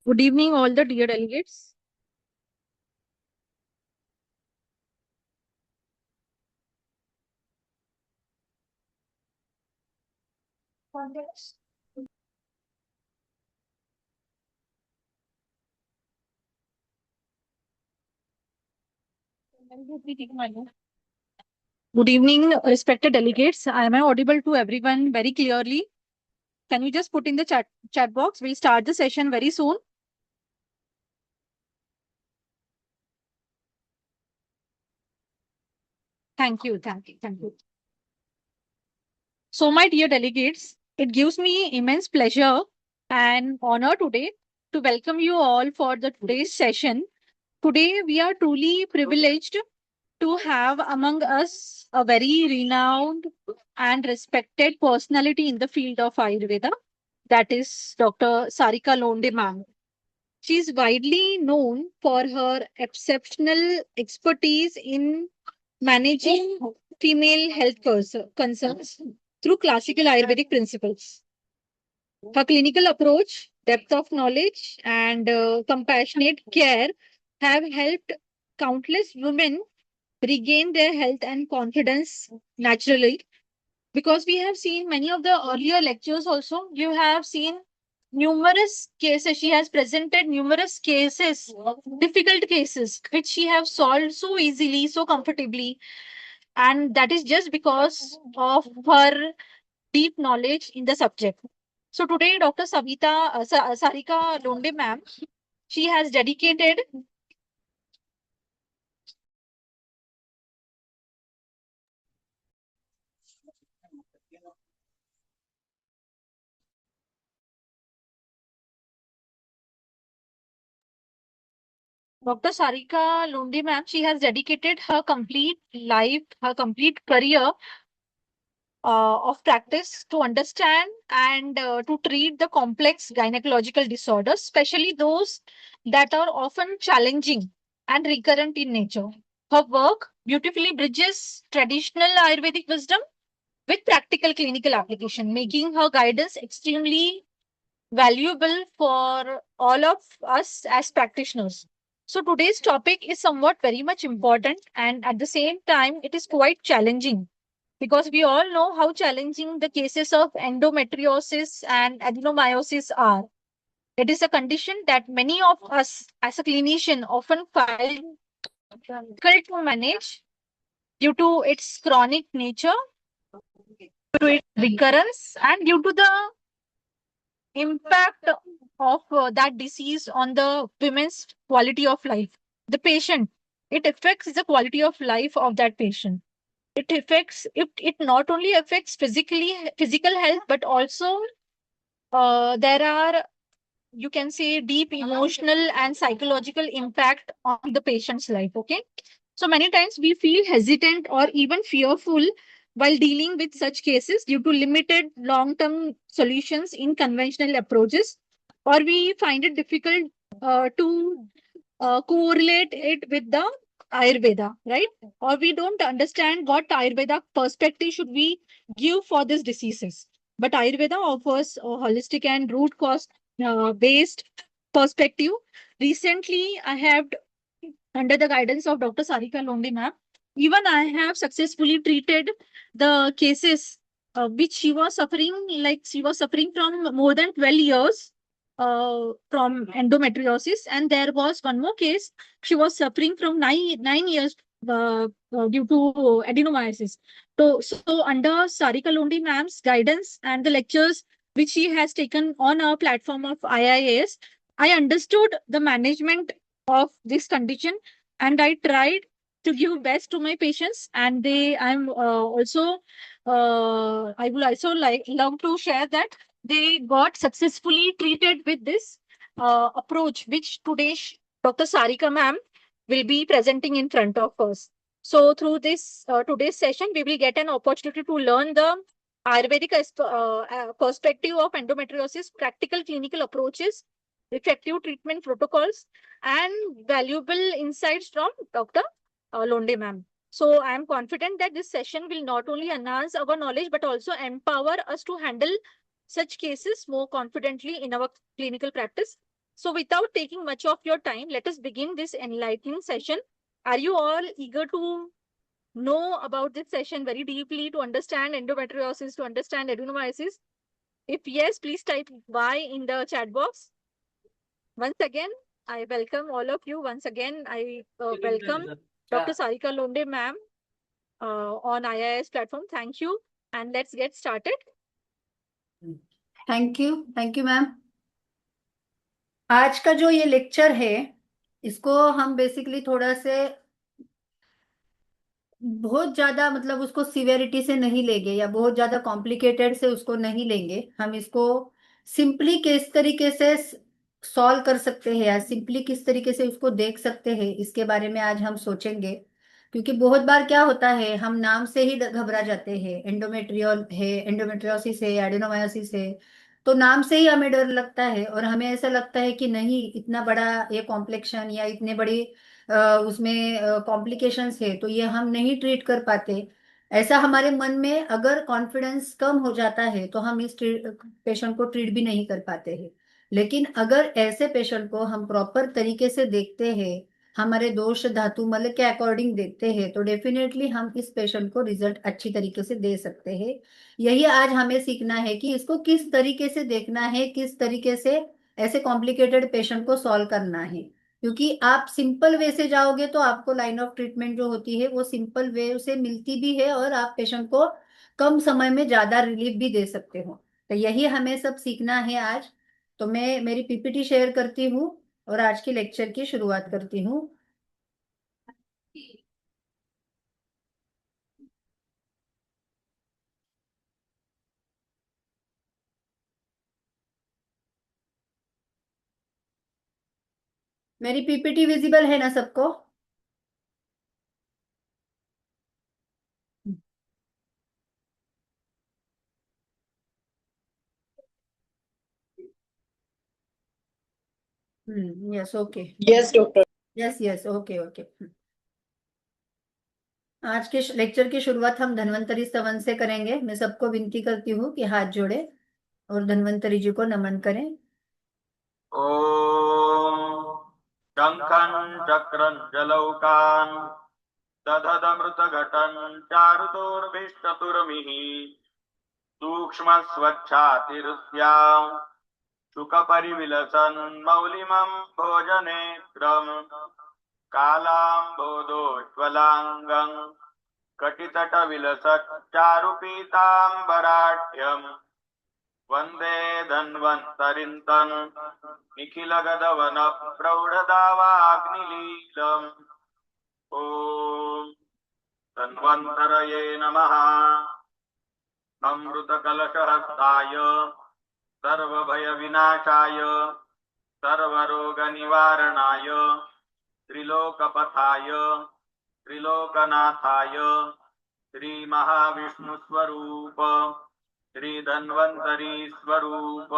Good evening, all the dear delegates. Good evening, respected delegates. Am I audible to everyone very clearly? Can you just put in the chat box? We'll start the session very soon. Thank you, thank you, thank you. So, my dear delegates, it gives me immense pleasure and honor today to welcome you all for the today's session. Today, we are truly privileged to have among us a very renowned and respected personality in the field of Ayurveda, that is Dr. Sarika Londe ma'am. She is widely known for her exceptional expertise in managing female health concerns through classical Ayurvedic principles. Her clinical approach, depth of knowledge, and compassionate care have helped countless women regain their health and confidence naturally, because we have seen many of the earlier lectures also. You have seen numerous cases. She has presented numerous cases, difficult cases, which she have solved so easily, so comfortably. And that is just because of her deep knowledge in the subject. So today, Dr. Sarika Londe ma'am, she has dedicated Dr. Sarika Lundi ma'am, she has dedicated her complete life, her complete career of practice to understand and to treat the complex gynecological disorders, especially those that are often challenging and recurrent in nature. Her work beautifully bridges traditional Ayurvedic wisdom with practical clinical application, making her guidance extremely valuable for all of us as practitioners. So today's topic is somewhat very much important, and at the same time it is quite challenging, because we all know how challenging the cases of endometriosis and adenomyosis are. It is a condition that many of us as a clinician often find difficult to manage due to its chronic nature, due to its recurrence, and due to the impact of that disease on the women's quality of life. The patient, it affects the quality of life of that patient. It not only affects physical health, but also there are, you can say, deep emotional and psychological impact on the patient's life. Okay. So many times we feel hesitant or even fearful while dealing with such cases due to limited long term solutions in conventional approaches, or we find it difficult to correlate it with the Ayurveda, right? Or we don't understand what Ayurveda perspective should we give for these diseases. But Ayurveda offers a holistic and root cause based perspective. Recently, I have, under the guidance of Dr. Sarika Londe ma'am, even I have successfully treated the cases which she was suffering, like she was suffering from more than 12 years from endometriosis. And there was one more case, she was suffering from nine years due to adenomyosis. So under Sarika Londe ma'am's guidance and the lectures which she has taken on our platform of IIS, I understood the management of this condition, and I tried to give best to my patients. And I would also like love to share that they got successfully treated with this approach, which today Dr. Sarika ma'am will be presenting in front of us. So through this today's session, we will get an opportunity to learn the Ayurvedic perspective of endometriosis, practical clinical approaches, effective treatment protocols, and valuable insights from Dr. Londe ma'am. So I am confident that this session will not only enhance our knowledge but also empower us to handle such cases more confidently in our clinical practice. So without taking much of your time, let us begin this enlightening session. Are you all eager to know about this session very deeply, to understand endometriosis, to understand adenomyosis? If yes, please type Y in the chat box. Once again, I welcome all of you. Once again, I welcome Dr. Sarika Londe ma'am on IIS platform. Thank you. And let's get started. Thank you ma'am. आज का जो ये lecture है इसको हम basically थोड़ा से बहुत ज्यादा मतलब उसको सिवेरिटी से नहीं लेंगे या बहुत ज्यादा कॉम्प्लिकेटेड से उसको नहीं लेंगे। हम इसको सिंपली किस तरीके से सॉल्व कर सकते हैं या सिंपली किस तरीके से उसको देख सकते हैं इसके बारे में आज हम सोचेंगे। क्योंकि बहुत बार क्या होता है हम नाम से ही घबरा जाते हैं, एंडोमेट्रियोल है, एंडोमेट्रियोसिस है, एडिनोमायोसिस है, तो नाम से ही हमें डर लगता है और हमें ऐसा लगता है कि नहीं इतना बड़ा ये कॉम्प्लेक्शन या इतने बड़ी उसमें कॉम्प्लिकेशंस है तो ये हम नहीं ट्रीट कर पाते। ऐसा हमारे मन में अगर कॉन्फिडेंस कम हो जाता है तो हम इस पेशेंट को ट्रीट भी नहीं कर पाते हैं। लेकिन अगर ऐसे पेशेंट को हम प्रॉपर तरीके से देखते हैं, हमारे दोष धातु मल के अकॉर्डिंग देखते हैं, तो डेफिनेटली हम इस पेशेंट को रिजल्ट अच्छी तरीके से दे सकते हैं। यही आज हमें सीखना है कि इसको किस तरीके से देखना है, किस तरीके से ऐसे कॉम्प्लिकेटेड पेशेंट को सॉल्व करना है। क्योंकि आप सिंपल वे से जाओगे तो आपको लाइन ऑफ ट्रीटमेंट जो होती है वो सिंपल वे से मिलती भी है और आप पेशेंट को कम समय में ज्यादा रिलीफ भी दे सकते हो। तो यही हमें सब सीखना है आज। तो मैं मेरी पीपीटी शेयर करती हूँ और आज की लेक्चर की शुरुआत करती हूँ। मेरी पीपीटी विजिबल है ना सबको? Yes okay. Yes, doctor. Yes yes okay okay. आज के लेक्चर की शुरुआत हम धन्वंतरी स्तवन से करेंगे। मैं सबको विनती करती हूँ कि हाथ जोड़े और धन्वंतरी जी को नमन करें। ओम शंखं चक्रं जलौकान् दधदमृतघटं चारुतोर्भिश्चतुर्मिः सूक्ष्म स्वच्छातिरुस्याम् शुकपरिविलसन् मौलिमं भोजनेत्रम् कालाम्बोदोज्ज्वलाङ्गं कटितटविलसच्चारुपीताम्बराढ्यम् वन्दे धन्वन्तरिन्तन् निखिलगदवन प्रौढदावाग्निलीलम्। ॐ धन्वन्तरये नमः। अमृतकलशहस्ताय सर्वभयविनाशाय सर्वरोगनिवारणाय त्रिलोकपथाय त्रिलोकनाथाय श्रीमहाविष्णुस्वरूप श्री धन्वंतरी स्वरूप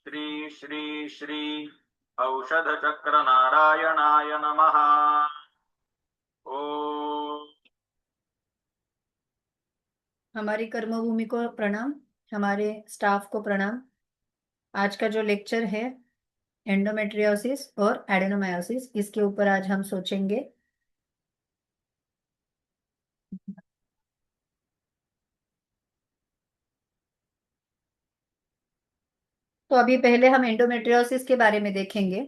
श्री श्री श्री औषध चक्र नारायणाय नमः। ओम हमारी कर्मभूमि को प्रणाम, हमारे स्टाफ को प्रणाम। आज का जो लेक्चर है एंडोमेट्रियोसिस और एडेनोमायोसिस, इसके ऊपर आज हम सोचेंगे। तो अभी पहले हम एंडोमेट्रियोसिस के बारे में देखेंगे।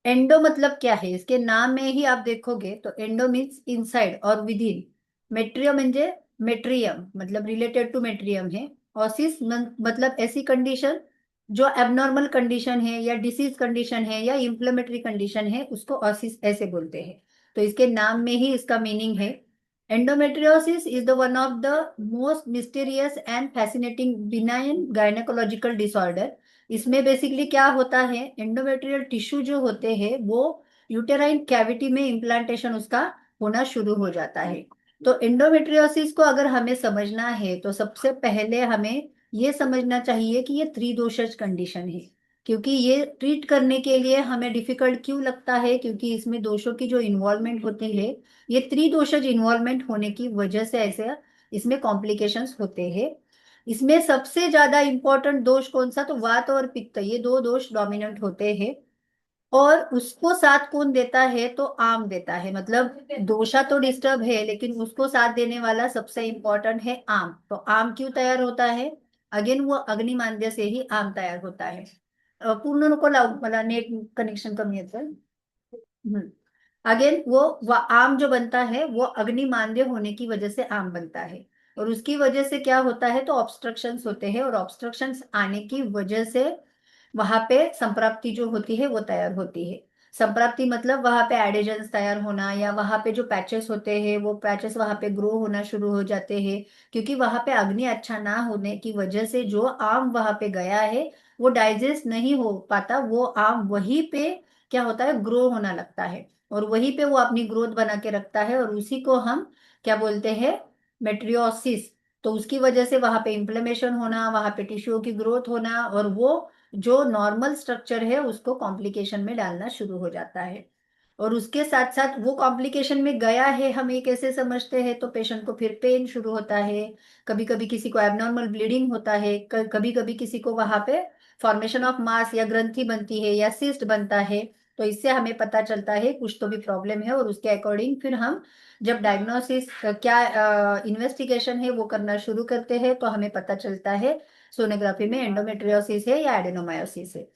एंडो मतलब क्या है, इसके नाम में ही आप देखोगे तो एंडो मीन्स इनसाइड और विद इन। मेट्रियो म्हणजे मेट्रियम मतलब रिलेटेड टू मेट्रियम है। ऑसिस मतलब ऐसी कंडीशन जो एबनॉर्मल कंडीशन है या डिसीज कंडीशन है या इंफ्लेमेटरी कंडीशन है, उसको ऑसिस ऐसे बोलते हैं। तो इसके नाम में ही इसका मीनिंग है। Endometriosis is the one of the most mysterious and fascinating benign gynaecological disorder. इसमें बेसिकली क्या होता है, एंडोमेट्रियल टिश्यू जो होते हैं वो यूटेराइन कैविटी में इम्प्लांटेशन उसका होना शुरू हो जाता है। तो एंडोमेट्रियोसिस को अगर हमें समझना है तो सबसे पहले हमें ये समझना चाहिए कि ये त्रिदोषज कंडीशन है। क्योंकि ये ट्रीट करने के लिए हमें डिफिकल्ट क्यों लगता है, क्योंकि इसमें दोषों की जो इन्वॉल्वमेंट होती है, ये त्रिदोषज इन्वॉल्वमेंट होने की वजह से ऐसे इसमें कॉम्प्लिकेशंस होते हैं। इसमें सबसे ज्यादा इंपॉर्टेंट दोष कौन सा, तो वात और पित्त, ये दो दोष डोमिनेंट होते हैं। और उसको साथ कौन देता है? तो आम देता है। मतलब दोषा तो डिस्टर्ब है, लेकिन उसको साथ देने वाला सबसे इंपॉर्टेंट है आम। तो आम क्यों तैयार होता है? अगेन वो अग्निमांद्य से ही आम तैयार होता है। पूर्ण नको लावू, मला नेट कनेक्शन कमी येतं. अगेन वो आम जो बनता है वो अग्निमांद्य होने की वजह से आम बनता है। और उसकी वजह से क्या होता है? तो ऑब्स्ट्रक्शंस होते हैं, और ऑब्स्ट्रक्शंस आने की वजह से वहां पे संप्राप्ति जो होती है वो तैयार होती है। संप्राप्ति मतलब वहां पे एडिजन्स तैयार होना, या वहां पे जो पैचेस होते हैं वो पैचेस वहां पे ग्रो होना शुरू हो जाते हैं। क्योंकि वहां पे अग्नि अच्छा ना होने की वजह से जो आम वहां पे गया है वो डाइजेस्ट नहीं हो पाता। वो आम वहीं पे क्या होता है? ग्रो होना लगता है, और वहीं पे वो अपनी ग्रोथ बना के रखता है, और उसी को हम क्या बोलते हैं? मेट्रियोसिस। तो उसकी वजह से वहां पे इंफ्लेमेशन होना, वहां पे टिश्यू की ग्रोथ होना, और वो जो नॉर्मल स्ट्रक्चर है उसको कॉम्प्लिकेशन में डालना शुरू हो जाता है। और उसके साथ साथ वो कॉम्प्लिकेशन में गया है, हम ये कैसे समझते हैं? तो पेशेंट को फिर पेन शुरू होता है, कभी कभी किसी को एबनॉर्मल ब्लीडिंग होता है, कभी कभी किसी को वहां पे फॉर्मेशन ऑफ मास या ग्रंथि बनती है या सिस्ट बनता है। तो इससे हमें पता चलता है कुछ तो भी प्रॉब्लम है, और उसके अकॉर्डिंग फिर हम जब डायग्नोसिस क्या इन्वेस्टिगेशन है वो करना शुरू करते हैं, तो हमें पता चलता है सोनोग्राफी में एंडोमेट्रियोसिस है या एडेनोमायोसिस है।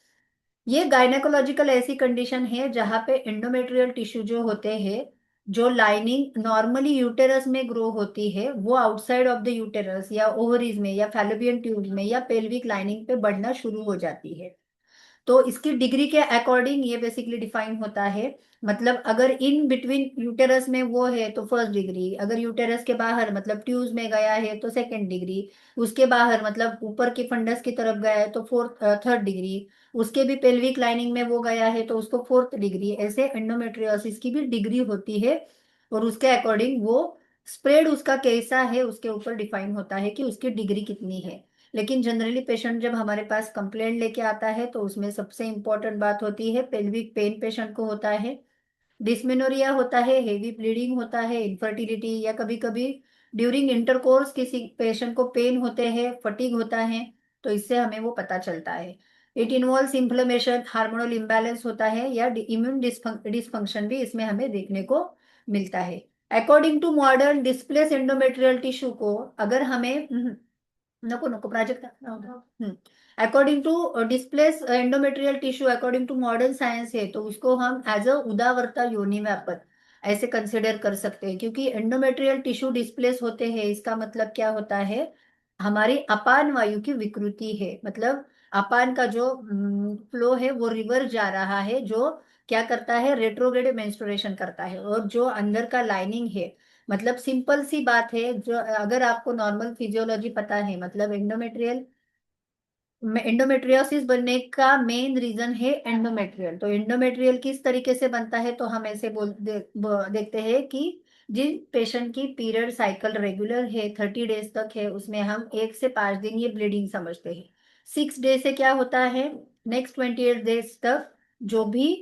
ये गायनेकोलॉजिकल ऐसी कंडीशन है जहां पे एंडोमेट्रियल टिश्यू जो होते हैं, जो लाइनिंग नॉर्मली यूटेरस में ग्रो होती है, वो आउटसाइड ऑफ द यूटेरस या ओवरीज में या फैलोपियन ट्यूब में या पेल्विक लाइनिंग पे बढ़ना शुरू हो जाती है। तो इसकी डिग्री के अकॉर्डिंग ये बेसिकली डिफाइन होता है। मतलब अगर इन बिटवीन यूटेरस में वो है तो फर्स्ट डिग्री, अगर यूटेरस के बाहर मतलब ट्यूब्स में गया है तो सेकंड डिग्री, उसके बाहर मतलब ऊपर के फंडस की तरफ गया है तो फोर्थ थर्ड डिग्री, उसके भी पेल्विक लाइनिंग में वो गया है तो उसको फोर्थ डिग्री। ऐसे एंडोमेट्रियोसिस की भी डिग्री होती है, और उसके अकॉर्डिंग वो स्प्रेड उसका कैसा है उसके ऊपर डिफाइन होता है कि उसकी डिग्री कितनी है। लेकिन जनरली पेशेंट जब हमारे पास कंप्लेंट लेके आता है तो उसमें सबसे इंपॉर्टेंट बात होती है पेल्विक पेन पेशेंट को होता है, डिस्मेनोरिया होता है, हेवी ब्लीडिंग होता है, इनफर्टिलिटी, या कभी कभी ड्यूरिंग इंटरकोर्स किसी पेशेंट को पेन होते हैं, फटीग होता है। तो इससे हमें वो पता चलता है। It involves inflammation, hormonal imbalance होता है, या इम्यून डिसफंक्शन भी इसमें हमें देखने को मिलता है। According to modern displace endometrial tissue को अगर हमें नको नको प्राजक्त according to displace endometrial tissue according to modern science है, तो उसको हम एज अ उदावरता योनि व्यापक ऐसे कंसिडर कर सकते हैं। क्योंकि एंडोमेट्रियल टिश्यू डिस्प्लेस होते हैं इसका मतलब क्या होता है? हमारी अपान वायु की विकृति है। मतलब अपान का जो फ्लो है वो रिवर्स जा रहा है, जो क्या करता है? रेट्रोग्रेड मेंस्ट्रुएशन करता है। और जो अंदर का लाइनिंग है, मतलब सिंपल सी बात है, जो अगर आपको नॉर्मल फिजियोलॉजी पता है, मतलब एंडोमेट्रियोसिस बनने का मेन रीजन है एंडोमेट्रियल। तो एंडोमेट्रियल किस तरीके से बनता है? तो हम ऐसे देखते हैं कि जिन पेशेंट की पीरियड साइकिल रेगुलर है 30 डेज तक है, उसमें हम 1 से 5 दिन ये ब्लीडिंग समझते हैं। 6 डे से क्या होता है? नेक्स्ट 28 डेज तक जो भी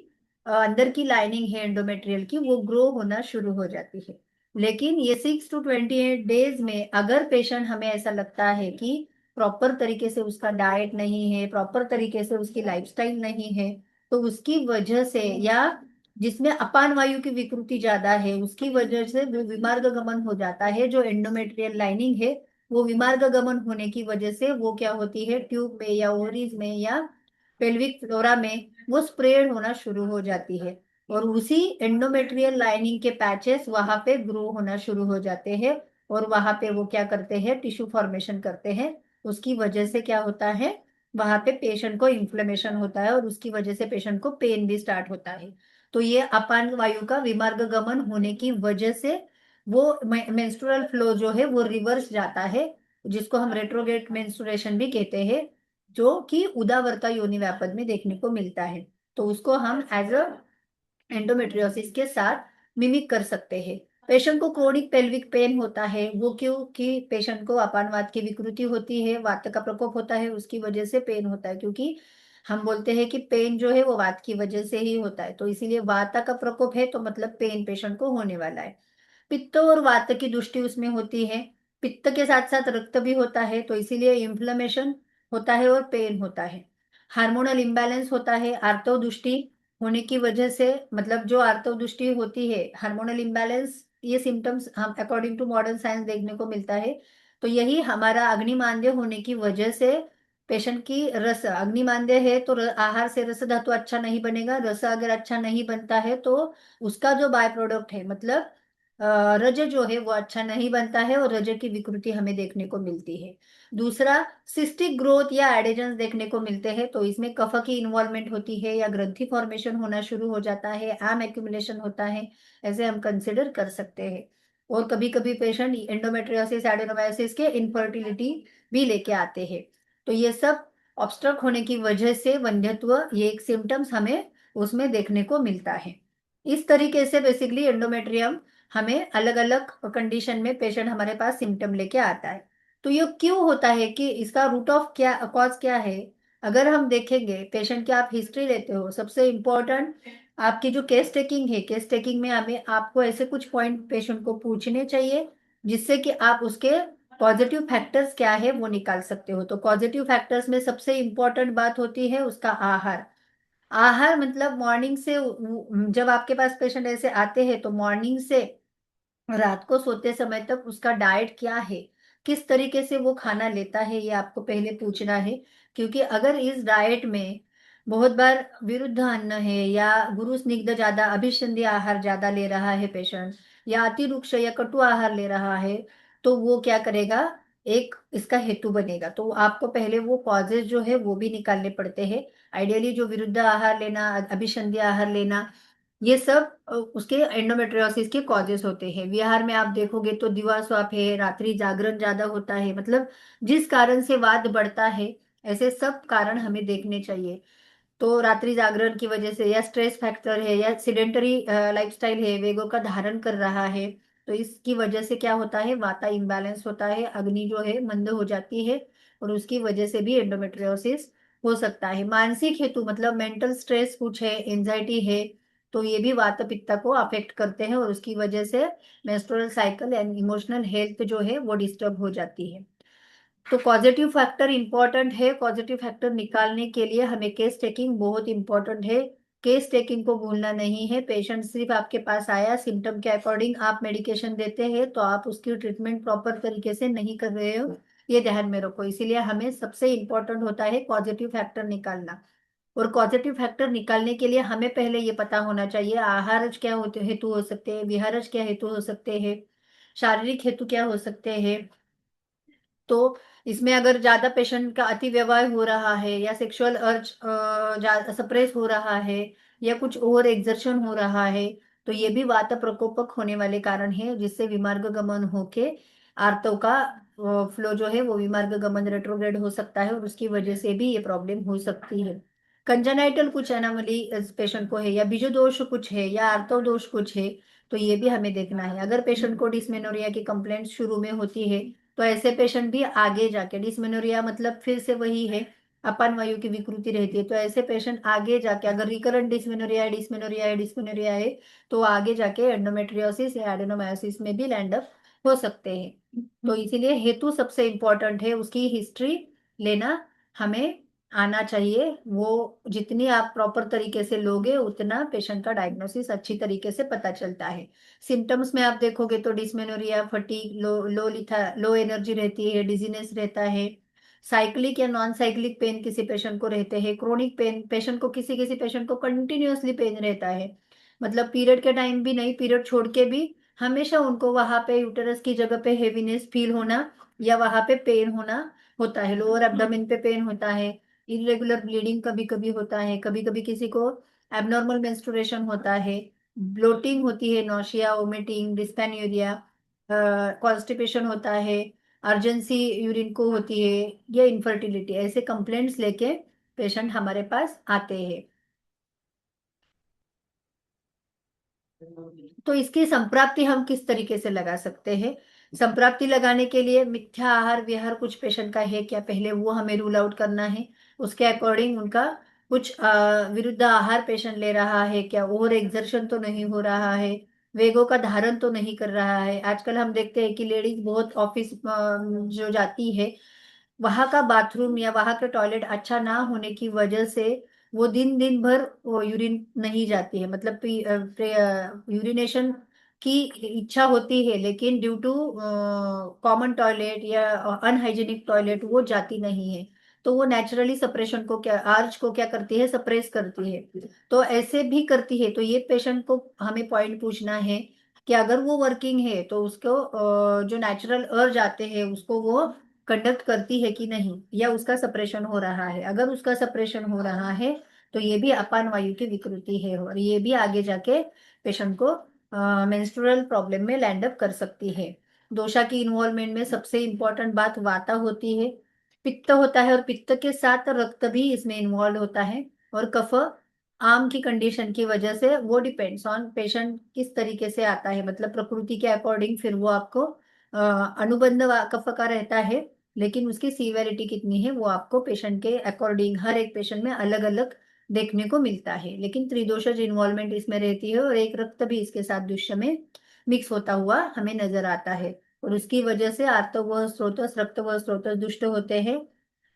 अंदर की लाइनिंग है एंडोमेट्रियल की वो ग्रो होना शुरू हो जाती है। लेकिन ये 6 to 28 डेज में अगर पेशेंट हमें ऐसा लगता है कि प्रॉपर तरीके से उसका डाइट नहीं है, प्रॉपर तरीके से उसकी लाइफस्टाइल नहीं है, तो उसकी वजह से, या जिसमें अपान वायु की विकृति ज्यादा है उसकी वजह से वो विमार्ग गमन हो जाता है। जो एंडोमेट्रियल लाइनिंग है वो विमार्ग गमन होने की वजह से वो क्या होती है? ट्यूब में या ओवरीज में या पेल्विक फ्लोरा में वो स्प्रेड होना शुरू हो जाती है, और उसी एंडोमेट्रियल लाइनिंग के पैचेस वहां पे ग्रो होना शुरू हो जाते हैं, और वहां पे वो क्या करते हैं? टिश्यू फॉर्मेशन करते हैं। उसकी वजह से क्या होता है? वहां पे पेशेंट को इन्फ्लेमेशन होता है, और उसकी वजह से पेशेंट को पेन भी स्टार्ट होता है। तो ये अपान वायु का विमार्ग गमन होने की वजह से वो मेंस्ट्रुअल फ्लो जो है वो रिवर्स जाता है, जिसको हम रेट्रोग्रेड मेंस्ट्रुएशन भी कहते हैं, जो कि उदावरता योनि व्यापद में देखने को मिलता है। तो उसको हम एज अ एंडोमेट्रियोसिस के साथ मिमिक कर सकते हैं। पेशेंट को क्रोनिक पेल्विक पेन होता है, वो क्यों? कि पेशेंट को अपानवात की विकृति होती है, वात का प्रकोप होता है, उसकी वजह से पेन होता है। क्योंकि हम बोलते हैं कि पेन जो है वो वात की वजह से ही होता है, तो इसीलिए वात का प्रकोप है तो मतलब पेन पेशेंट को होने वाला है। पित्त और वात की दृष्टि उसमें होती है, पित्त के साथ साथ रक्त भी होता है, तो इसीलिए इन्फ्लेमेशन होता है और पेन होता है। हार्मोनल इम्बैलेंस होता है, आर्तो दृष्टि होने की वजह से, मतलब जो आर्तव दृष्टि होती है, हार्मोनल इम्बैलेंस, ये सिम्टम्स हम अकॉर्डिंग टू मॉडर्न साइंस देखने को मिलता है। तो यही हमारा अग्निमांद्य होने की वजह से पेशेंट की रस, अग्निमांद्य है तो आहार से रस धातु अच्छा नहीं बनेगा, रस अगर अच्छा नहीं बनता है तो उसका जो बाय प्रोडक्ट है, मतलब रज जो है वो अच्छा नहीं बनता है और रज की विकृति हमें देखने को मिलती है। दूसरा, सिस्टिक ग्रोथ या एडेजन्स देखने को मिलते हैं, तो इसमें कफ की इन्वॉल्वमेंट होती है या ग्रंथि फॉर्मेशन होना शुरू हो जाता है, एम एक्यूमुलेशन होता है, ऐसे हम कंसिडर कर सकते हैं। और कभी कभी पेशेंट एंडोमेट्रियोसिस, एडेनोमायोसिस के इनफर्टिलिटी भी लेके आते हैं। तो ये सब ऑब्स्ट्रक होने की वजह से वंध्यत्व, ये एक सिम्टम्स हमें उसमें देखने को मिलता है। इस तरीके से बेसिकली एंडोमेट्रियम हमें अलग अलग कंडीशन में पेशेंट हमारे पास सिम्टम लेके आता है। तो ये क्यों होता है, कि इसका रूट ऑफ क्या कॉज क्या है? अगर हम देखेंगे पेशेंट की, आप हिस्ट्री लेते हो, सबसे इम्पोर्टेंट आपकी जो केस टेकिंग है, केस टेकिंग में हमें आपको ऐसे कुछ पॉइंट पेशेंट को पूछने चाहिए जिससे कि आप उसके पॉजिटिव फैक्टर्स क्या है वो निकाल सकते हो। तो पॉजिटिव फैक्टर्स में सबसे इम्पोर्टेंट बात होती है उसका आहार। आहार मतलब मॉर्निंग से, जब आपके पास पेशेंट ऐसे आते हैं तो मॉर्निंग से रात को सोते समय तक उसका डाइट क्या है, किस तरीके से वो खाना लेता है, ये आपको पहले पूछना है। क्योंकि अगर इस डाइट में बहुत बार विरुद्ध अन्न है, या गुरु स्निग्ध ज्यादा, अभिसंधी आहार ज्यादा ले रहा है पेशेंट, या अति रुक्ष या कटु आहार ले रहा है, तो वो क्या करेगा, एक इसका हेतु बनेगा। तो आपको पहले वो कॉजेज जो है वो भी निकालने पड़ते हैं। आइडियली जो विरुद्ध आहार लेना, अभिसंधी आहार लेना, ये सब उसके एंडोमेट्रियोसिस के कॉजेस होते हैं। विहार में आप देखोगे तो दिवा स्वाप है, रात्रि जागरण ज्यादा होता है, मतलब जिस कारण से वात बढ़ता है, ऐसे सब कारण हमें देखने चाहिए। तो रात्रि जागरण की वजह से, या स्ट्रेस फैक्टर है, या सिडेंटरी लाइफस्टाइल है, वेगों का धारण कर रहा है, तो इसकी वजह से क्या होता है, वाता इम्बैलेंस होता है, अग्नि जो है मंद हो जाती है, और उसकी वजह से भी एंडोमेट्रियोसिस हो सकता है। मानसिक हेतु मतलब मेंटल स्ट्रेस कुछ है, एंजाइटी है, तो ये भी वात पित्त को अफेक्ट करते हैं, और उसकी वजह से menstrual cycle and emotional health जो है वो डिस्टर्ब हो जाती है। तो पॉजिटिव फैक्टर इंपॉर्टेंट है। पॉजिटिव फैक्टर निकालने के लिए हमें केस टेकिंग बहुत इंपॉर्टेंट है। केस टेकिंग को भूलना नहीं है। पेशेंट सिर्फ आपके पास आया, सिम्टम के अकॉर्डिंग आप मेडिकेशन देते हैं, तो आप उसकी ट्रीटमेंट प्रॉपर तरीके से नहीं कर रहे हो, ये ध्यान में रखो। इसीलिए हमें सबसे इंपॉर्टेंट होता है पॉजिटिव फैक्टर निकालना। और पॉजिटिव फैक्टर निकालने के लिए हमें पहले ये पता होना चाहिए आहारज क्या होते हेतु हो सकते हैं, विहारज क्या हेतु हो सकते हैं, शारीरिक हेतु क्या हो सकते हैं। तो इसमें अगर ज्यादा पेशेंट का अति व्यवहार हो रहा है, या सेक्सुअल अर्ज सप्रेस हो रहा है, या कुछ ओवर एक्सर्शन हो रहा है, तो ये भी वात प्रकोपक होने वाले कारण है, जिससे विमार्ग गमन होके आर्तव का फ्लो जो है वो विमार्ग गमन रेट्रोग्रेड हो सकता है, और उसकी वजह से भी ये प्रॉब्लम हो सकती है। कंजेनाइटल कुछ एनामली इस पेशेंट को है, या बीजो दोष कुछ है, या आर्तव दोष कुछ है, तो ये भी हमें देखना है। अगर पेशेंट को डिस्मेनोरिया की कंप्लेंट शुरू में होती है, तो ऐसे पेशेंट भी आगे जाके, डिस्मेनोरिया मतलब फिर से वही है, अपान वायु की विकृति रहती है, तो ऐसे पेशेंट आगे जाके, अगर रिकरेंट डिस्मेनोरिया है, डिस्मेनोरिया है, डिस्मेनोरिया है, तो आगे जाके एंडोमेट्रियोसिस या एडेनोमायोसिस में भी लैंड अप हो सकते हैं। तो इसीलिए हेतु सबसे इंपॉर्टेंट है, उसकी हिस्ट्री लेना हमें आना चाहिए। वो जितनी आप प्रॉपर तरीके से लोगे, उतना पेशेंट का डायग्नोसिस अच्छी तरीके से पता चलता है। सिम्टम्स में आप देखोगे तो डिस्मेनोरिया, फटीग, लो एनर्जी रहती है, डिजीनेस रहता है, साइक्लिक या नॉन साइक्लिक पेन किसी पेशेंट को रहते हैं, क्रोनिक पेन पेशेंट को, किसी किसी पेशेंट को कंटिन्यूअसली पेन रहता है, मतलब पीरियड के टाइम भी नहीं, पीरियड छोड़ के भी हमेशा उनको वहां पे यूटेरस की जगह पे हेवीनेस फील होना, या वहां पे पेन होना होता है, लोअर एब्डोमेन पे पेन होता है, इरेगुलर ब्लीडिंग कभी कभी होता है, कभी कभी किसी को एबनॉर्मल मेंस्ट्रुएशन होता है, ब्लोटिंग होती है, नौशिया, वोमिटिंग, डिस्पेन्यूरिया, कॉन्स्टिपेशन होता है, अर्जेंसी यूरिन को होती है, या इनफर्टिलिटी, ऐसे कंप्लेंट्स लेके पेशेंट हमारे पास आते हैं। तो इसकी संप्राप्ति हम किस तरीके से लगा सकते हैं? संप्राप्ति लगाने के लिए मिथ्या आहार विहार कुछ पेशेंट का है क्या, पहले वो हमें रूल आउट करना है। उसके अकॉर्डिंग उनका कुछ विरुद्ध आहार पेशेंट ले रहा है क्या, ओवर एक्सर्शन तो नहीं हो रहा है, वेगों का धारण तो नहीं कर रहा है। आजकल हम देखते हैं कि लेडीज बहुत ऑफिस जो जाती है, वहां का बाथरूम या वहां का टॉयलेट अच्छा ना होने की वजह से वो दिन दिन भर वो यूरिन नहीं जाती है, मतलब यूरिनेशन की इच्छा होती है, लेकिन ड्यू टू कॉमन टॉयलेट या अनहाइजीनिक टॉयलेट वो जाती नहीं है। तो वो नेचुरली सप्रेशन को क्या, आर्च को क्या करती है, सप्रेस करती है। तो ऐसे भी करती है। तो ये पेशेंट को हमें पॉइंट पूछना है कि अगर वो वर्किंग है तो उसको जो नेचुरल अर्ज आते हैं उसको वो कंडक्ट करती है कि नहीं, या उसका सप्रेशन हो रहा है। अगर उसका सप्रेशन हो रहा है तो ये भी अपान वायु की विकृति है, और ये भी आगे जाके पेशेंट को मेंस्ट्रुअल प्रॉब्लम में लैंड अप कर सकती है। दोषा की इन्वॉल्वमेंट में सबसे इंपॉर्टेंट बात वाता होती है, पित्त होता है, और पित्त के साथ रक्त भी इसमें इन्वॉल्व होता है, और कफ आम की कंडीशन की वजह से वो डिपेंड्स ऑन पेशेंट किस तरीके से आता है, मतलब प्रकृति के अकॉर्डिंग फिर वो आपको अनुबंध कफ का रहता है, लेकिन उसकी सीवियरिटी कितनी है वो आपको पेशेंट के अकॉर्डिंग हर एक पेशेंट में अलग अलग देखने को मिलता है। लेकिन त्रिदोषज इन्वॉल्वमेंट इसमें रहती है, और एक रक्त भी इसके साथ दृश्य में मिक्स होता हुआ हमें नजर आता है, और उसकी वजह से आर्तव स्रोतस रक्त व स्रोतस दुष्ट होते हैं,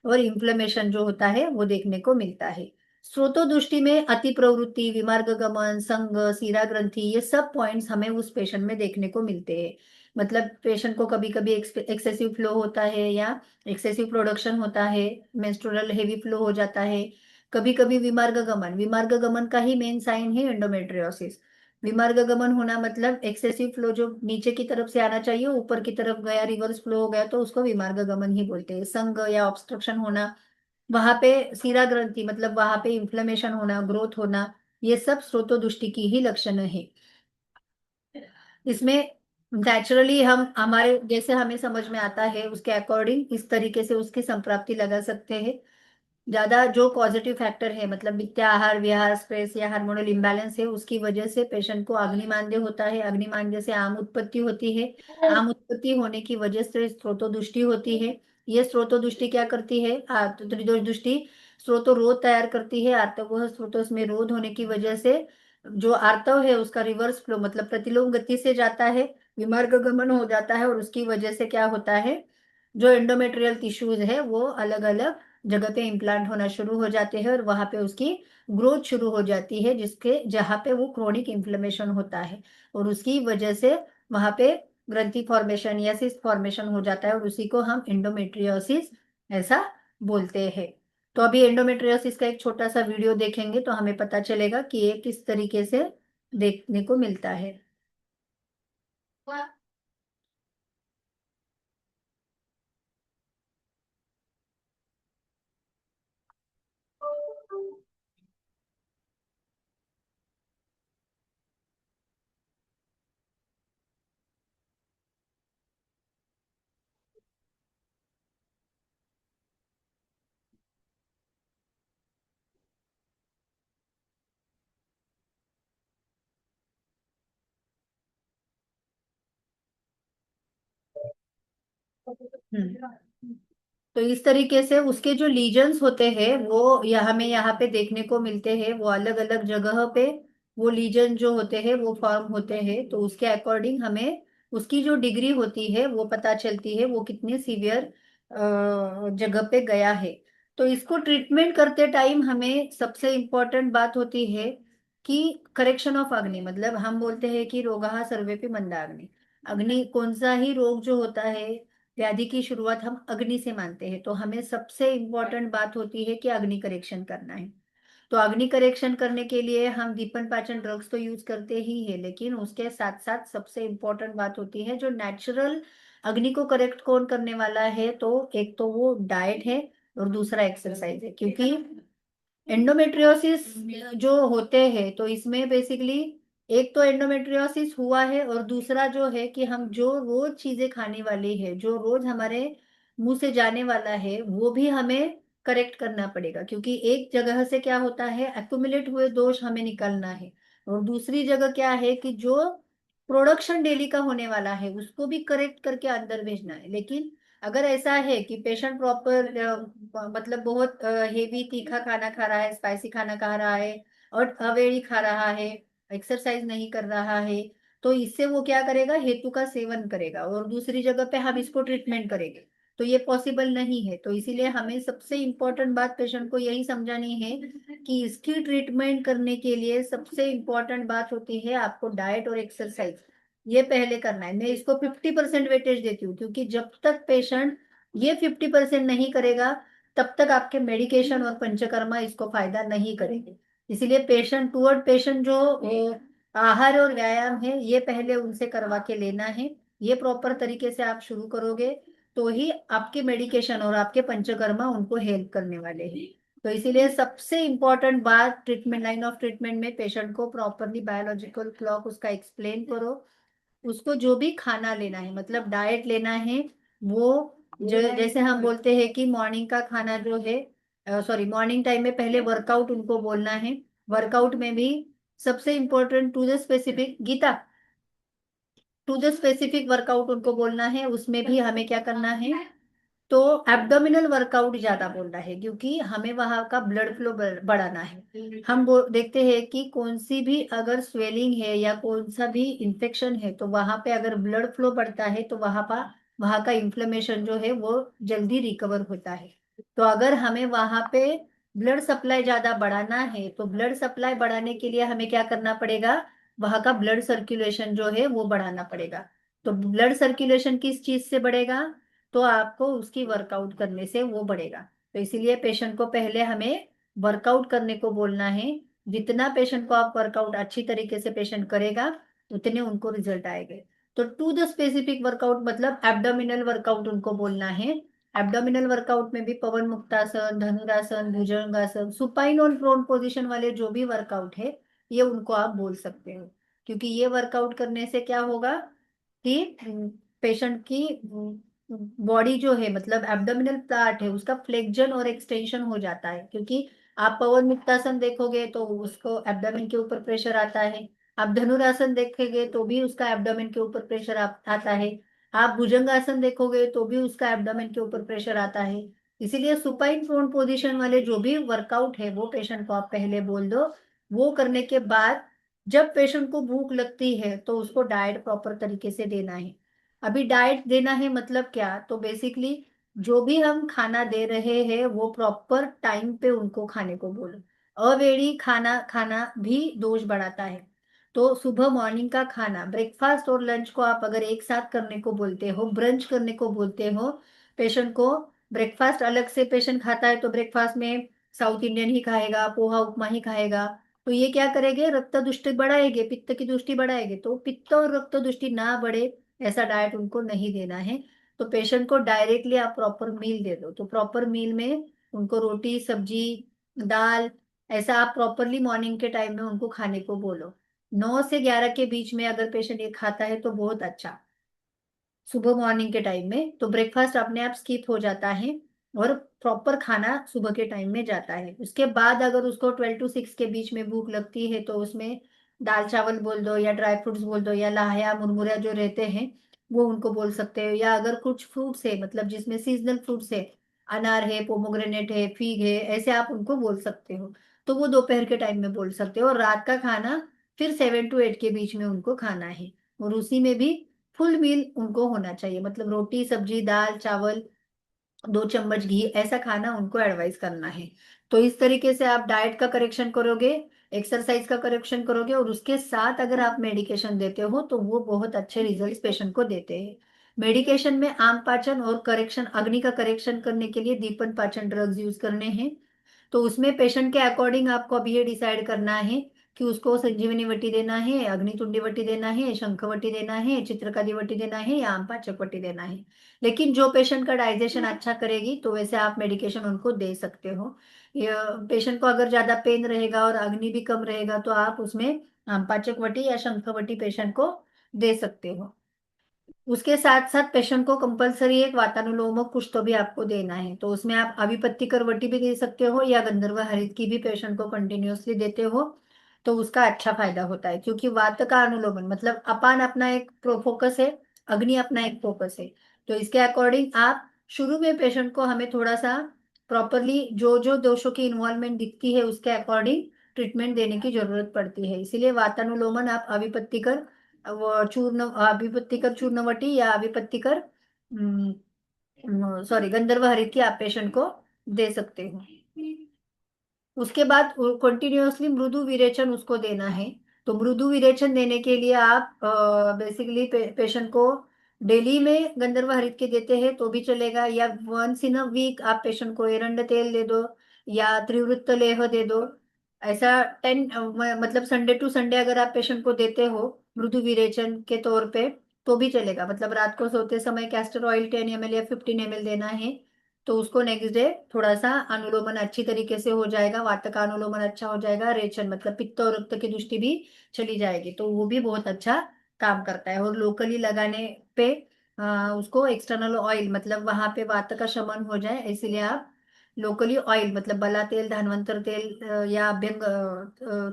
और इन्फ्लेमेशन जो होता है वो देखने को मिलता है। स्रोतो दृष्टि में अति प्रवृत्ति, विमार्ग गमन, संग, सीरा ग्रंथि, ये सब पॉइंट्स हमें उस पेशेंट में देखने को मिलते हैं। मतलब पेशेंट को कभी कभी एक्सेसिव फ्लो होता है, या एक्सेसिव प्रोडक्शन होता है, मेंस्ट्रुअल हेवी फ्लो हो जाता है। कभी कभी विमार्ग गमन, विमार्ग गमन का ही मेन साइन है एंडोमेट्रियोसिस। विमार्ग गमन होना मतलब एक्सेसिव फ्लो जो नीचे की तरफ से आना चाहिए ऊपर की तरफ गया, रिवर्स फ्लो हो गया, तो उसको विमार्ग गमन ही बोलते हैं। संग या ऑब्स्ट्रक्शन होना, वहां पे सीरा ग्रंथि मतलब वहां पे इन्फ्लेमेशन होना, ग्रोथ होना, ये सब स्रोतोदुष्टि की ही लक्षण है। इसमें नेचुरली हम हमारे जैसे हमें समझ में आता है उसके अकॉर्डिंग इस तरीके से उसकी संप्राप्ति लगा सकते हैं। ज्यादा जो पॉजिटिव फैक्टर है, मतलब मिथ्या आहार विहार, स्ट्रेस या हार्मोनल इम्बैलेंस है, उसकी वजह से पेशेंट को अग्निमांद्य होता है। अग्निमांद्य से आम उत्पत्ति होती है। आम उत्पत्ति होने की वजह से स्रोतोदुष्टि होती है। ये स्रोतोदुष्टि क्या करती है, तो त्रिदोष दृष्टि स्रोतो रोध तैयार करती है। आर्तव स्रोतोस में रोध होने की वजह से जो आर्तव है उसका रिवर्स फ्लो मतलब प्रतिलोम गति से जाता है, विमार्ग गमन हो जाता है, और उसकी वजह से क्या होता है, जो एंडोमेट्रियल टिश्यूज है वो अलग अलग जगह पे इम्प्लांट होना शुरू हो जाते हैं, और वहां पे उसकी ग्रोथ शुरू हो जाती है, जिसके जहां पे वो क्रोनिक इन्फ्लेमेशन होता है, और उसकी वजह से वहां पे ग्रंथि फॉर्मेशन या सिस्ट फॉर्मेशन हो जाता है, और उसी को हम एंडोमेट्रियोसिस ऐसा बोलते हैं। तो अभी एंडोमेट्रियोसिस का एक छोटा सा वीडियो देखेंगे तो हमें पता चलेगा कि ये किस तरीके से देखने को मिलता है। हम्म। तो इस तरीके से उसके जो लीजन्स होते हैं वो हमें यहाँ पे देखने को मिलते हैं, वो अलग अलग जगह पे वो लीजन जो होते हैं वो फॉर्म होते हैं। तो उसके अकॉर्डिंग हमें उसकी जो डिग्री होती है वो पता चलती है वो कितने सीवियर जगह पे गया है। तो इसको ट्रीटमेंट करते टाइम हमें सबसे इम्पोर्टेंट बात होती है कि करेक्शन ऑफ अग्नि, मतलब हम बोलते हैं कि रोगाः सर्वेपि मंदाग्नि। अग्नि कौन सा ही रोग जो होता है, व्याधि की शुरुआत हम अग्नि से मानते हैं, तो हमें सबसे इम्पोर्टेंट बात होती है कि अग्नि करेक्शन करना है। तो अग्नि करेक्शन करने के लिए हम दीपन पाचन ड्रग्स तो यूज करते ही है, लेकिन उसके साथ साथ सबसे इम्पोर्टेंट बात होती है जो नेचुरल अग्नि को करेक्ट कौन करने वाला है, तो एक तो वो डाइट है, और दूसरा एक्सरसाइज है। क्योंकि एंडोमेट्रियोसिस जो होते हैं तो इसमें बेसिकली एक तो एंडोमेट्रियोसिस हुआ है, और दूसरा जो है कि हम जो रोज चीजें खाने वाली है, जो रोज हमारे मुंह से जाने वाला है, वो भी हमें करेक्ट करना पड़ेगा। क्योंकि एक जगह से क्या होता है, एक्युमुलेट हुए दोष हमें निकालना है, और दूसरी जगह क्या है कि जो प्रोडक्शन डेली का होने वाला है उसको भी करेक्ट करके अंदर भेजना है। लेकिन अगर ऐसा है कि पेशेंट प्रॉपर मतलब बहुत हेवी तीखा खाना खा रहा है, स्पाइसी खाना खा रहा है, और अवेड़ी खा रहा है, एक्सरसाइज नहीं कर रहा है, तो इससे वो क्या करेगा, हेतु का सेवन करेगा, और दूसरी जगह पे हम इसको ट्रीटमेंट करेंगे। तो ये पॉसिबल नहीं है। तो इसीलिए हमें सबसे इम्पोर्टेंट बात पेशेंट को यही समझानी है कि इसकी ट्रीटमेंट करने के लिए सबसे इम्पोर्टेंट बात होती है आपको डाइट और एक्सरसाइज, ये पहले करना है। मैं इसको 50% वेटेज देती हूँ, क्योंकि जब तक पेशेंट ये 50% नहीं करेगा तब तक आपके मेडिकेशन और पंचकर्मा इसको फायदा नहीं करेंगे। इसीलिए पेशेंट जो आहार और व्यायाम है ये पहले उनसे करवा के लेना है। ये प्रॉपर तरीके से आप शुरू करोगे तो ही आपके मेडिकेशन और आपके पंचकर्मा उनको हेल्प करने वाले हैं। तो इसीलिए सबसे इम्पोर्टेंट बात ट्रीटमेंट, लाइन ऑफ ट्रीटमेंट में पेशेंट को प्रॉपरली बायोलॉजिकल क्लॉक उसका एक्सप्लेन करो। उसको जो भी खाना लेना है, मतलब डाइट लेना है, वो जो जैसे हम बोलते हैं कि मॉर्निंग का खाना जो है, सॉरी, मॉर्निंग टाइम में पहले वर्कआउट उनको बोलना है। वर्कआउट में भी सबसे important to the specific, Geeta, to the specific workout उनको बोलना है। उसमें भी हमें क्या करना है, तो एब्डोमिनल वर्कआउट ज्यादा बोलना है, क्योंकि हमें वहां का ब्लड फ्लो बढ़ाना है। हम देखते हैं कि कौन सी भी अगर स्वेलिंग है या कौन सा भी इंफेक्शन है, तो वहां पे अगर ब्लड फ्लो बढ़ता है तो वहां का इन्फ्लेमेशन जो है वो जल्दी रिकवर होता है। तो अगर हमें वहां पे ब्लड सप्लाई ज्यादा बढ़ाना है, तो ब्लड सप्लाई बढ़ाने के लिए हमें क्या करना पड़ेगा, वहां का ब्लड सर्कुलेशन जो है वो बढ़ाना पड़ेगा। तो ब्लड सर्कुलेशन किस चीज से बढ़ेगा, तो आपको उसकी वर्कआउट करने से वो बढ़ेगा। तो इसीलिए पेशेंट को पहले हमें वर्कआउट करने को बोलना है। जितना पेशेंट को आप वर्कआउट अच्छी तरीके से पेशेंट करेगा उतने उनको रिजल्ट आएंगे। तो टू द स्पेसिफिक वर्कआउट मतलब एब्डोमिनल वर्कआउट उनको बोलना है। एब्डोमिनल वर्कआउट में भी पवन मुक्तासन, धनुरासन, भुजंगासन, सुपाइन और प्रोन पोजीशन वाले जो भी वर्कआउट है ये उनको आप बोल सकते हो। क्योंकि ये वर्कआउट करने से क्या होगा कि पेशेंट की बॉडी जो है, मतलब एब्डोमिनल पार्ट है, उसका फ्लेक्जन और एक्सटेंशन हो जाता है। क्योंकि आप पवन मुक्तासन देखोगे तो उसको एब्डोमेन के ऊपर प्रेशर आता है। आप धनुरासन देखेंगे तो भी उसका एब्डोमेन के ऊपर प्रेशर आता है। आप भुजंगासन देखोगे तो भी उसका एब्डोमेन के ऊपर प्रेशर आता है। इसीलिए सुपाइन प्रोन पोजीशन वाले जो भी वर्कआउट है वो पेशेंट को आप पहले बोल दो। वो करने के बाद जब पेशेंट को भूख लगती है तो उसको डाइट प्रॉपर तरीके से देना है। अभी डाइट देना है मतलब क्या, तो बेसिकली जो भी हम खाना दे रहे हैं वो प्रॉपर टाइम पे उनको खाने को बोलो। अवेड़ी खाना खाना भी दोष बढ़ाता है। तो सुबह मॉर्निंग का खाना, ब्रेकफास्ट और लंच को आप अगर एक साथ करने को बोलते हो, ब्रंच करने को बोलते हो पेशेंट को, ब्रेकफास्ट अलग से पेशेंट खाता है तो ब्रेकफास्ट में साउथ इंडियन ही खाएगा, पोहा उपमा ही खाएगा, तो ये क्या करेंगे, रक्त दुष्टि बढ़ाएंगे, पित्त की दुष्टि बढ़ाएंगे। तो पित्त और रक्त दुष्टि ना बढ़े ऐसा डाइट उनको नहीं देना है। तो पेशेंट को डायरेक्टली आप प्रॉपर मील दे दो। तो प्रॉपर मील में उनको रोटी सब्जी दाल ऐसा आप प्रॉपरली मॉर्निंग के टाइम में उनको खाने को बोलो। 9 से 11 के बीच में अगर पेशेंट ये खाता है तो बहुत अच्छा। सुबह मॉर्निंग के टाइम में तो ब्रेकफास्ट अपने आप स्किप हो जाता है और प्रॉपर खाना सुबह के टाइम में जाता है। उसके बाद अगर उसको 12 to 6 के बीच में भूख लगती है तो उसमें दाल चावल बोल दो या ड्राई फ्रूट्स बोल दो या लाया मुरमुरा जो रहते हैं वो उनको बोल सकते हो। या अगर कुछ फ्रूट्स है, मतलब जिसमें सीजनल फ्रूट्स है, अनार है, पोमोग्रेनेट है, फिग है, ऐसे आप उनको बोल सकते हो। तो वो दोपहर के टाइम में बोल सकते हो। और रात का खाना फिर 7 to 8 के बीच में उनको खाना है। और उसी में भी फुल मील उनको होना चाहिए, मतलब रोटी सब्जी दाल चावल 2 चम्मच घी, ऐसा खाना उनको एडवाइस करना है। तो इस तरीके से आप डाइट का करेक्शन करोगे, एक्सरसाइज का करेक्शन करोगे और उसके साथ अगर आप मेडिकेशन देते हो तो वो बहुत अच्छे रिजल्ट पेशेंट को देते हैं। मेडिकेशन में आम पाचन और करेक्शन, अग्नि का करेक्शन करने के लिए दीपन पाचन ड्रग्स यूज करने हैं। तो उसमें पेशेंट के अकॉर्डिंग आपको अभी ये डिसाइड करना है कि उसको संजीवनी वटी देना है, अग्नितुंडी वटी देना है, शंखवटी देना है, चित्रकारी वटी देना है या आम पाचक वटी देना है। लेकिन जो पेशेंट का डाइजेशन अच्छा करेगी तो वैसे आप मेडिकेशन उनको दे सकते हो। पेशेंट को अगर ज्यादा पेन रहेगा और अग्नि भी कम रहेगा तो आप उसमें आम पाचक वटी या शंखवटी पेशेंट को दे सकते हो। उसके साथ साथ पेशेंट को कंपलसरी एक वातानुलोमक कुछ तो भी आपको देना है। तो उसमें आप अविपत्तिकर वटी भी दे सकते हो या गंधर्व हरित की भी पेशेंट को कंटिन्यूअसली देते हो तो उसका अच्छा फायदा होता है। क्योंकि वात का अनुलोमन मतलब अपान अपना एक फोकस है, अग्नि अपना एक फोकस है। तो इसके अकॉर्डिंग आप शुरू में पेशेंट को हमें थोड़ा सा प्रॉपरली जो जो दोषों की इन्वॉल्वमेंट दिखती है उसके अकॉर्डिंग ट्रीटमेंट देने की जरूरत पड़ती है। इसीलिए वातानुलोमन आप अविपत्तिकर, वो चूर्ण, अभिपत्तिकर चूर्णवटी या अभिपत्तिकर सॉरी गंधर्व हरित की आप पेशेंट को दे सकते हो। उसके बाद कंटिन्यूअसली मृदु विरेचन उसको देना है। तो मृदु विरेचन देने के लिए आप बेसिकली पेशेंट को डेली में गंधर्व हरित के देते हैं तो भी चलेगा, या वंस इन अ वीक आप पेशेंट को एरंड तेल दे दो या त्रिवृत्त लेह दे दो। ऐसा 10 मतलब संडे टू संडे अगर आप पेशेंट को देते हो मृदु विरेचन के तौर पे तो भी चलेगा। मतलब रात को सोते समय कैस्टर ऑयल 10 ml या 15 ml देना है, तो उसको नेक्स्ट डे थोड़ा सा अनुलोमन अच्छी तरीके से हो जाएगा, वात का अनुलोमन अच्छा हो जाएगा, रेचन मतलब पित्त और रक्त की दृष्टि भी चली जाएगी, तो वो भी बहुत अच्छा काम करता है। और लोकली लगाने पे उसको एक्सटर्नल ऑयल मतलब वहां पे वात का शमन हो जाए, इसलिए आप लोकली ऑयल मतलब बला तेल, धनवंतर तेल या अभ्यंग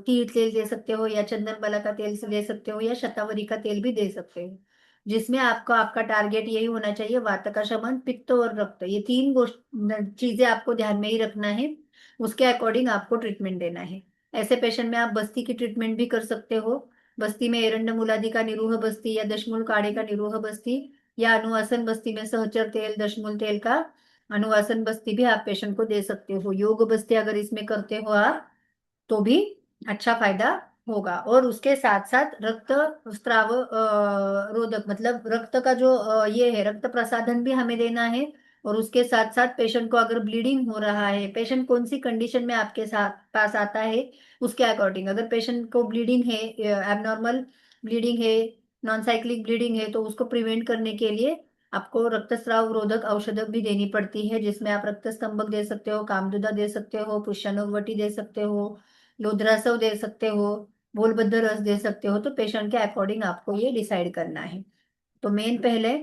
तील तेल दे सकते हो, या चंदन बला का तेल दे सकते हो, या शतावरी का तेल भी दे सकते हो, जिसमें आपका आपका टारगेट यही होना चाहिए, वात का शमन, पित्त और रक्त, ये तीन चीजें आपको ध्यान में ही रखना है। उसके अकॉर्डिंग आपको ट्रीटमेंट देना है। ऐसे पेशेंट में आप बस्ती की ट्रीटमेंट भी कर सकते हो। बस्ती में एरंड मूलादि का निरूह बस्ती या दशमूल काढ़े का निरूह बस्ती, या अनुवासन बस्ती में सहचर तेल, दशमूल तेल का अनुवासन बस्ती भी आप पेशेंट को दे सकते हो। योग बस्ती अगर इसमें करते हो आप तो भी अच्छा फायदा होगा। और उसके साथ साथ रक्त स्त्राव रोधक मतलब रक्त का जो ये है रक्त प्रसाधन भी हमें देना है। और उसके साथ साथ पेशेंट को अगर ब्लीडिंग हो रहा है, पेशेंट कौन सी कंडीशन में आपके साथ पास आता है उसके अकॉर्डिंग, अगर पेशेंट को ब्लीडिंग है, एबनॉर्मल ब्लीडिंग है, नॉन साइक्लिक ब्लीडिंग है, तो उसको प्रिवेंट करने के लिए आपको रक्तस्राव रोधक औषध भी देनी पड़ती है, जिसमें आप रक्त स्तंभक दे सकते हो, कामदुदा दे सकते हो, पुष्यानुवटी दे सकते हो, लोद्रासव दे सकते हो, बोलबद्ध रस दे सकते हो। तो पेशेंट के अकॉर्डिंग आपको ये डिसाइड करना है। तो मेन पहले,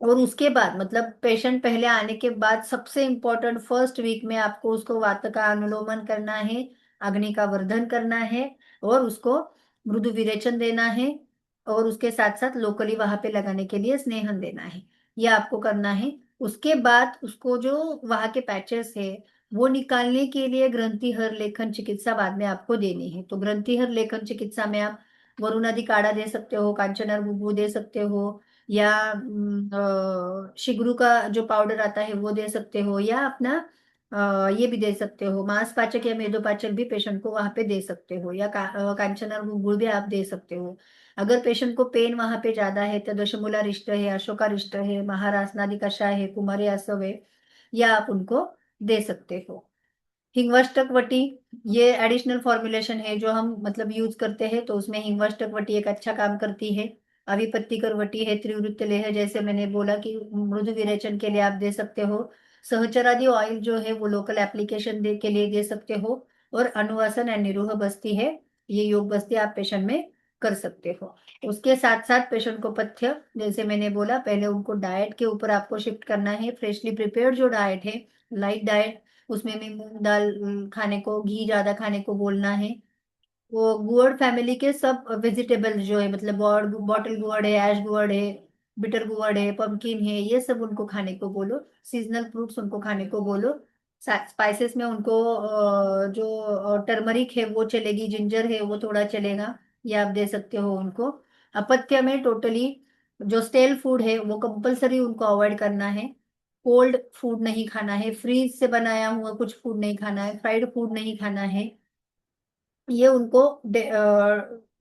और उसके बाद मतलब पेशेंट पहले आने के बाद सबसे इम्पोर्टेंट फर्स्ट वीक में आपको उसको वात का अनुलोमन करना है, अग्नि का वर्धन करना है, और उसको मृदु विरेचन देना है, और उसके साथ साथ लोकली वहां पे लगाने के लिए स्नेहन देना है। ये आपको करना है। उसके बाद उसको जो वहां के पैचेस है वो निकालने के लिए ग्रंथि हर लेखन चिकित्सा बाद में आपको देनी है। तो ग्रंथि हर लेखन चिकित्सा में आप वरुण आदि काढ़ा दे सकते हो, कांचनार गुग्गू दे सकते हो, या शिगरू का जो पाउडर आता है वो दे सकते हो, या अपना ये भी दे सकते हो, मांसपाचक या मेदोपाचक भी पेशेंट को वहां पे दे सकते हो, या कांचनार गुड़ भी आप दे सकते हो। अगर पेशेंट को पेन वहां पे ज्यादा है तो दशमूला रिष्ट है, अशोका रिष्ट है, महारासनादि कषाय है, कुमारी आसव है, या आप उनको दे सकते हो। हिंगवाष्टक वटी, ये एडिशनल फॉर्मुलेशन है जो हम मतलब यूज करते हैं, तो उसमें हिंगवाष्टक वटी एक अच्छा काम करती है। अविपत्तिकर वटी है, त्रिवृत्त लेह जैसे मैंने बोला कि मृदु विरेचन के लिए आप दे सकते हो। सहचरादि ऑयल जो है वो लोकल एप्लीकेशन के लिए दे सकते हो। और अनुवासन एंड निरूह बस्ती है, ये योग बस्ती आप पेशेंट में कर सकते हो। उसके साथ साथ पेशेंट को पथ्य, जैसे मैंने बोला पहले उनको डाइट के ऊपर आपको शिफ्ट करना है। फ्रेशली प्रिपेयर्ड जो डाइट है, लाइट डाइट, उसमें भी मूंग दाल खाने को, घी ज्यादा खाने को बोलना है। वो गुआर फैमिली के सब वेजिटेबल जो है मतलब बॉटल गुआर है, ऐश गुआर है, बिटर गुआर है, पंपकिन है, ये सब उनको खाने को बोलो। सीजनल फ्रूट्स उनको खाने को बोलो। स्पाइसेस में उनको जो टर्मरिक है वो चलेगी, जिंजर है वो थोड़ा चलेगा, ये आप दे सकते हो उनको। अपथ्य में टोटली जो स्टेल फूड है वो कंपलसरी उनको अवॉइड करना है। कोल्ड फूड नहीं खाना है, फ्रीज से बनाया हुआ कुछ फूड नहीं खाना है, फ्राइड फूड नहीं खाना है, ये उनको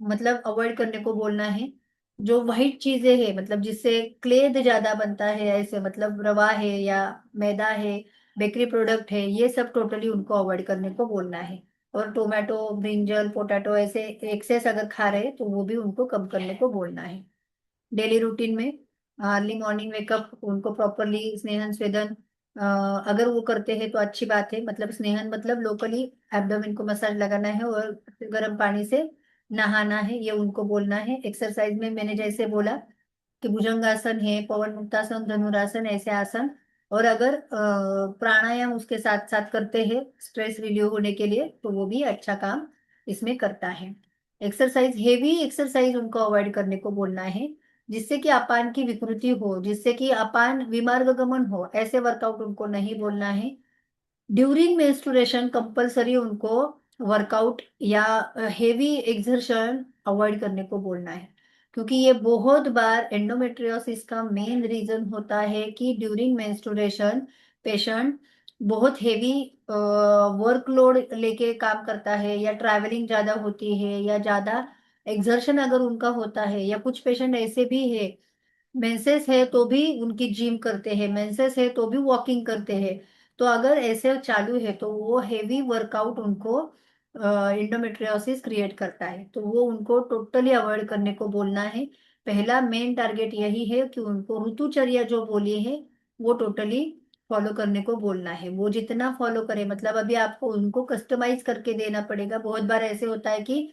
मतलब अवॉइड करने को बोलना है। जो वाइट चीजें हैं मतलब जिससे क्लेद ज्यादा बनता है, ऐसे मतलब रवा है या मैदा है, बेकरी प्रोडक्ट है, ये सब टोटली उनको अवॉइड करने को बोलना है। और टोमेटो, ब्रिंजल, पोटैटो ऐसे एक्सेस अगर खा रहे हैं तो वो भी उनको कम करने को बोलना है। डेली रूटीन में अर्ली मॉर्निंग वेकअप, उनको प्रॉपरली स्नेहन स्वेदन अगर वो करते हैं तो अच्छी बात है। मतलब स्नेहन मतलब लोकली एब्डोमेन को मसाज लगाना है और गर्म पानी से नहाना है, ये उनको बोलना है। एक्सरसाइज में मैंने जैसे बोला कि भुजंगासन है, पवन मुक्तासन, धनुरासन, ऐसे आसन। और अगर प्राणायाम उसके साथ साथ करते हैं स्ट्रेस रिलीव होने के लिए तो वो भी अच्छा काम इसमें करता है। एक्सरसाइज, हेवी एक्सरसाइज उनको अवॉइड करने को बोलना है, जिससे कि अपान की विकृति हो, जिससे कि अपान विमार्गमन हो, ऐसे वर्कआउट उनको नहीं बोलना है। ड्यूरिंग मेंस्ट्रुएशन कंपलसरी उनको वर्कआउट या हेवी एक्सर्शन अवॉइड करने को बोलना है। क्योंकि ये बहुत बार एंडोमेट्रियोसिस का मेन रीजन होता है कि ड्यूरिंग मेंस्ट्रुएशन पेशेंट बहुत हेवी वर्कलोड लेके काम करता है, या ट्रैवलिंग ज्यादा होती है, या ज्यादा एक्सर्शन अगर उनका होता है, या कुछ पेशेंट ऐसे भी है मेंसेस है तो भी उनकी जिम करते हैं, मेंसेस है तो भी वॉकिंग करते हैं। तो अगर ऐसे चालू है तो वो हेवी वर्कआउट उनको इंडोमेट्रियोसिस क्रिएट करता है, तो वो उनको टोटली अवॉइड करने को बोलना है। पहला मेन टारगेट यही है कि उनको ऋतुचर्या जो बोली है वो टोटली फॉलो करने को बोलना है। वो जितना फॉलो करे, मतलब अभी आपको उनको कस्टमाइज करके देना पड़ेगा। बहुत बार ऐसे होता है कि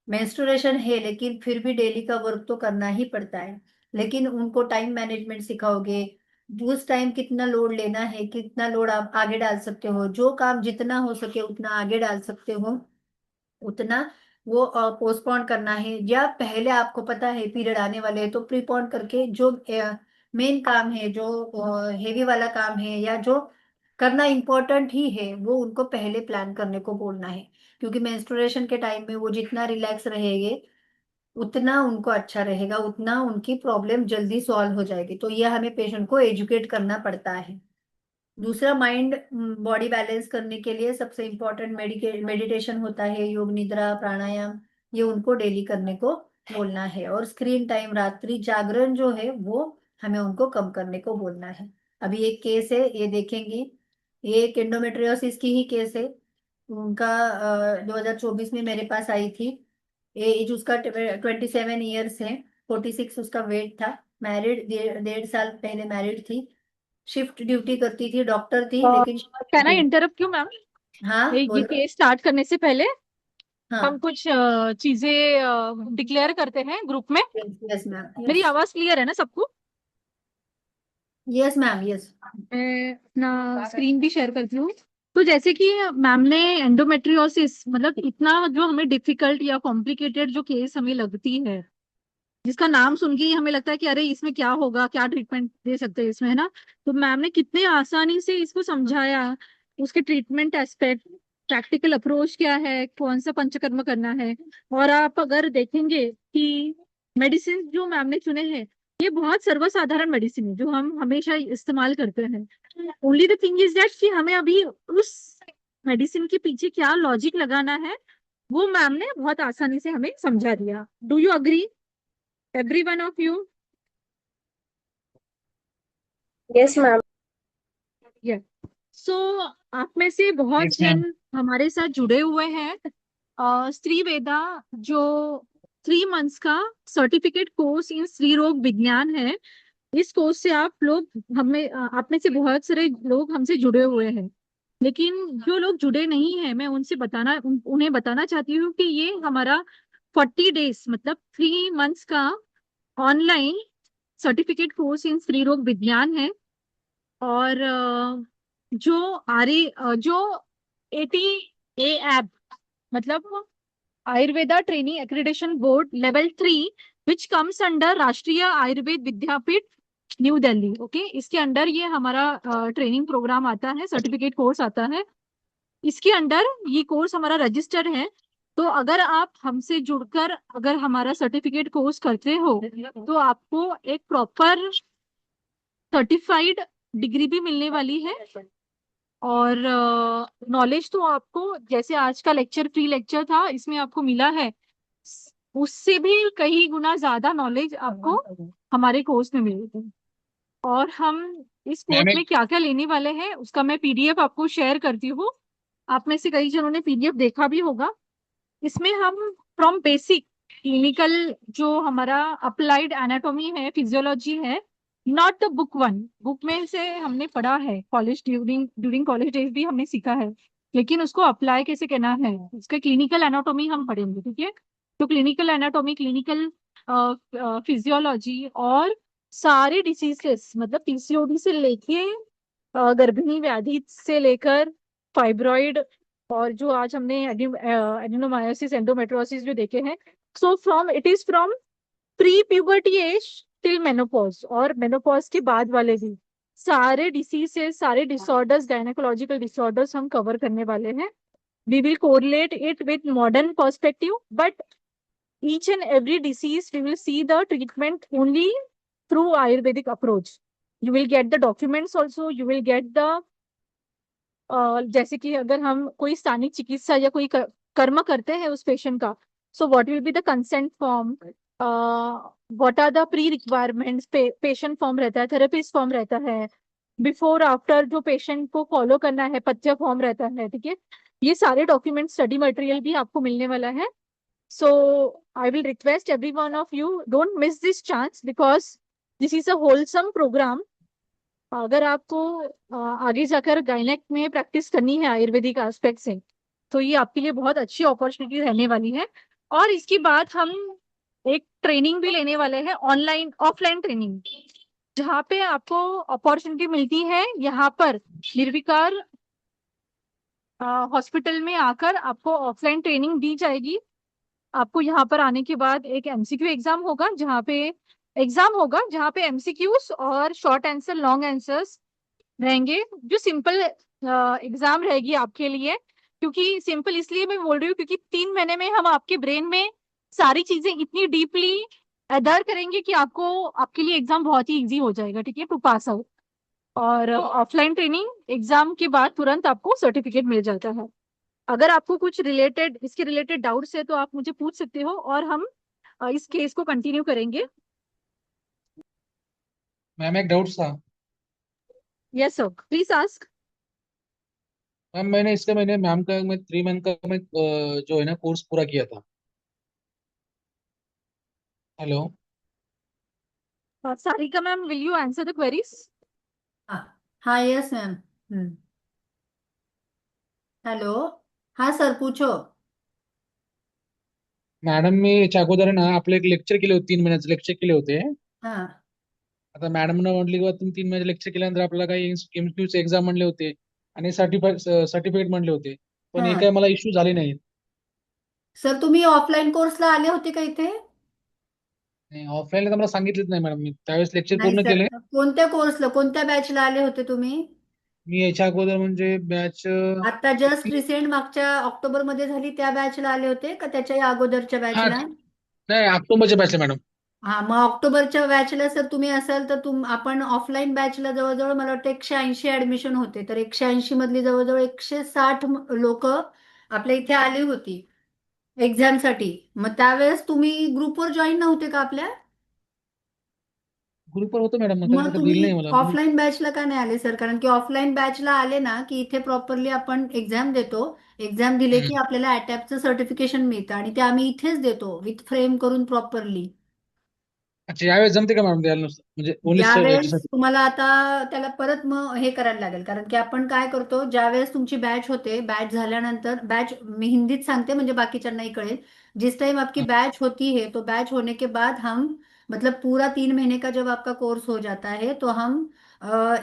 मेंस्ट्रुएशन है लेकिन फिर भी डेली का वर्क तो करना ही पड़ता है, लेकिन उनको टाइम मैनेजमेंट सिखाओगे, उस टाइम कितना लोड लेना है, कितना लोड आप आगे डाल सकते हो, जो काम जितना हो सके उतना आगे डाल सकते हो, उतना वो पोस्टपोन करना है। या पहले आपको पता है पीरियड आने वाले हैं तो प्रीपोन करके जो मेन काम है, जो हेवी वाला काम है, या जो करना इम्पोर्टेंट ही है, वो उनको पहले प्लान करने को बोलना है। क्योंकि मेंस्ट्रुएशन के टाइम में वो जितना रिलैक्स रहेंगे उतना उनको अच्छा रहेगा, उतना उनकी प्रॉब्लम जल्दी सॉल्व हो जाएगी। तो ये हमें पेशेंट को एजुकेट करना पड़ता है। दूसरा, माइंड बॉडी बैलेंस करने के लिए सबसे इम्पोर्टेंट मेडिटेशन होता है, योग निद्रा प्राणायाम, ये उनको डेली करने को बोलना है। और स्क्रीन टाइम, रात्रि जागरण जो है वो हमें उनको कम करने को बोलना है। अभी एक केस है, ये देखेंगे, ये एक एंडोमेट्रियोसिस की ही केस है। उनका 2024 में मेरे पास आई थी। एज उसका 27 ईयर्स है, 46 उसका वेट था, मैरिड, 1.5 साल पहले मैरिड थी, शिफ्ट ड्यूटी करती थी, डॉक्टर थी लेकिन कैन आई इंटरप्ट क्यों मैम? हाँ ये बोलो। केस स्टार्ट करने से पहले हम हाँ कुछ चीजें डिक्लेयर करते हैं ग्रुप में। यस मैम, मेरी यस आवाज क्लियर है ना सबको? Yes ma'am, yes. मैं अपना स्क्रीन भी शेयर करती हूँ। तो जैसे कि मैम ने एंडोमेट्रियोसिस मतलब इतना जो हमें डिफिकल्ट या कॉम्प्लिकेटेड जो केस हमें लगती है, जिसका नाम सुन के ही हमें लगता है कि अरे इसमें क्या होगा, क्या ट्रीटमेंट दे सकते हैं इसमें, है ना? तो मैम ने कितने आसानी से इसको समझाया, उसके ट्रीटमेंट एस्पेक्ट, प्रैक्टिकल अप्रोच क्या है, कौन सा पंचकर्म करना है। और आप अगर देखेंगे कि मेडिसिन जो मैम ने चुने हैं, ये बहुत सर्वसाधारण मेडिसिन है जो हम हमेशा इस्तेमाल करते हैं। Only the thing is that कि हमें अभी उस मेडिसिन के पीछे क्या लॉजिक लगाना है, वो मैम ने बहुत आसानी से हमें समझा दिया। Do you agree every one of you? Yes ma'am. Yeah. So आप में से बहुत यस मैम। जन हमारे साथ जुड़े हुए हैं। स्त्री वेदा जो 3 मंथ्स का सर्टिफिकेट कोर्स इन स्त्री रोग विज्ञान है, इस कोर्स से आप लोग आप में से बहुत सारे लोग हमसे जुड़े हुए हैं। लेकिन जो लोग जुड़े नहीं हैं, मैं उनसे उन्हें बताना चाहती हूँ कि ये हमारा 40 डेज मतलब 3 मंथ्स का ऑनलाइन सर्टिफिकेट कोर्स इन स्त्री रोग विज्ञान है। और जो 80 ऐप मतलब Ayurveda training accreditation board level 3 which comes under राष्ट्रीय आयुर्वेद विद्यापीठ न्यू दिल्ली। ओके, इसके अंडर ये हमारा ट्रेनिंग प्रोग्राम आता है, सर्टिफिकेट कोर्स आता है। इसके अंडर ये कोर्स हमारा रजिस्टर्ड है। तो अगर आप हमसे जुड़कर अगर हमारा सर्टिफिकेट कोर्स करते हो तो आपको एक प्रॉपर सर्टिफाइड डिग्री भी मिलने वाली है। और नॉलेज तो आपको, जैसे आज का लेक्चर फ्री लेक्चर था, इसमें आपको मिला है, उससे भी कई गुना ज्यादा नॉलेज आपको हमारे कोर्स में मिलेगी। और हम इस मैम कोर्स में एक क्या क्या लेने वाले हैं उसका मैं पीडीएफ आपको शेयर करती हूँ। आप में से कई जनों ने पीडीएफ देखा भी होगा। इसमें हम फ्रॉम बेसिक क्लिनिकल जो हमारा अप्लाइड एनाटॉमी है, फिजियोलॉजी है, नॉट द बुक 1, बुक में से हमने पढ़ा है, कॉलेज ड्यूरिंग कॉलेज डेज भी हमने सीखा है, लेकिन उसको अप्लाई कैसे करना है, उसका क्लिनिकल एनाटॉमी हम पढ़ेंगे। ठीक है? तो क्लिनिकल एनाटॉमी, क्लिनिकल फिजियोलॉजी और सारे डिसीजेस मतलब पीसीओडी से लेके गर्भिणी व्याधि से लेकर फाइब्रॉइड, और जो आज हमने एडिनोमायोसिस एंडोमेट्रोसिस जो देखे हैं। So it is from pre puberty age till menopause, और मेनोपॉज के बाद वाले भी सारे डिसीजेस, सारे डिसऑर्डर्स, गायनेकोलॉजिकल डिसऑर्डर्स हम कवर करने वाले हैं। We will correlate it with modern perspective, but each and every disease, we will see the treatment only through Ayurvedic approach. You will get the documents also, you will get the जैसे कि अगर हम कोई स्थानिक चिकित्सा या कोई कर्म करते हैं उस पेशेंट का, so what will be the consent form, what are the pre requirements, patient form रहता है, थेरेपिस्ट फॉर्म रहता है, बिफोर आफ्टर जो पेशेंट को फॉलो करना है पथ्य फॉर्म रहता है, ठीक है। ये सारे डॉक्यूमेंट स्टडी मटेरियल भी आपको मिलने वाला है। So I will request every one of you, don't miss this chance because this is a wholesome programme. अगर आपको आगे जाकर गायनेक में प्रैक्टिस करनी है आयुर्वेदिक एस्पेक्ट से, तो ये आपके लिए बहुत अच्छी अपॉर्चुनिटी रहने वाली है। और इसके बाद हम एक ट्रेनिंग भी लेने वाले हैं, ऑनलाइन ऑफलाइन ट्रेनिंग, जहाँ पे आपको अपॉर्चुनिटी मिलती है यहाँ पर निर्विकार हॉस्पिटल में आकर आपको ऑफलाइन ट्रेनिंग दी जाएगी। आपको यहाँ पर आने के बाद एक एमसीक्यू एग्जाम होगा, जहाँ पे एमसीक्यूज और शॉर्ट आंसर लॉन्ग आंसर्स रहेंगे, जो सिंपल एग्जाम रहेगी आपके लिए। क्योंकि सिंपल इसलिए मैं बोल रही हूँ क्योंकि 3 महीने में हम आपके ब्रेन में सारी चीजें इतनी डीपली अदर करेंगे कि आपको आपके लिए एग्जाम बहुत ही इजी हो जाएगा, ठीक है, टू पास आउट। और ऑफलाइन ट्रेनिंग एग्जाम के बाद तुरंत आपको सर्टिफिकेट मिल जाता है। अगर आपको कुछ इसके रिलेटेड डाउट्स है तो आप मुझे पूछ सकते हो और हम इस केस को कंटिन्यू करेंगे। मैम एक डाउट था। Yes sir, please ask. Ma'am मैंने मैम का मैं 3 मंथ का मैं जो है ना कोर्स पूरा किया था। Hello. Sarika ma'am, will you answer the queries? हाँ हाँ, यस मैम। हेलो। हाँ सर, पूछो। मॅडम मी याच्या अगोदर ना आपलं एक लेक्चर केले होते, 3 महिन्याचे लेक्चर केले होते। हाँ आता मॅडम न म्हटली की तुम्ही 3 महिन्याचे लेक्चर केल्यानंतर आपल्याला काही एमक्यूचे एक्झाम म्हणले होते आणि सर्टिफिकेट म्हणले होते, पण हे काय हाँ मला इश्यू झाले नाहीत। सर, तुम्ही ऑफलाईन कोर्सला आले होते का इथे? ऑफलाईनला तर मला सांगितलंच नाही मॅडम, मी त्यावेळेस लेक्चर नाही पूर्ण सर, केले। कोणत्या कोर्सला, कोणत्या बॅचला आले होते तुम्ही? मी याच्या अगोदर म्हणजे बॅच आता जस्ट रिसेंट मागच्या ऑक्टोबर मध्ये झाली त्या बॅचला आले होते का त्याच्या अगोदरच्या हा बॅचला? नाही ऑक्टोबरच्या बॅच मॅडम। हा, मग ऑक्टोबरच्या बॅचला सर तुम्ही असाल तर आपण ऑफलाईन बॅचला जवळजवळ मला वाटतं 180 ऍडमिशन होते, तर 180 मधली जवळजवळ 160 लोक आपल्या इथे आली होती एक्झामसाठी. मग त्यावेळेस तुम्ही ग्रुपवर जॉईन नव्हते का आपल्या? ग्रुपवर होतो मॅडम, मग मग त्याचं बिल तुम्ही नाही मला ऑफलाईन बॅचला का नाही आले सर? कारण की ऑफलाईन बॅचला आले ना की इथे प्रॉपरली आपण एक्झाम देतो. एक्झाम दिले हम्म. की आपल्याला अटॅपचं सर्टिफिकेशन मिळतं आणि ते आम्ही इथेच देतो विथ फ्रेम करून प्रॉपरली. अच्छा यावेळेस जमते का मॅडम द्यायला नुसतं म्हणजे ओनली यावेळेस याच्यासाठी? तुम्हाला आता त्याला परत मग हे करायला लागेल, कारण की आपण काय करतो, ज्यावेळेस तुमची बॅच होते, बॅच झाल्यानंतर, बॅच मी हिंदीत सांगते म्हणजे बाकीच्यांनाही कळेल, जिस टाइम आपकी हाँ, बैच होती है तो बैच होने के बाद हम मतलब पूरा 3 महीने का जब आपका कोर्स हो जाता है तो हम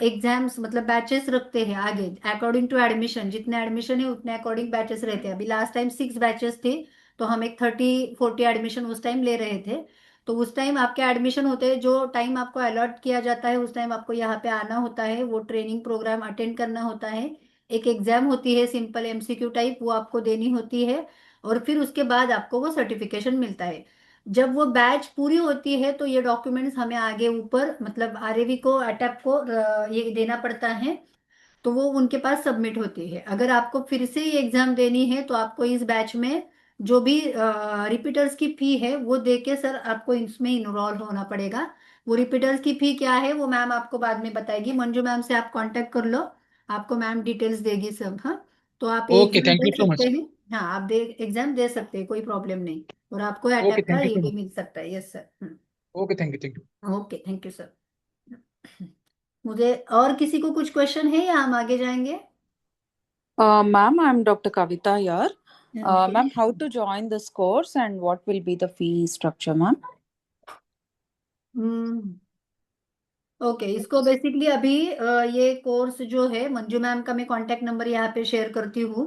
एग्जाम्स मतलब बैचेस रखते हैं आगे अकॉर्डिंग टू एडमिशन, जितने एडमिशन है उतने अकॉर्डिंग बैचेस रहते हैं। अभी लास्ट टाइम 6 बैचेस थे, तो हम एक 30-40 एडमिशन उस टाइम ले रहे थे। तो उस टाइम आपके एडमिशन होते हैं, जो टाइम आपको अलॉट किया जाता है उस टाइम आपको यहाँ पे आना होता है, वो ट्रेनिंग प्रोग्राम अटेंड करना होता है। एक एग्जाम होती है सिंपल एमसीक्यू टाइप, वो आपको देनी होती है और फिर उसके बाद आपको वो सर्टिफिकेशन मिलता है। जब वो बैच पूरी होती है तो ये डॉक्यूमेंट्स हमें आगे ऊपर मतलब आरएवी को अटैप को ये देना पड़ता है, तो वो उनके पास सबमिट होती है। अगर आपको फिर से ये एग्जाम देनी है तो आपको इस बैच में जो भी रिपीटर्स की फी है वो दे के सर आपको इसमें इनरोल होना पड़ेगा। वो रिपीटर्स की फी क्या है वो मैम आपको बाद में बताएगी, मंजू मैम से आप कांटेक्ट कर लो, आपको मैम डिटेल्स देगी सब। हाँ, तो आप ये okay exam thank they you so सकते मच। हैं। हाँ, आप दे एग्जाम दे सकते हैं, कोई प्रॉब्लम नहीं। और आपको ओके अटैक का थैंक यू ये सो भी मच। मिल सकता है। Yes sir. Okay thank you. Okay, thank you sir. मुझे और किसी को कुछ क्वेश्चन है या हम आगे जाएंगे? Ma'am, I'm Dr. Kavita here. Okay. Ma'am, how to join this course and what will be the fee structure, ma'am? Hmm okay, इसको बेसिकली अभी ये कोर्स जो है मंजू मैम का मैं कांटेक्ट नंबर यहाँ पे शेयर करती हूँ,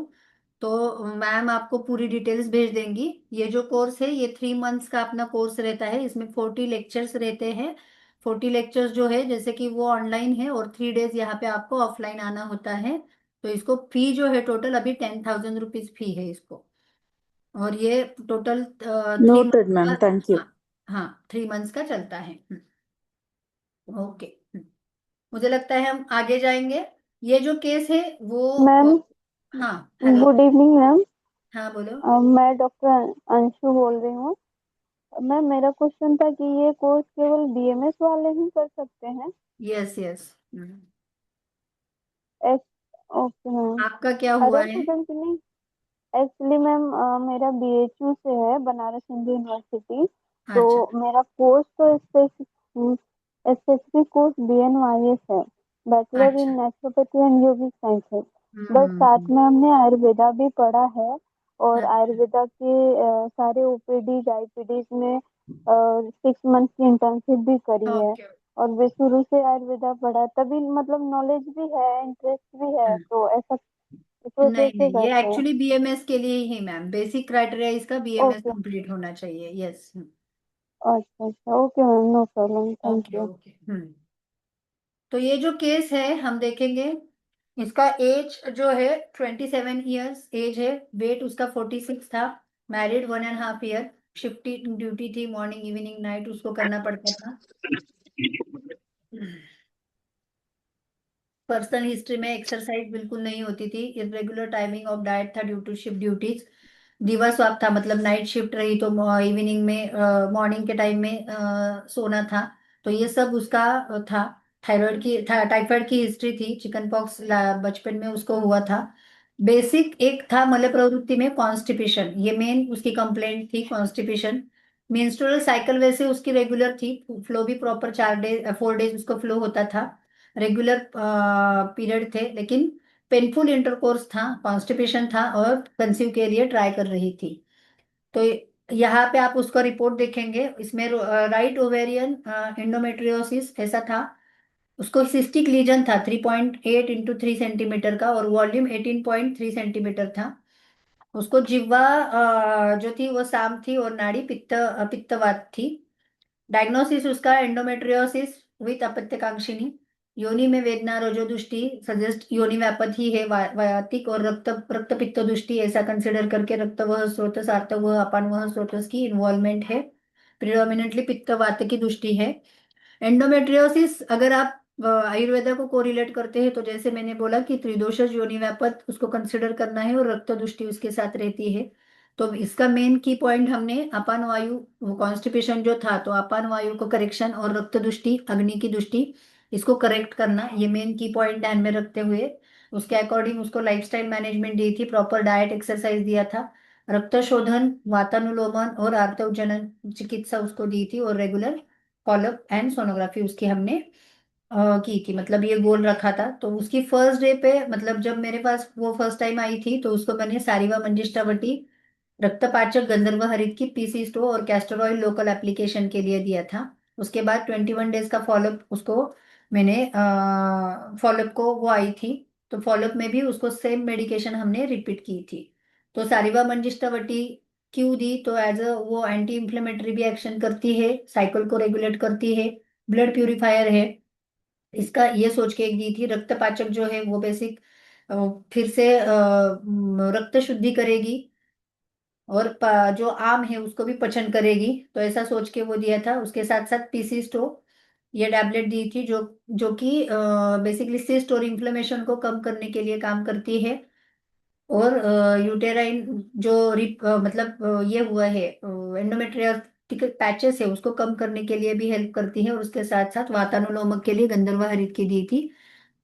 तो मैम आपको पूरी डिटेल्स भेज देंगी। ये जो कोर्स है ये 3 मंथ्स का अपना कोर्स रहता है, इसमें 40 लेक्चर्स रहते हैं। 40 लेक्चर्स जो है जैसे कि वो ऑनलाइन है और 3 डेज यहाँ पे आपको ऑफलाइन आना होता है। तो इसको फी जो है टोटल अभी 10,000 रुपीज फी है इसको। और ये total 3 month Noted, ma'am. Thank you. हाँ हाँ 3 मंथ्स का चलता है। ओके। मुझे लगता है हम आगे जाएंगे। ये जो केस है वो मैम हाँ हेलो। Good evening ma'am. हाँ बोलो। मैं डॉक्टर अंशु बोल रही हूँ। मैम मेरा क्वेश्चन था कि ये कोर्स केवल बीएमएस वाले ही कर सकते हैं? Yes yes. S okay ma'am. आपका क्या हुआ अदर है? स्टूडेंट नहीं? एक्चुअली मैम मेरा बीएचयू से है, बनारस हिंदू यूनिवर्सिटी। तो अच्छा। मेरा कोर्स तो स्पेसिफिक कोर्स बीएनवाईएस है, बैचलर इन अच्छा। नेचुरोपैथी एंड योगिक साइंस है। बट साथ हम्म। में हमने आयुर्वेदा भी पढ़ा है, और अच्छा। आयुर्वेदा के सारे ओपीडीज आईपीडीज में 6 मंथ की इंटर्नशिप भी करी है। ओके। और वे शुरू से आयुर्वेदा पढ़ा है, तभी मतलब नॉलेज भी है, इंटरेस्ट भी है, तो ऐसा इस वजह नहीं से नहीं, ये करते हैं। एक्चुअली बीएमएस के लिए ही मैम, बेसिक क्राइटेरिया इसका बीएमएस ओके। कंप्लीट होना चाहिए। यस। अच्छा अच्छा, okay ma'am, no problem, thank okay you. Okay. तो ये जो केस है हम देखेंगे, इसका एज जो है 27 ईयर्स एज है। वेट उसका 46 था। Married 1.5 year. शिफ्टिंग ड्यूटी थी, मॉर्निंग इवनिंग नाइट उसको करना पड़ता था। पर्सनल हिस्ट्री में एक्सरसाइज बिल्कुल नहीं होती थी। इरेगुलर टाइमिंग ऑफ डाइट था ड्यू टू शिफ्ट ड्यूटीज। दिवा स्वाप था, मतलब नाइट शिफ्ट रही तो इवनिंग में मॉर्निंग के टाइम में सोना था। तो ये सब उसका था। थायराइड की टाइफाइड की हिस्ट्री थी। चिकन पॉक्स बचपन में उसको हुआ था। बेसिक एक था मल प्रवृत्ति में कॉन्स्टिपेशन, ये मेन उसकी कंप्लेंट थी, कॉन्स्टिपेशन। मेंस्ट्रुअल साइकिल वैसे उसकी रेगुलर थी। फ्लो भी प्रॉपर 4 डेज 4 डेज उसको फ्लो होता था। रेगुलर पीरियड थे, लेकिन पेनफुल इंटरकोर्स था, कॉन्स्टिपेशन था, और कंसीव के लिए ट्राई कर रही थी। तो यहाँ पे आप उसका रिपोर्ट देखेंगे, इसमें राइट ओवेरियन एंडोमेट्रियोसिस ऐसा था। उसको सिस्टिक लीजन था 3.8 × 3 सेंटीमीटर का, और वॉल्यूम 18.3 सेंटीमीटर था। उसको जिह्वा जो थी वो साम थी, और नाड़ी पित्तवात थी। डायग्नोसिस उसका एंडोमेट्रियोसिस विथ अपत्यकांक्षिणी। योनि में वेदना, रजोदुष्टि सजेस्ट योनि व्यापथी है, वातिक और रक्त पित्त दुष्टि ऐसा कंसिडर करके रक्तवह स्रोतस आर्तवह अपानवह स्रोतस की इन्वॉल्वमेंट है। प्रिडोमिनेटली पित्त वात की दुष्टि है। एंडोमेट्रियोसिस अगर आप आयुर्वेदा को कोरिलेट करते हैं, तो जैसे मैंने बोला कि त्रिदोषज योनि व्यापत उसको कंसिडर करना है, और रक्त दुष्टि उसके साथ रहती है। तो इसका मेन की पॉइंट हमने अपान वायु, कॉन्स्टिपेशन जो था, तो अपान वायु को करेक्शन, और रक्त दुष्टि अग्नि की दुष्टि इसको करेक्ट करना, ये मेन की पॉइंट ध्यान में रखते हुए उसके अकॉर्डिंग उसको लाइफस्टाइल मैनेजमेंट दी थी, प्रॉपर डाइट एक्सरसाइज दिया था, रक्त शोधन, वातानुलोमन और आर्तवजनन चिकित्सा उसको दी थी, और रेगुलर फॉलोअप एंड सोनोग्राफी उसकी हमने की थी। मतलब ये गोल रखा था। तो उसकी फर्स्ट डे पे, मतलब जब मेरे पास वो फर्स्ट टाइम आई थी, तो उसको मैंने सारीवा मंजिष्ठावटी, रक्तपाचक गंधर्व हरित की पीसी स्टो और कैस्टर ऑयल लोकल एप्लीकेशन के लिए दिया था। उसके बाद 21 डेज का फॉलोअप उसको मैंने फॉलोअप को वो आई थी, तो फॉलोअप में भी उसको सेम मेडिकेशन हमने रिपीट की थी। तो सारीवा मंजिष्ठावटी क्यों दी? तो एज अ वो एंटी इंफ्लेमेटरी भी एक्शन करती है, साइकिल को रेगुलेट करती है, ब्लड प्यूरिफायर है, इसका ये सोच के एक दी थी। रक्तपाचक जो है वो बेसिक फिर से रक्त शुद्धि करेगी, और जो आम है उसको भी पचन करेगी, तो ऐसा सोच के वो दिया था। उसके साथ साथ पीसी स्टो ये टैबलेट दी थी, जो जो कि बेसिकली सिस्ट और इन्फ्लेमेशन को कम करने के लिए काम करती है। और यूटेराइन जो मतलब ये हुआ है एंडोमेट्रियोटिक पैचेस है, उसको कम करने के लिए भी हेल्प करती है। और उसके साथ साथ वातानुलोमक के लिए गंधर्व हरित की दी थी,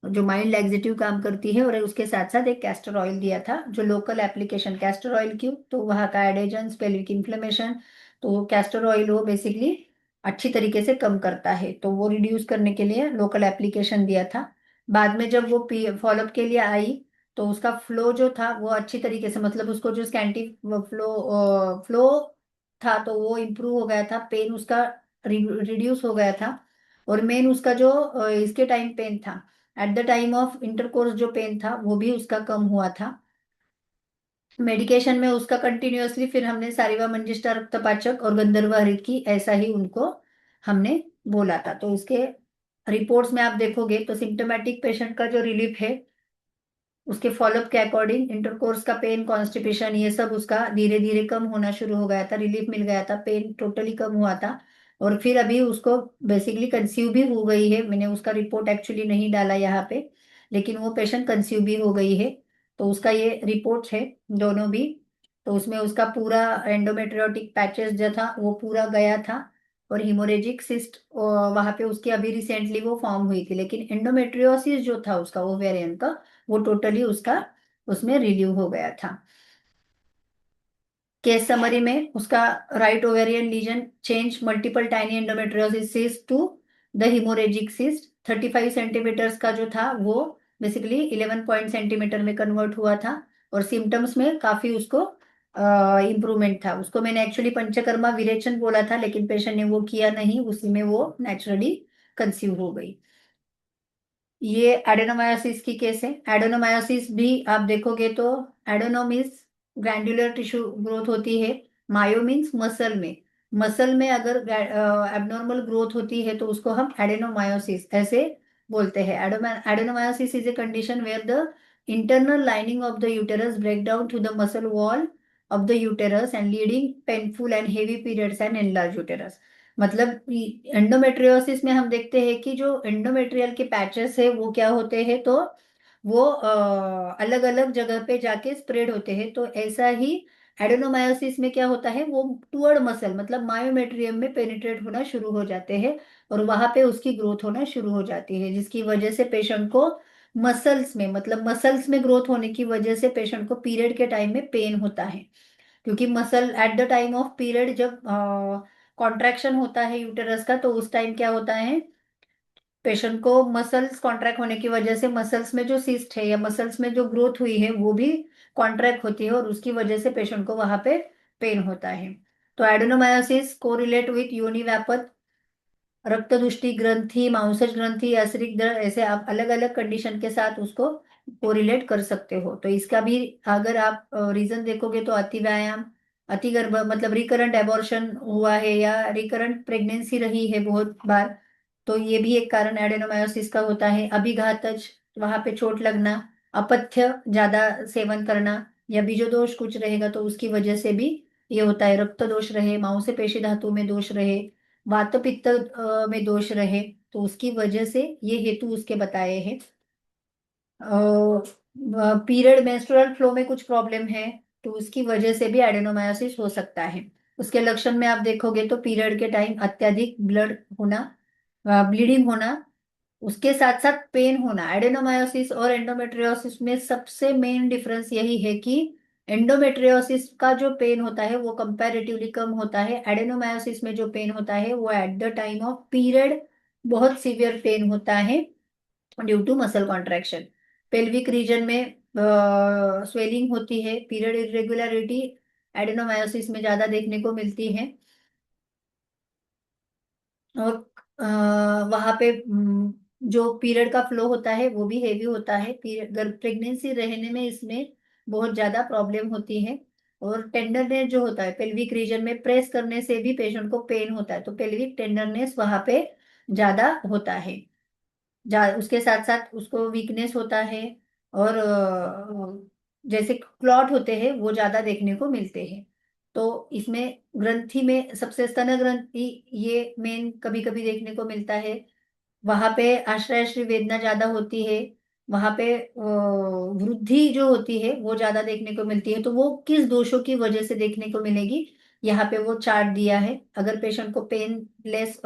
जो माइल्ड लैक्सेटिव काम करती है। और उसके साथ साथ एक कैस्टर ऑयल दिया था, जो लोकल एप्लीकेशन। कैस्टर ऑयल क्यों? तो वहाँ का एडेजन पेल्विक इन्फ्लेमेशन, तो कैस्टर ऑयल वो बेसिकली अच्छी तरीके से कम करता है, तो वो रिड्यूस करने के लिए लोकल एप्लीकेशन दिया था। बाद में जब वो फॉलोअप के लिए आई, तो उसका फ्लो जो था वो अच्छी तरीके से, मतलब उसको जो स्कैंटी फ्लो था, तो वो इम्प्रूव हो गया था। पेन उसका रिड्यूस हो गया था। और मेन उसका जो इसके टाइम पेन था, eight the time of intercourse जो पेन था, वो भी उसका कम हुआ था। मेडिकेशन में उसका कंटिन्यूअसली फिर हमने सारीवा मंजिष्ठा रक्तपाचक और गंधर्व हरित की ऐसा ही उनको हमने बोला था। तो इसके रिपोर्ट्स में आप देखोगे तो सिम्टोमेटिक पेशेंट का जो रिलीफ है उसके फॉलोअप के अकॉर्डिंग इंटरकोर्स का पेन, कॉन्स्टिपेशन, ये सब उसका धीरे धीरे कम होना शुरू हो गया था, रिलीफ मिल गया था, पेन टोटली कम हुआ था। और फिर अभी उसको बेसिकली कंसीव भी हो गई है। मैंने उसका रिपोर्ट एक्चुअली नहीं डाला यहाँ पे, लेकिन वो पेशेंट कंसीव भी हो गई है। तो उसका ये रिपोर्ट है दोनों भी। तो उसमें उसका पूरा एंडोमेट्रियोटिक पैचेस जो था वो पूरा गया था, और हिमोरेजिक सिस्ट वहां पे उसकी अभी रिसेंटली वो फॉर्म हुई थी। लेकिन एंडोमेट्रियोसिस जो था उसका ओवेरियन का, वो टोटली उसका उसमें रिलीव हो गया था। केस समरी में उसका right ovarian lesion change multiple tiny endometriosis cyst to the hemorrhagic cyst. 35 centimeters का जो था वो बेसिकली 11 पॉइंट सेंटीमीटर में कन्वर्ट हुआ था, और सिम्टम्स में काफी उसको इम्प्रूवमेंट था। उसको मैंने एक्चुअली पंचकर्मा विरेचन बोला था, लेकिन पेशेंट ने वो किया नहीं, उसी में वो नेचुरली कंसीव हो गई। ये एडेनोमायोसिस की केस है। एडेनोमायोसिस भी आप देखोगे तो एडेनोमिस ग्लैंडुलर टिश्यू ग्रोथ होती है, मायो मीन्स मसल में। मसल में अगर एबनॉर्मल ग्रोथ होती है तो उसको हम एडेनोमायोसिस ऐसे बोलते हैं। Adenomyosis is a condition where the internal lining of the uterus break down to the muscle wall of the uterus and leading painful and heavy periods and enlarge uterus. मतलब endometriosis में हम देखते हैं कि जो एंडोमेट्रियल के patches है वो क्या होते हैं, तो वो अलग अलग जगह पे जाके स्प्रेड होते हैं। तो ऐसा ही एडेनोमायोसिस में क्या होता है, वो टुवर्ड मसल मतलब मायोमेट्रियम में पेनिट्रेट होना शुरू हो जाते हैं, और वहां पे उसकी ग्रोथ होना शुरू हो जाती है, जिसकी वजह से पेशेंट को मसल्स में मतलब मसल्स में ग्रोथ होने की वजह से पेशेंट को पीरियड के टाइम में पेन होता है। क्योंकि muscle eight the time of period जब कॉन्ट्रैक्शन होता है यूटेरस का, तो उस टाइम क्या होता है, पेशेंट को मसल्स कॉन्ट्रैक्ट होने की वजह से मसल्स में जो सिस्ट है या मसल्स में जो ग्रोथ हुई है वो भी कॉन्ट्रैक्ट होती है, और उसकी वजह से पेशेंट को वहां पे पेन होता है। तो एडेनोमायोसिस को रिलेट विथ योनि व्यापक, रक्तदुष्टि ग्रंथि, मांसज ग्रंथि, आश्रित दर, ऐसे आप अलग अलग कंडीशन के साथ उसको कोरिलेट कर सकते हो। तो इसका भी अगर आप रीजन देखोगे तो अति व्यायाम, अति गर्भ मतलब रिकरेंट एबॉर्शन हुआ है या रिकरेंट प्रेगनेंसी रही है बहुत बार, तो ये भी एक कारण एडेनोमायोसिस का होता है। अभिघातज, वहां पे चोट लगना, अपथ्य ज्यादा सेवन करना, या बीजोदोष कुछ रहेगा तो उसकी वजह से भी ये होता है। रक्त दोष रहे, मांसपेशी धातु में दोष रहे, वात पित्त में दोष रहे, तो उसकी वजह से ये हेतु उसके बताए हैं। पीरियड मेंस्ट्रुअल फ्लो में कुछ प्रॉब्लम है तो उसकी वजह से भी एडेनोमायोसिस हो सकता है। उसके लक्षण में आप देखोगे तो पीरियड के टाइम अत्यधिक ब्लड होना, ब्लीडिंग होना, उसके साथ साथ पेन होना। एडेनोमायोसिस और एंडोमेट्रियोसिस में सबसे मेन डिफरेंस यही है कि एंडोमेट्रियोसिस का जो पेन होता है वो कंपैरेटिवली कम होता है। एडेनोमायोसिस में जो पेन होता है वो at the time of period बहुत सीवियर पेन होता है due to muscle contraction. Pelvic region में स्वेलिंग होती है। पीरियड इरेगुलरिटी एडेनोमायोसिस में ज्यादा देखने को मिलती है, और वहां पे जो पीरियड का फ्लो होता है वो भी हेवी होता है। पीरियड प्रेगनेंसी रहने में इसमें बहुत ज्यादा प्रॉब्लम होती है। और टेंडरनेस जो होता है पेल्विक रीजन में प्रेस करने से भी पेशेंट को पेन होता है, तो पेल्विक टेंडरनेस वहां पे ज्यादा होता है। उसके साथ साथ उसको वीकनेस होता है, और जैसे क्लॉट होते हैं वो ज्यादा देखने को मिलते हैं। तो इसमें ग्रंथि में सबसे स्तन ग्रंथि ये मेन कभी कभी देखने को मिलता है। वहां पे आश्रयश्री वेदना ज्यादा होती है। वहां पे वृद्धि जो होती है वो ज्यादा देखने को मिलती है। तो वो किस दोषों की वजह से देखने को मिलेगी, यहाँ पे वो चार्ट दिया है। अगर पेशेंट को पेनलेस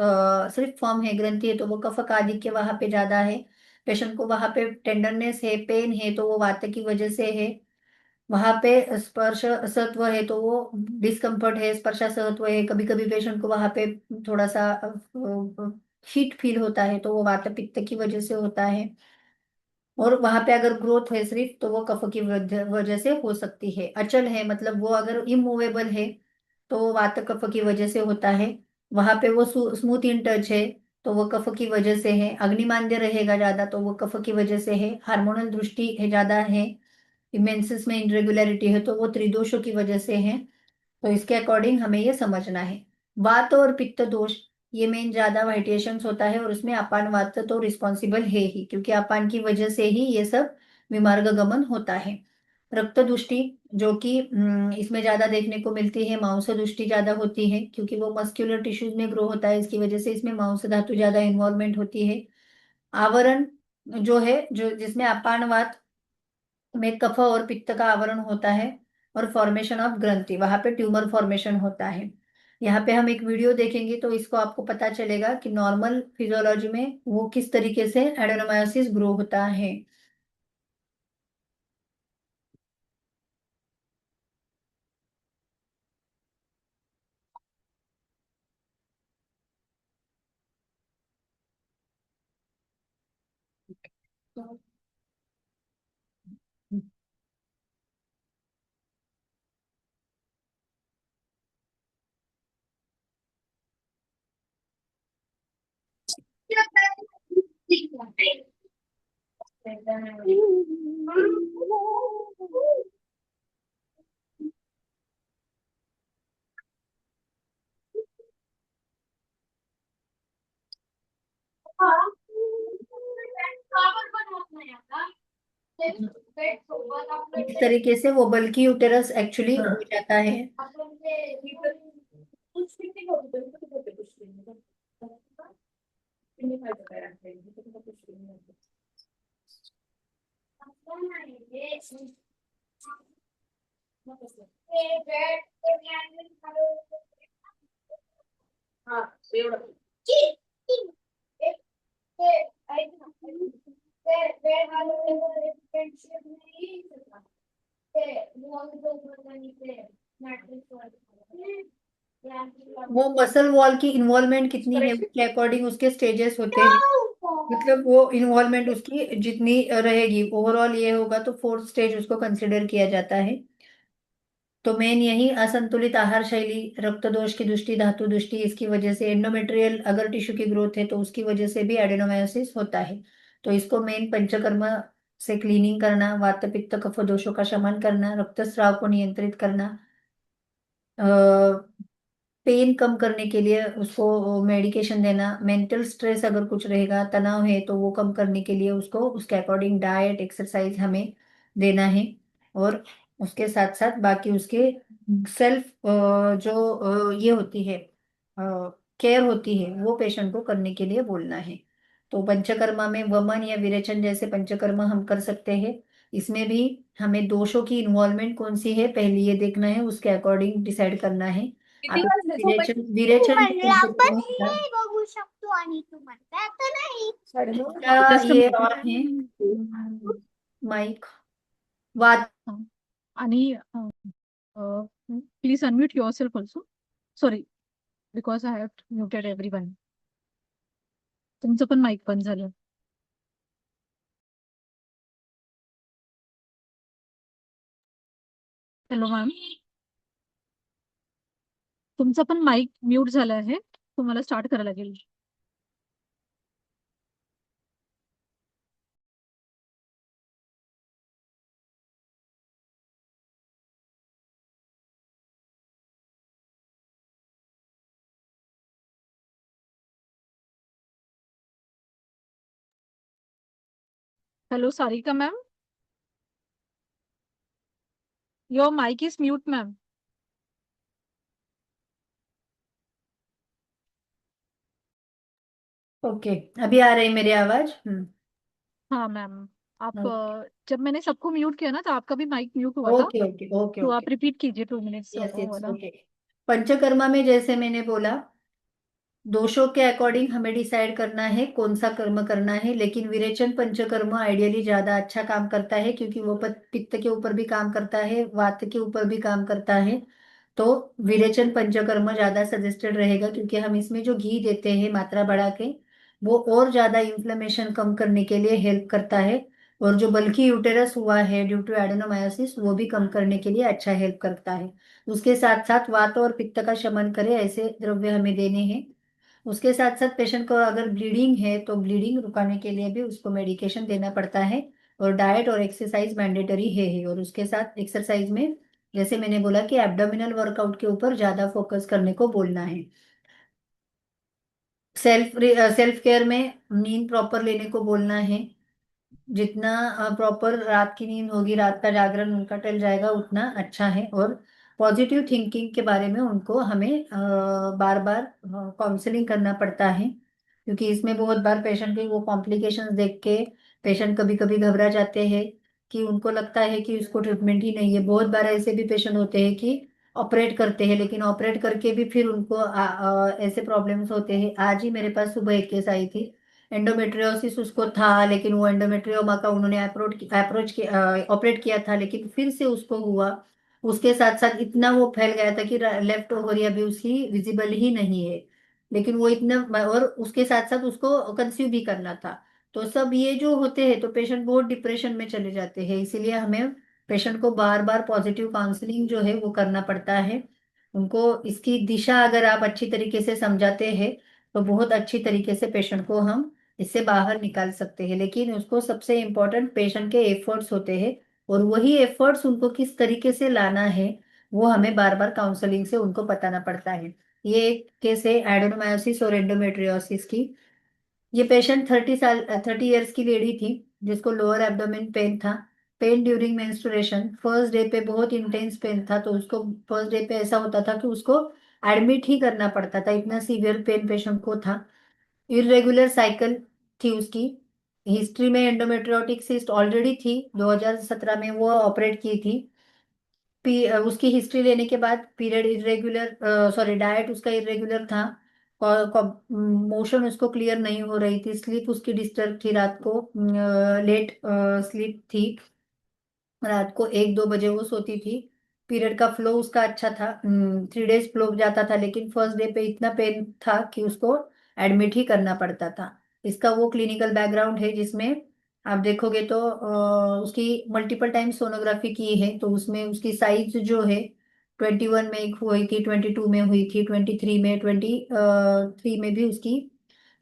सिर्फ फॉर्म है, ग्रंथि है, तो वो कफक आधिक्य वहां पे ज्यादा है। पेशेंट को वहां पे टेंडरनेस है, पेन है, तो वो वात की वजह से है। वहां पे स्पर्श सत्व है तो वो डिस्कम्फर्ट है, स्पर्शा सत्व है। कभी कभी पेशेंट को वहां पे थोड़ा सा हीट फील होता है तो वो वात पित्त की वजह से होता है। और वहां पे अगर ग्रोथ है सिर्फ तो वो कफ की वजह से हो सकती है। अचल है मतलब वो अगर इमूवेबल है तो वो वात कफ की वजह से होता है। वहां पे वो स्मूथ इन टच है तो वो कफ की वजह से है। अग्निमांद्य रहेगा ज्यादा तो वो कफ की वजह से है। हार्मोनल दृष्टि है ज्यादा है, इमेंसिस में इरेगुलरिटी है तो वो त्रिदोषों की वजह से है। तो इसके अकॉर्डिंग हमें ये समझना है। वात और पित्त दोष ये मेन ज्यादा वाइटेशंस होता है, और उसमें अपान वात तो रिस्पॉन्सिबल है ही, क्योंकि अपान की वजह से ही ये सब विमार्ग गमन होता है। रक्त दुष्टि जो कि इसमें ज्यादा देखने को मिलती है, मांस दुष्टि ज्यादा होती है क्योंकि वो मस्क्यूलर टिश्यूज में ग्रो होता है, इसकी वजह से इसमें मांस धातु ज्यादा इन्वॉल्वमेंट होती है। आवरण जो है, जो जिसमें अपानवात में कफ और पित्त का आवरण होता है, और फॉर्मेशन ऑफ ग्रंथि, वहां पे ट्यूमर फॉर्मेशन होता है। यहाँ पे हम एक वीडियो देखेंगे तो इसको आपको पता चलेगा कि नॉर्मल फिजियोलॉजी में वो किस तरीके से एडेनोमायोसिस ग्रो होता है। इस तरीके से वो बल्कि यूटेरस एक्चुअली हो जाता है। वो मसल वॉल की इन्वॉल्वमेंट कितनी है उसके अकॉर्डिंग उसके स्टेजेस होते हैं, मतलब वो इन्वॉल्वमेंट उसकी जितनी रहेगी ओवरऑल ये होगा तो फोर्थ स्टेज उसको कंसिडर किया जाता है। तो मेन यही असंतुलित आहार शैली, रक्त दोष की दृष्टि, धातु दृष्टि, इसकी वजह से एंडोमेट्रियल अगर टिश्यू की ग्रोथ है तो उसकी वजह से भी एडेनोमायोसिस होता है। तो इसको मेन पंचकर्म से क्लीनिंग करना, वात पित्त कफ दोषों का शमन करना, रक्तस्राव को नियंत्रित करना, पेन कम करने के लिए उसको मेडिकेशन देना, मेंटल स्ट्रेस अगर कुछ रहेगा, तनाव है तो वो कम करने के लिए उसको उसके अकॉर्डिंग डाइट एक्सरसाइज हमें देना है। और उसके साथ साथ बाकी उसके सेल्फ जो ये होती है केयर होती है वो पेशेंट को करने के लिए बोलना है। तो पंचकर्मा में वमन या विरेचन जैसे पंचकर्मा हम कर सकते हैं। इसमें भी हमें दोषों की इन्वॉल्वमेंट कौन सी है पहले ये देखना है, उसके अकॉर्डिंग डिसाइड करना है। आता विरेचन विरेचन जो पंचकर्म होता है, बघू शकतो आणि तू म्हणता तर नाही इसका Just a ये minute. और है माइक वात आणि please unmute yourself also. Sorry, because I have muted everyone. तुमचं पण माईक बंद झालं. हॅलो मॅम, तुमचं पण माईक म्यूट झालं आहे, तुम्हाला स्टार्ट करायला लागेल. Hello Sarika ma'am, your mic is mute ma'am. Okay, अभी आ रही मेरी आवाज। हाँ मैम, आप जब मैंने सबको म्यूट किया ना तो आपका भी माइक म्यूट हुआ था, ओके ओके ओके तो ओके, आप रिपीट कीजिए 2 मिनट्स यस यस वाला. ओके। पंचकर्मा में जैसे मैंने बोला दोषों के अकॉर्डिंग हमें डिसाइड करना है कौन सा कर्म करना है, लेकिन विरेचन पंचकर्म आइडियली ज्यादा अच्छा काम करता है क्योंकि वो पित्त के ऊपर भी काम करता है, वात के ऊपर भी काम करता है। तो विरेचन पंचकर्म ज्यादा सजेस्टेड रहेगा क्योंकि हम इसमें जो घी देते हैं मात्रा बढ़ा के वो और ज्यादा इन्फ्लेमेशन कम करने के लिए हेल्प करता है, और जो बल्कि यूटेरस हुआ है ड्यू टू एडेनोमायोसिस वो भी कम करने के लिए अच्छा हेल्प करता है। उसके साथ साथ वात और पित्त का शमन करे ऐसे द्रव्य हमें देने हैं। उसके साथ साथ पेशेंट को अगर ब्लीडिंग है तो ब्लीडिंग रुकाने के लिए भी उसको मेडिकेशन देना पड़ता है, और डाइट और एक्सरसाइज मैंडेटरी है। और उसके साथ एक्सरसाइज में जैसे मैंने बोला कि एब्डोमिनल वर्कआउट के ऊपर ज्यादा फोकस करने को बोलना है। सेल्फ सेल्फ केयर में नींद प्रॉपर लेने को बोलना है। जितना प्रॉपर रात की नींद होगी, रात का जागरण उनका टल जाएगा, उतना अच्छा है। और पॉजिटिव थिंकिंग के बारे में उनको हमें बार बार काउंसलिंग करना पड़ता है, क्योंकि इसमें बहुत बार पेशेंट के वो कॉम्प्लिकेशंस देख के पेशेंट कभी कभी घबरा जाते हैं कि उनको लगता है कि उसको ट्रीटमेंट ही नहीं है। बहुत बार ऐसे भी पेशेंट होते हैं कि ऑपरेट करते हैं, लेकिन ऑपरेट करके भी फिर उनको ऐसे प्रॉब्लम्स होते हैं। आज ही मेरे पास सुबह एक केस आई थी, एंडोमेट्रियोसिस उसको था, लेकिन वो एंडोमेट्रियोमा का उन्होंने अप्रोच किया, ऑपरेट किया था, लेकिन फिर से उसको हुआ। उसके साथ साथ इतना वो फैल गया था कि लेफ्ट ओवरी अभी उसकी विजिबल ही नहीं है, लेकिन वो इतना, और उसके साथ साथ उसको कंसीव भी करना था। तो सब ये जो होते हैं तो पेशेंट बहुत डिप्रेशन में चले जाते हैं, इसीलिए हमें पेशेंट को बार बार पॉजिटिव काउंसलिंग जो है वो करना पड़ता है। उनको इसकी दिशा अगर आप अच्छी तरीके से समझाते हैं तो बहुत अच्छी तरीके से पेशेंट को हम इससे बाहर निकाल सकते हैं। लेकिन उसको सबसे इम्पोर्टेंट पेशेंट के एफर्ट्स होते हैं, और वही एफर्ट्स उनको किस तरीके से लाना है वो हमें बार बार काउंसलिंग से उनको बताना पड़ता है। ये एक केस है एडेनोमायोसिस और एंडोमेट्रियोसिस की। ये पेशेंट 30 ईयर्स की लेडी थी, जिसको लोअर एब्डोमेन पेन था, pen during menstruation. First day पे बहुत इंटेंस पेन था, तो उसको फर्स्ट डे पे ऐसा होता था कि उसको एडमिट ही करना पड़ता था, इतना सीवियर पेन पेशेंट को था। इरेगुलर साइकिल थी उसकी। हिस्ट्री में एंडोमेट्रियोटिक सिस्ट ऑलरेडी थी, 2017 में वो ऑपरेट की थी। उसकी हिस्ट्री लेने के बाद पीरियड इरेगुलर, सॉरी डाइट उसका इरेगुलर था, मोशन उसको क्लियर नहीं हो रही थी, स्लीप उसकी डिस्टर्ब थी, रात को लेट स्लीप थी, रात को 1-2 बजे वो सोती थी। पीरियड का फ्लो उसका अच्छा था, 3 डेज फ्लो जाता था, लेकिन फर्स्ट डे पे इतना पेन था कि उसको एडमिट ही करना पड़ता था। इसका वो क्लिनिकल बैकग्राउंड है जिसमें आप देखोगे तो उसकी मल्टीपल टाइम सोनोग्राफी की है, तो उसमें उसकी साइज जो है 21 में एक हुई थी, 22 में हुई थी, 23 में, 23 में भी उसकी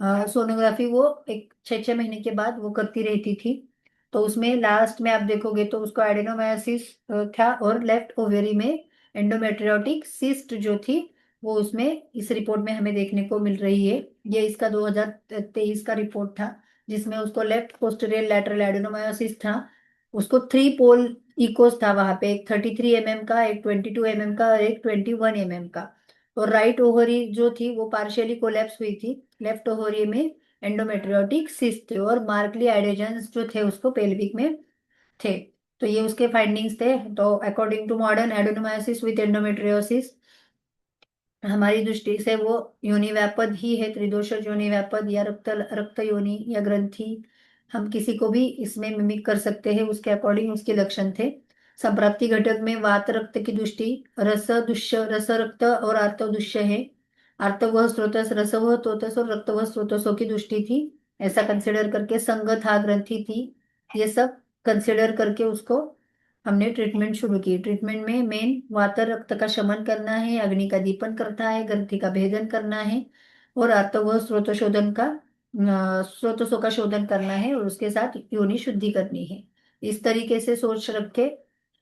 सोनोग्राफी वो एक 6-6 महीने के बाद वो करती रहती थी। तो उसमें लास्ट में आप देखोगे तो उसको एडेनोमायोसिस था, और लेफ्ट ओवेरी में एंडोमेट्रियोटिक सिस्ट जो थी वो उसमें इस रिपोर्ट में हमें देखने को मिल रही है। ये इसका 2023 का रिपोर्ट था, जिसमें उसको लेफ्ट पोस्टीरियर लैटरल एडेनोमायोसिस था। उसको 3 पोल इकोस था वहां पे, एक 33 mm का, एक 22 mm का, और एक 21 mm का। और राइट ओवरी जो थी वो पार्शियली कोलैप्स हुई थी। लेफ्ट ओवरी में एंडोमेट्रियोटिक सिस्ट थे, और मार्कली एडेजन्स जो थे उसको पेल्विक में थे। तो ये उसके फाइंडिंग्स थे। तो according to modern adenomyosis with endometriosis, हमारी दृष्टि से वो योनि व्यापद ही है, त्रिदोषज योनि व्यापद या रक्त रक्त योनि या ग्रंथि, हम किसी को भी इसमें मिमिक कर सकते हैं, उसके अकॉर्डिंग उसके लक्षण थे। संप्राप्ति घटक में वात रक्त की दृष्टि, रस दुष्य, रस रक्त और आर्तव दुष्य है। आर्तव स्रोतस, रस वह तोतस और रक्त वह स्रोतसों की दृष्टि थी। ऐसा कंसिडर करके संघ था, ग्रंथि थी, ये सब कंसिडर करके उसको हमने ट्रीटमेंट शुरू की। ट्रीटमेंट में मेन वात रक्त का शमन करना है, अग्नि का दीपन करना है, ग्रंथि का भेदन करना है, और आर्तव स्रोत शोधन का स्रोतसों का शोधन करना है, और उसके साथ योनि शुद्धि करनी है। इस तरीके से सोच रख के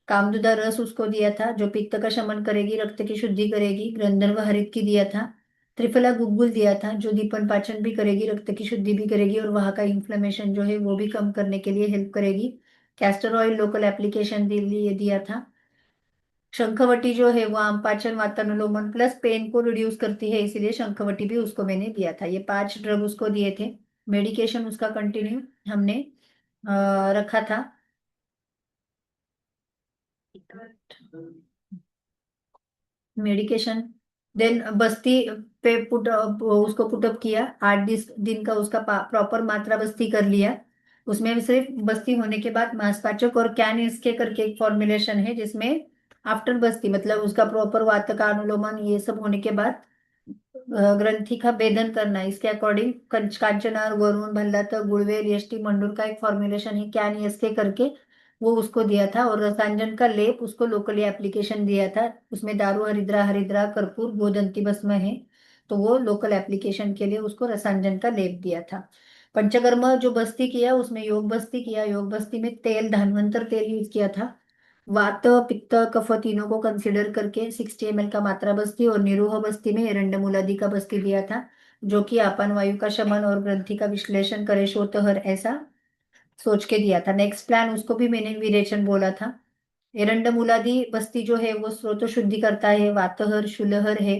कामदुदा रस उसको दिया था, जो पित्त का शमन करेगी, रक्त की शुद्धि करेगी। गंधर्व हरित की दिया था। त्रिफला गुग्गुल दिया था, जो दीपन पाचन भी करेगी, रक्त की शुद्धि भी करेगी, और वहां का इन्फ्लेमेशन जो है वो भी कम करने के लिए हेल्प करेगी। कैस्टर ऑयल लोकल एप्लीकेशन के लिए दिया था। शंखवटी जो है वो आम पाचन वातानुलोमन प्लस पेन को रिड्यूस करती है, इसीलिए शंखवटी भी उसको मैंने दिया था। ये 5 ड्रग उसको दिए थे। मेडिकेशन उसका कंटिन्यू हमने रखा था। मेडिकेशन देन बस्ती पे उसको पुटअप किया। 8 दिन का उसका प्रॉपर मात्रा बस्ती कर लिया। उसमें भी सिर्फ बस्ती होने के बाद मांसपाचक और कैन इसके करके एक फॉर्मुलेशन है, जिसमें आफ्टर बस्ती मतलब उसका प्रॉपर वात का अनुलोमन ये सब होने के बाद ग्रंथि का भेदन करना है। इसके अकॉर्डिंग कांचनार, वरुण, भल्लात, गुड़वेल, यष्टि, मंडूर का एक फॉर्मुलेशन है, कैन इसके करके वो उसको दिया था। और रसांजन का लेप उसको लोकली एप्लीकेशन दिया था। उसमें दारू, हरिद्रा, हरिद्रा, कर्पूर, गोदंती भस्म है, तो वो लोकल एप्लीकेशन के लिए उसको रसांजन का लेप दिया था। पंचकर्म जो बस्ती किया उसमें योग बस्ती किया। योग बस्ती में तेल, धन्वंतर तेल यूज किया था। वात, पित्त, कफ तीनों को कंसिडर करके 60 ml का मात्रा बस्ती, और निरूह बस्ती में एरंडमूलादि का बस्ती दिया था, जो कि आपान वायु का शमन और ग्रंथि का विश्लेषण करे, शोतहर ऐसा सोच के दिया था। नेक्स्ट प्लान उसको भी मैंने विरेचन बोला था। एरंडमूलादि बस्ती जो है वो स्रोत शुद्धि करता है, वातहर शूलहर है,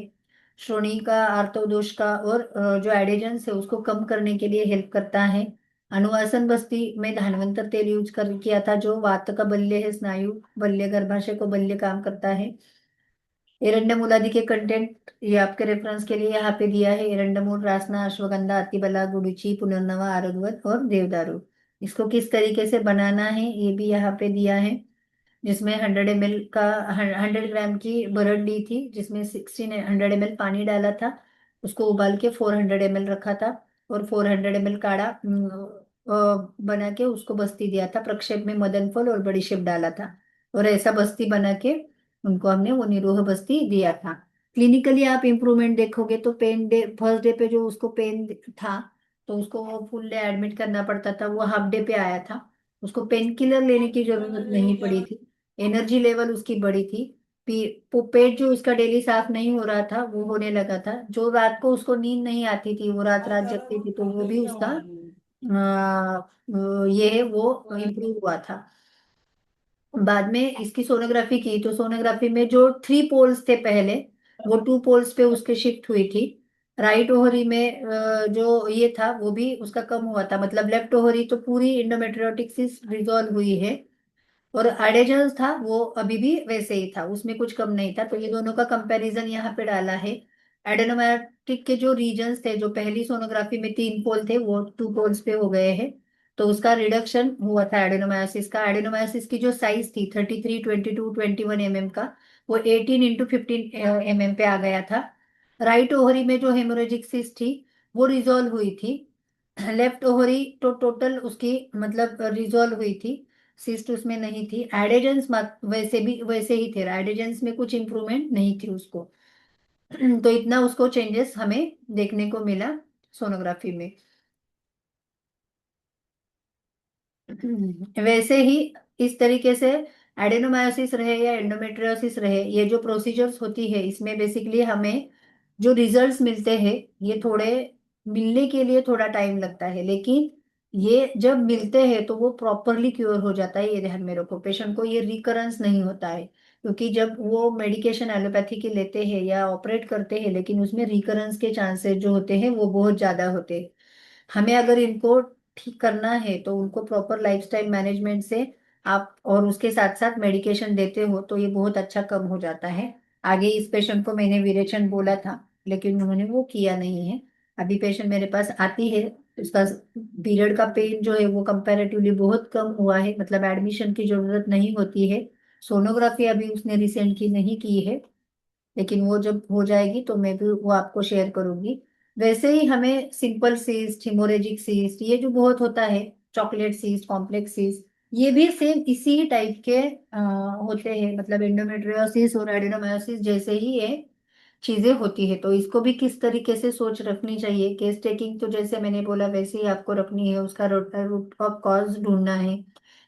श्रोणी का, आर्तोदोष का, और जो एडिजेंस है उसको कम करने के लिए हेल्प करता है। अनुवासन बस्ती में धानवंतर तेल यूज कर किया था, जो वात का बल्य है, स्नायु बल्य, गर्भाशय को बल्य काम करता है। एरंडमूलादि के कंटेंट ये आपके रेफरेंस के लिए यहाँ पे दिया है। एरंडमूल, रासना, अश्वगंधा, अतिबला, गुडुचि, पुनर्नवा, आरुद्वत और देवदारू। इसको किस तरीके से बनाना है ये भी यहाँ पे दिया है, जिसमें 100 ml का 100 ग्राम की बरड ली थी, जिसमें 1600 ml पानी डाला था, उसको उबाल के 400 ml रखा था, और 400 ml काढ़ा बना के उसको बस्ती दिया था। प्रक्षेप में मदन फल और बड़ीशेप डाला था, और ऐसा बस्ती बना के उनको हमने वो निरोह बस्ती दिया था। क्लिनिकली आप इम्प्रूवमेंट देखोगे तो पेन डे, फर्स्ट डे पे जो उसको पेन था तो उसको फुल डे एडमिट करना पड़ता था, वो हाफ डे पे आया था। उसको पेन किलर लेने की जरूरत नहीं पड़ी थी। एनर्जी लेवल उसकी बढ़ी थी। पेट जो उसका डेली साफ नहीं हो रहा था वो होने लगा था। जो रात को उसको नींद नहीं आती थी, वो रात रात जगती थी, तो वो भी उसका ये है वो इम्प्रूव हुआ था। बाद में इसकी सोनोग्राफी की तो सोनोग्राफी में जो 3 पोल्स थे पहले, वो 2 पोल्स पे उसके शिफ्ट हुई थी। राइट ओहरी में जो ये था वो भी उसका कम हुआ था, मतलब लेफ्ट ओहरी तो पूरी इंडोमेट्रियोटिक्सिस रिजॉल्व हुई है, और एडेजन्स था वो अभी भी वैसे ही था, उसमें कुछ कम नहीं था। तो ये दोनों का कंपैरिजन यहाँ पे डाला है। एडेनोमेट्रिक के जो रीजन्स थे, जो पहली सोनोग्राफी में 3 पोल थे, वो 2 पोल्स पे हो गए हैं। तो उसका रिडक्शन हुआ था एडेनोमायोसिस का। एडेनोमायोसिस की जो साइज थी 33, 22, 21 mm का, वो 18 × 15 mm पे आ गया था। राइट ओहरी में जो हेमोरेजिक सिस्ट थी वो रिजॉल्व हुई थी। लेफ्ट ओवरी तो टोटल उसकी मतलब रिजॉल्व हुई थी, सिस्ट उसमें नहीं थी। एडेजेंस वैसे भी वैसे ही थे, एडेजेंस में कुछ इंप्रूवमेंट नहीं थी उसको। तो इतना उसको चेंजेस हमें देखने को मिला सोनोग्राफी में। वैसे ही इस तरीके से एडेनोमायोसिस रहे या एंडोमेट्रियोसिस रहे, ये जो प्रोसीजर्स होती है इसमें बेसिकली हमें जो रिजल्ट्स मिलते हैं ये थोड़े मिलने के लिए थोड़ा टाइम लगता है, लेकिन ये जब मिलते हैं तो वो प्रॉपरली क्योर हो जाता है। ये ध्यान में रखो, पेशेंट को ये रिकरेंस नहीं होता है, क्योंकि जब वो मेडिकेशन एलोपैथी की लेते हैं या ऑपरेट करते हैं, लेकिन उसमें रिकरेंस के चांसेस जो होते हैं वो बहुत ज्यादा होते हैं। हमें अगर इनको ठीक करना है तो उनको प्रॉपर लाइफस्टाइल मैनेजमेंट से आप और उसके साथ साथ मेडिकेशन देते हो तो ये बहुत अच्छा कम हो जाता है। आगे इस पेशेंट को मैंने विरेचन बोला था, लेकिन उन्होंने वो किया नहीं है। अभी पेशेंट मेरे पास आती है, उसका पीरियड का पेन जो है वो कंपैरेटिवली बहुत कम हुआ है, मतलब एडमिशन की जरूरत नहीं होती है। सोनोग्राफी अभी उसने रिसेंट की नहीं की है, लेकिन वो जब हो जाएगी तो मैं भी वो आपको शेयर करूंगी। वैसे ही हमें सिंपल सीस्ट, हिमोरेजिक सीस्ट, ये जो बहुत होता है, चॉकलेट सीस्ट, कॉम्प्लेक्स सीस्ट, ये भी सेम इसी ही टाइप के होते हैं, मतलब एंडोमेट्रियोसिस और एडेनोमायोसिस जैसे ही ये चीजें होती है। तो इसको भी किस तरीके से सोच रखनी चाहिए, केस टेकिंग तो जैसे मैंने बोला वैसे ही आपको रखनी है, उसका रूट ऑफ कॉज ढूंढना है,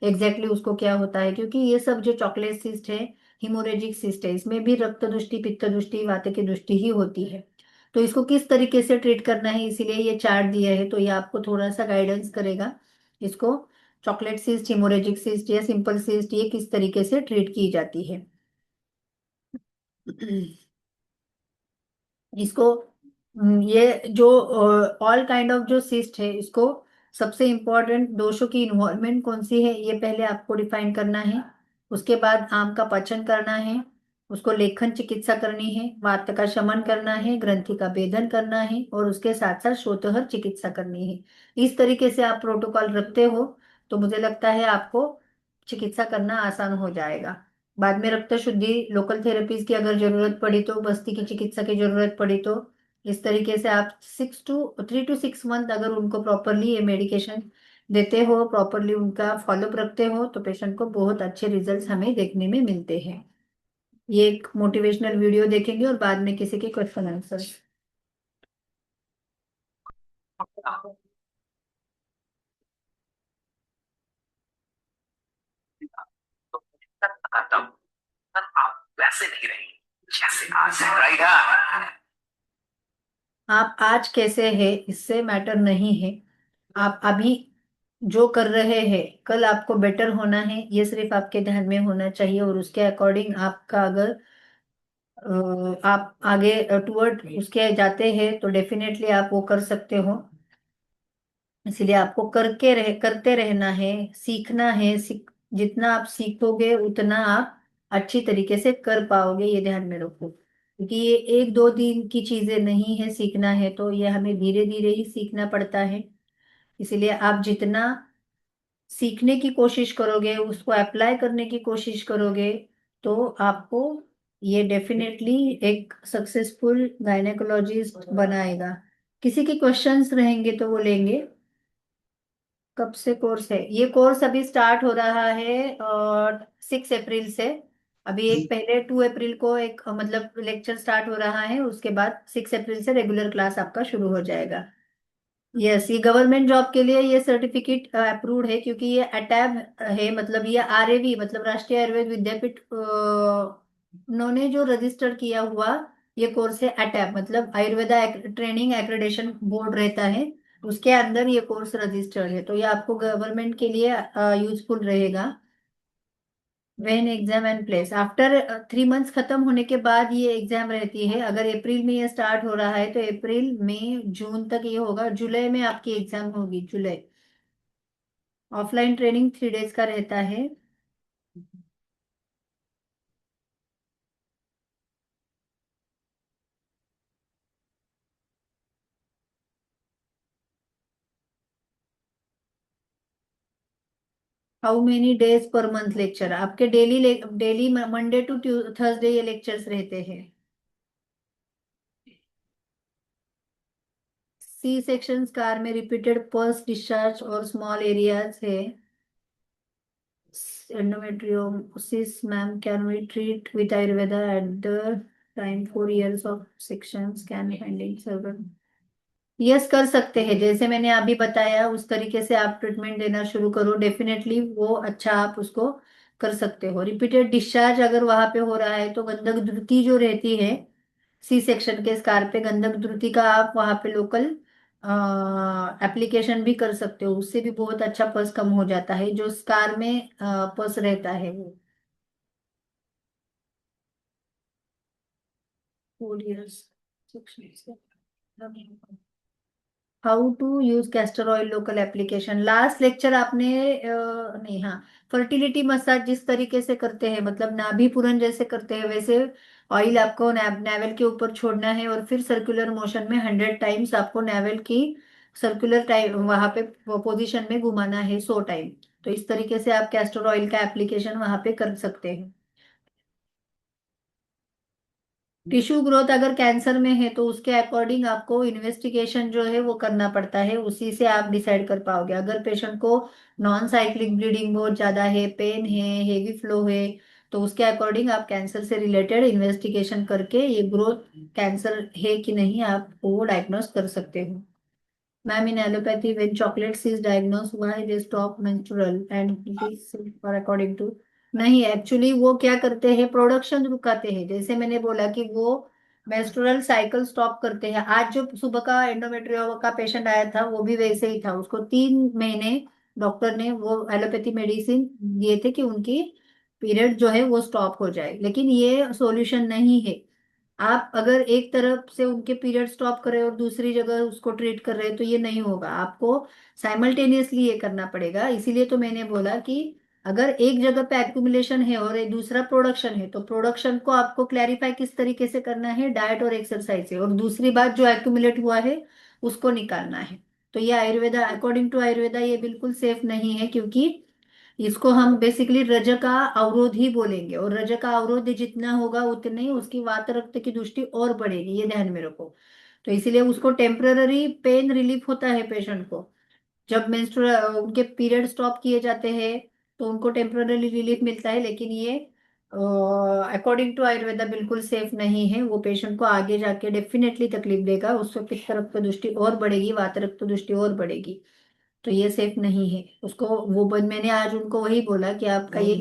एग्जैक्टली उसको क्या होता है, क्योंकि ये सब जो चॉकलेट सिस्ट है, हिमोरेजिक सिस्ट है, इसमें भी रक्त दुष्टि, पित्त दुष्टि, वात की दुष्टि ही होती है। तो इसको किस तरीके से ट्रीट करना है, इसीलिए ये चार्ट दिया है, तो ये आपको थोड़ा सा गाइडेंस करेगा। इसको चॉकलेट सिस्ट, हिमोरेजिक सिस्ट या सिंपल सिस्ट ये किस तरीके से ट्रीट की जाती है। इसको ये जो ऑल काइंड ऑफ जो सिस्ट है, इसको सबसे इम्पोर्टेंट दोषों की इन्वॉल्वमेंट कौन सी है ये पहले आपको डिफाइन करना है। उसके बाद आम का पाचन करना है, उसको लेखन चिकित्सा करनी है, वात का शमन करना है, ग्रंथि का भेदन करना है, और उसके साथ साथ श्रोतहर चिकित्सा करनी है। इस तरीके से आप प्रोटोकॉल रखते हो तो मुझे लगता है आपको चिकित्सा करना आसान हो जाएगा। बाद में रक्त शुद्धि, लोकल थेरेपीज की अगर जरूरत पड़ी तो, बस्ती की चिकित्सा की जरूरत पड़ी तो, इस तरीके से आप 3 to 6 मंथ अगर उनको प्रॉपरली ये मेडिकेशन देते हो, प्रॉपरली उनका फॉलोअप रखते हो, तो पेशेंट को बहुत अच्छे रिजल्ट्स हमें देखने में मिलते हैं। ये एक मोटिवेशनल वीडियो देखेंगे और बाद में किसी के क्वेश्चन आंसर। आप वैसे नहीं रही जैसे आज है, राइट? आप आज कैसे हैं इससे मैटर नहीं है, आप अभी जो कर रहे हैं कल आपको बेटर होना है, ये सिर्फ आपके ध्यान में होना चाहिए, और उसके अकॉर्डिंग आपका अगर आप आगे टुवर्ड उसके जाते हैं तो डेफिनेटली आप वो कर सकते हो। इसलिए आपको करते रहना है, सीखना है। जितना आप सीखोगे उतना आप अच्छी तरीके से कर पाओगे, ये ध्यान में रखो, क्योंकि ये एक दो दिन की चीजें नहीं है। सीखना है तो ये हमें धीरे धीरे ही सीखना पड़ता है। इसीलिए आप जितना सीखने की कोशिश करोगे, उसको अप्लाई करने की कोशिश करोगे, तो आपको ये डेफिनेटली एक सक्सेसफुल गायनेकोलॉजिस्ट बनाएगा। किसी के क्वेश्चंस रहेंगे तो वो लेंगे। कब से कोर्स है? ये कोर्स अभी स्टार्ट हो रहा है और 6 अप्रैल से। अभी एक पहले 2 अप्रैल को एक मतलब लेक्चर स्टार्ट हो रहा है, उसके बाद 6 अप्रैल से रेगुलर क्लास आपका शुरू हो जाएगा। यस, ये गवर्नमेंट जॉब के लिए ये सर्टिफिकेट अप्रूव्ड है, क्योंकि ये अटैब है, मतलब ये आरएवी मतलब राष्ट्रीय आयुर्वेद विद्यापीठ उन्होंने जो रजिस्टर किया हुआ ये कोर्स है। अटैब मतलब आयुर्वेदा ट्रेनिंग एक्रेडिटेशन बोर्ड रहता है, उसके अंदर ये कोर्स रजिस्टर्ड है, तो ये आपको गवर्नमेंट के लिए यूजफुल रहेगा। When exam and place after 3 months खत्म होने के बाद ये एग्जाम रहती है। अगर अप्रैल में ये स्टार्ट हो रहा है तो अप्रैल मई जून तक ये होगा। जुलाई में आपकी एग्जाम होगी, जुलाई। ऑफलाइन ट्रेनिंग 3 डेज का रहता है। How many days per month lecture? आपके daily daily Monday to Thursday ये लेक्चर्स रहते हैं। सी सेक्शन कार में रिपीटेड पल्स डिस्चार्ज और स्मॉल एरियाज है। endometriosis, ma'am, can we treat with Ayurveda at the time 4 years of sections can finding servant? Yes, कर सकते हैं। जैसे मैंने अभी बताया उस तरीके से आप ट्रीटमेंट देना शुरू करो, डेफिनेटली वो अच्छा आप उसको कर सकते हो। रिपीटेड डिस्चार्ज अगर वहां पे हो रहा है तो गंधक द्रुति जो रहती है सी सेक्शन के स्कार पे, गंधक द्रुति का आप वहां पे लोकल एप्लीकेशन भी कर सकते हो, उससे भी बहुत अच्छा पस कम हो जाता है जो स्कार में पस रहता है वो। 4 years how to use castor oil local application. Last lecture आपने नहीं, हाँ, फर्टिलिटी मसाज जिस तरीके से करते हैं मतलब नाभि पूरन जैसे करते हैं, वैसे ऑयल आपको नेवल के ऊपर छोड़ना है और फिर सर्कुलर मोशन में 100 टाइम्स आपको नेवल की सर्कुलर टाइम वहां पे पोजीशन में घुमाना है 100 टाइम। तो इस तरीके से आप कैस्टर ऑयल का एप्लीकेशन वहां पे कर सकते हैं। टिश्यू ग्रोथ अगर कैंसर में है तो उसके अकॉर्डिंग आपको इन्वेस्टिगेशन जो है वो करना पड़ता है, उसी से आप डिसाइड कर पाओगे। अगर पेशेंट को नॉन साइक्लिक ब्लीडिंग बहुत ज्यादा है, पेन है, हेवी फ्लो है, तो उसके अकॉर्डिंग आप कैंसर से रिलेटेड इन्वेस्टिगेशन करके ये ग्रोथ कैंसर है कि नहीं आप वो डायग्नोस कर सकते हो। Ma'am, in allopathy, when chocolates is diagnosed, why they stop menstrual and this for according to? नहीं, एक्चुअली वो क्या करते हैं, प्रोडक्शन रुकाते हैं। जैसे मैंने बोला कि वो मेंस्ट्रुअल साइकिल स्टॉप करते हैं। आज जो सुबह का एंडोमेट्रियो का पेशेंट आया था वो भी वैसे ही था, उसको 3 महीने डॉक्टर ने वो एलोपैथी मेडिसिन दिए थे कि उनकी पीरियड जो है वो स्टॉप हो जाए, लेकिन ये सॉल्यूशन नहीं है। आप अगर एक तरफ से उनके पीरियड स्टॉप कर रहे हो और दूसरी जगह उसको ट्रीट कर रहे हो तो ये नहीं होगा, आपको साइमल्टेनियसली ये करना पड़ेगा। इसीलिए तो मैंने बोला कि अगर एक जगह पे एक्यूमुलेशन है और एक दूसरा प्रोडक्शन है तो प्रोडक्शन को आपको क्लैरिफाई किस तरीके से करना है, डाइट और एक्सरसाइज से, और दूसरी बात जो एक्यूमुलेट हुआ है उसको निकालना है। तो ये आयुर्वेदा, अकॉर्डिंग टू आयुर्वेदा ये बिल्कुल सेफ नहीं है, क्योंकि इसको हम बेसिकली रज का अवरोध ही बोलेंगे, और रज का अवरोध जितना होगा उतने ही उसकी वात रक्त की दृष्टि और बढ़ेगी, ये ध्यान में रखो। तो इसीलिए उसको टेम्पररी पेन रिलीफ होता है पेशेंट को। जब मेंस्ट्रुअल उनके पीरियड स्टॉप किए जाते हैं तो उनको टेम्पररी रिलीफ मिलता है, लेकिन ये अकॉर्डिंग टू आयुर्वेदा बिल्कुल सेफ नहीं है। वो पेशेंट को आगे जाके डेफिनेटली तकलीफ देगा, उसको पित्त रक्त दृष्टि और बढ़ेगी, वात रक्त दृष्टि और बढ़ेगी। तो ये सेफ नहीं है उसको। वो मैंने आज उनको वही बोला कि आपका ये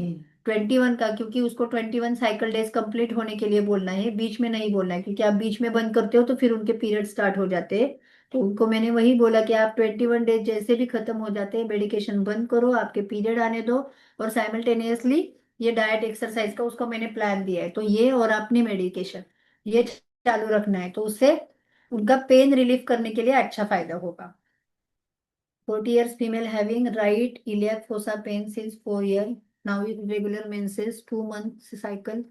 21 का, क्योंकि उसको 21 साइकिल डेज कंप्लीट होने के लिए बोलना है, बीच में नहीं बोलना है, क्योंकि आप बीच में बंद करते हो तो फिर उनके पीरियड स्टार्ट हो जाते हैं। तो उनको मैंने वही बोला कि आप 21 डेज जैसे भी खत्म हो जाते हैं मेडिकेशन बंद करो, आपके पीरियड आने दो, और साइमल्टेनियसली ये डाइट एक्सरसाइज का उसको मैंने प्लान दिया है, तो ये और अपनी मेडिकेशन ये चालू रखना है, तो उससे उनका पेन रिलीफ करने के लिए अच्छा फायदा होगा। 40 years female having right iliac fossa pain since 4 years. Now irregular menses, 2 months cycle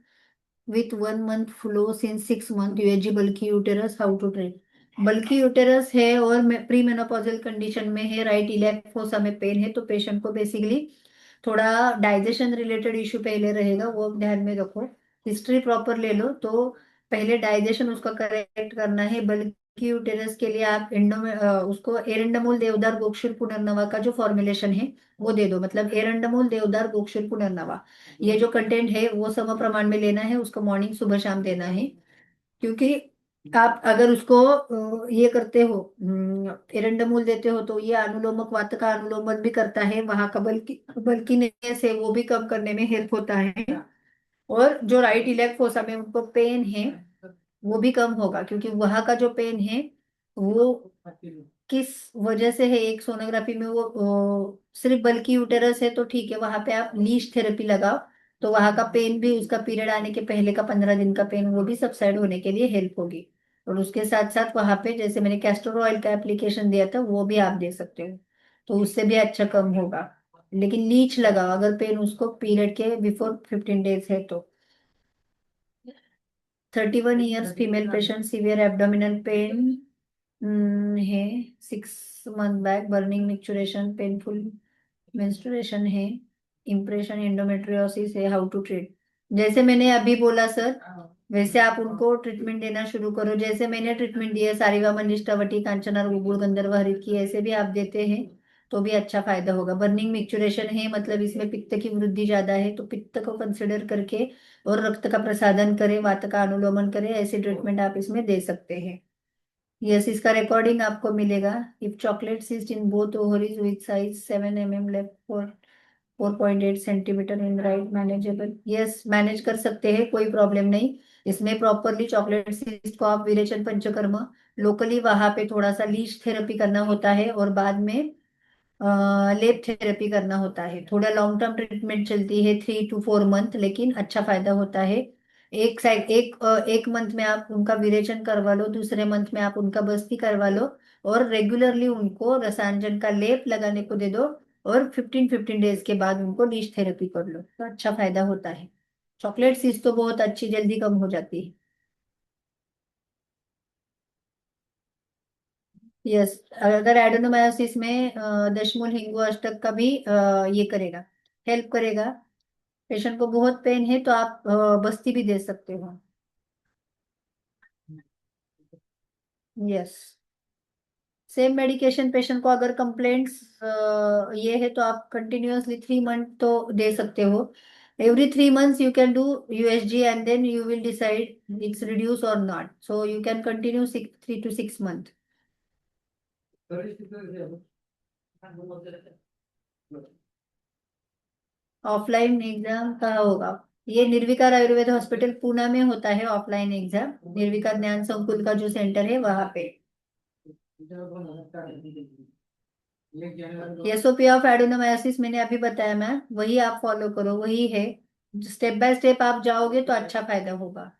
with 1 month flow since 6 months. USG bulky uterus. How to treat? बल्कि यूटेरस है और प्री मेनोपॉजल कंडीशन में है, राइट इलियाक फोसा में pen है, तो patient को basically थोड़ा डाइजेशन रिलेटेड इश्यू पहले रहेगा, वो ध्यान में रखो। हिस्ट्री प्रॉपर ले लो, तो पहले डाइजेशन उसका करेक्ट करना है। बल्कि यूटेरस के लिए आप उसको एरेंडामोल देवदार गोक्षुर पुनर्नवा का जो फॉर्मुलेशन है वो दे दो, मतलब एरेंडामोल देवदार गोक्षुर पुनर्नवा, ये जो कंटेंट है वो सम प्रमाण में लेना है, उसको मॉर्निंग सुबह शाम देना है। क्योंकि आप अगर उसको ये करते हो, एरंडामूल देते हो, तो ये अनुलोमक वात का अनुलोमन भी करता है, वहां का बल्कीनेस है वो भी कम करने में हेल्प होता है। और जो राइट इलेक्ट फोसा में उनको पेन है वो भी कम होगा, क्योंकि वहां का जो पेन है वो किस वजह से है, एक सोनोग्राफी में वो सिर्फ बल्कि यूटेरस है तो ठीक है, वहां पे आप लीच थेरेपी लगाओ, तो वहां का पेन भी, उसका पीरियड आने के पहले का 15 दिन का पेन, वो भी सबसाइड होने के लिए हेल्प होगी। और उसके साथ साथ वहां पे जैसे मैंने कैस्टर ऑयल का एप्लीकेशन दिया था वो भी आप दे सकते हो, तो उससे भी अच्छा कम होगा। लेकिन लीच लगाओ अगर पेन उसको पीरियड के बिफोर 15 डेज है तो। 31 years female patient severe abdominal pain है, 6 month back, burning micturition, painful menstruation है, इम्प्रेशन एंडोमेट्रियोसिस है। How to treat? जैसे मैंने अभी बोला सर, वैसे आप उनको ट्रीटमेंट देना शुरू करो, जैसे मैंने ट्रीटमेंट दिया सारीगामा निष्ठावटी कांचना गुगुल गंधर्व हरित की, ऐसे भी आप देते हैं तो भी अच्छा फायदा होगा। बर्निंग मिक्चुरेशन है मतलब इसमें पित्त की वृद्धि ज्यादा है, तो पित्त को कंसिडर करके और रक्त का प्रसादन करें, वात का अनुलोमन करें, ऐसे ट्रीटमेंट आप इसमें दे सकते हैं। यस, इसका रिकॉर्डिंग आपको मिलेगा। If chocolate cyst in both ovaries with size 7 mm left, 4.8 cm in right, manageable. Yes, manage कर सकते हैं, कोई प्रॉब्लम नहीं। इसमें प्रॉपरली चॉकलेट सिस्ट को आप विरेचन पंचकर्म लोकली वहां पे थोड़ा सा लीच थेरेपी करना होता है, और बाद में लेप थेरेपी करना होता है। थोड़ा लॉन्ग टर्म ट्रीटमेंट चलती है 3 to 4 month, लेकिन अच्छा फायदा होता है। एक मंथ में आप उनका विरेचन करवा लो, दूसरे मंथ में आप उनका बस्ती करवा लो, और रेगुलरली उनको रसायन का लेप लगाने को दे दो, और 15-15 डेज के बाद उनको लीच थेरेपी कर लो, तो अच्छा फायदा होता है। चॉकलेट सीज तो बहुत अच्छी जल्दी कम हो जाती है। यस, अगर एडेनोमायोसिस में दशमूल हिंगू अष्टक का भी ये करेगा, हेल्प करेगा। पेशेंट को बहुत पेन है तो आप बस्ती भी दे सकते हो। यस, सेम मेडिकेशन पेशेंट को अगर कंप्लेंट्स ये है तो आप कंटिन्यूअसली 3 month तो दे सकते हो। Every 3 months you can do USG and then you will decide it's reduce और not, so you can continue 3 to 6 month। Offline exam कहाँ होगा? ये निर्विकार आयुर्वेद हॉस्पिटल पुणे में होता है ऑफलाइन एग्जाम, निर्विकार ज्ञान संकुल का जो सेंटर है वहां पे। एसओपी ऑफ एडेनोमायोसिस मैंने अभी बताया मैम, वही आप फॉलो करो, वही है। स्टेप बाय स्टेप आप जाओगे तो अच्छा फायदा होगा।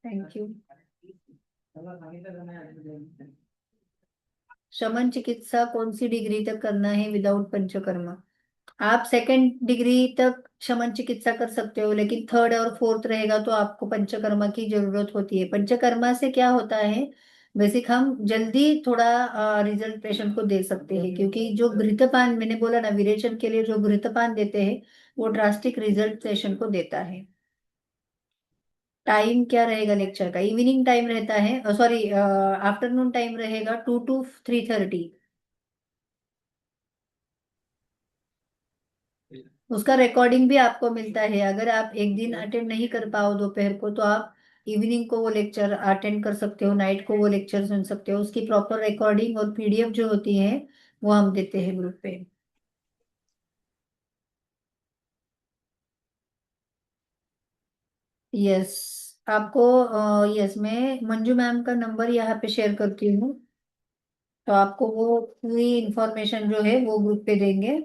Thank you. शमन चिकित्सा कौन सी डिग्री तक करना है विदाउट पंचकर्मा? आप 2nd डिग्री तक शमन चिकित्सा कर सकते हो, लेकिन 3rd और 4th रहेगा तो आपको पंचकर्मा की जरूरत होती है। पंचकर्मा से क्या होता है, बेसिक हम जल्दी थोड़ा रिजल्ट पेशेंट को दे सकते हैं, क्योंकि जो घृतपान मैंने बोला ना, विरेचन के लिए जो घृतपान देते हैं वो ड्रास्टिक रिजल्ट पेशेंट को देता है। टाइम क्या रहेगा लेक्चर का? इवनिंग टाइम रहता है, सॉरी आफ्टरनून टाइम रहेगा 2 to 3:30। उसका रिकॉर्डिंग भी आपको मिलता है, अगर आप एक दिन अटेंड नहीं कर पाओ दोपहर को तो आप इवनिंग को वो लेक्चर अटेंड कर सकते हो, नाइट को वो लेक्चर सुन सकते हो। उसकी प्रॉपर रिकॉर्डिंग और पीडीएफ जो होती है वो हम देते हैं ग्रुप पे। यस, आपको यस, मैं मंजू मैम का नंबर यहाँ पे शेयर करती हूँ, तो आपको वो पूरी इंफॉर्मेशन जो है वो ग्रुप पे देंगे।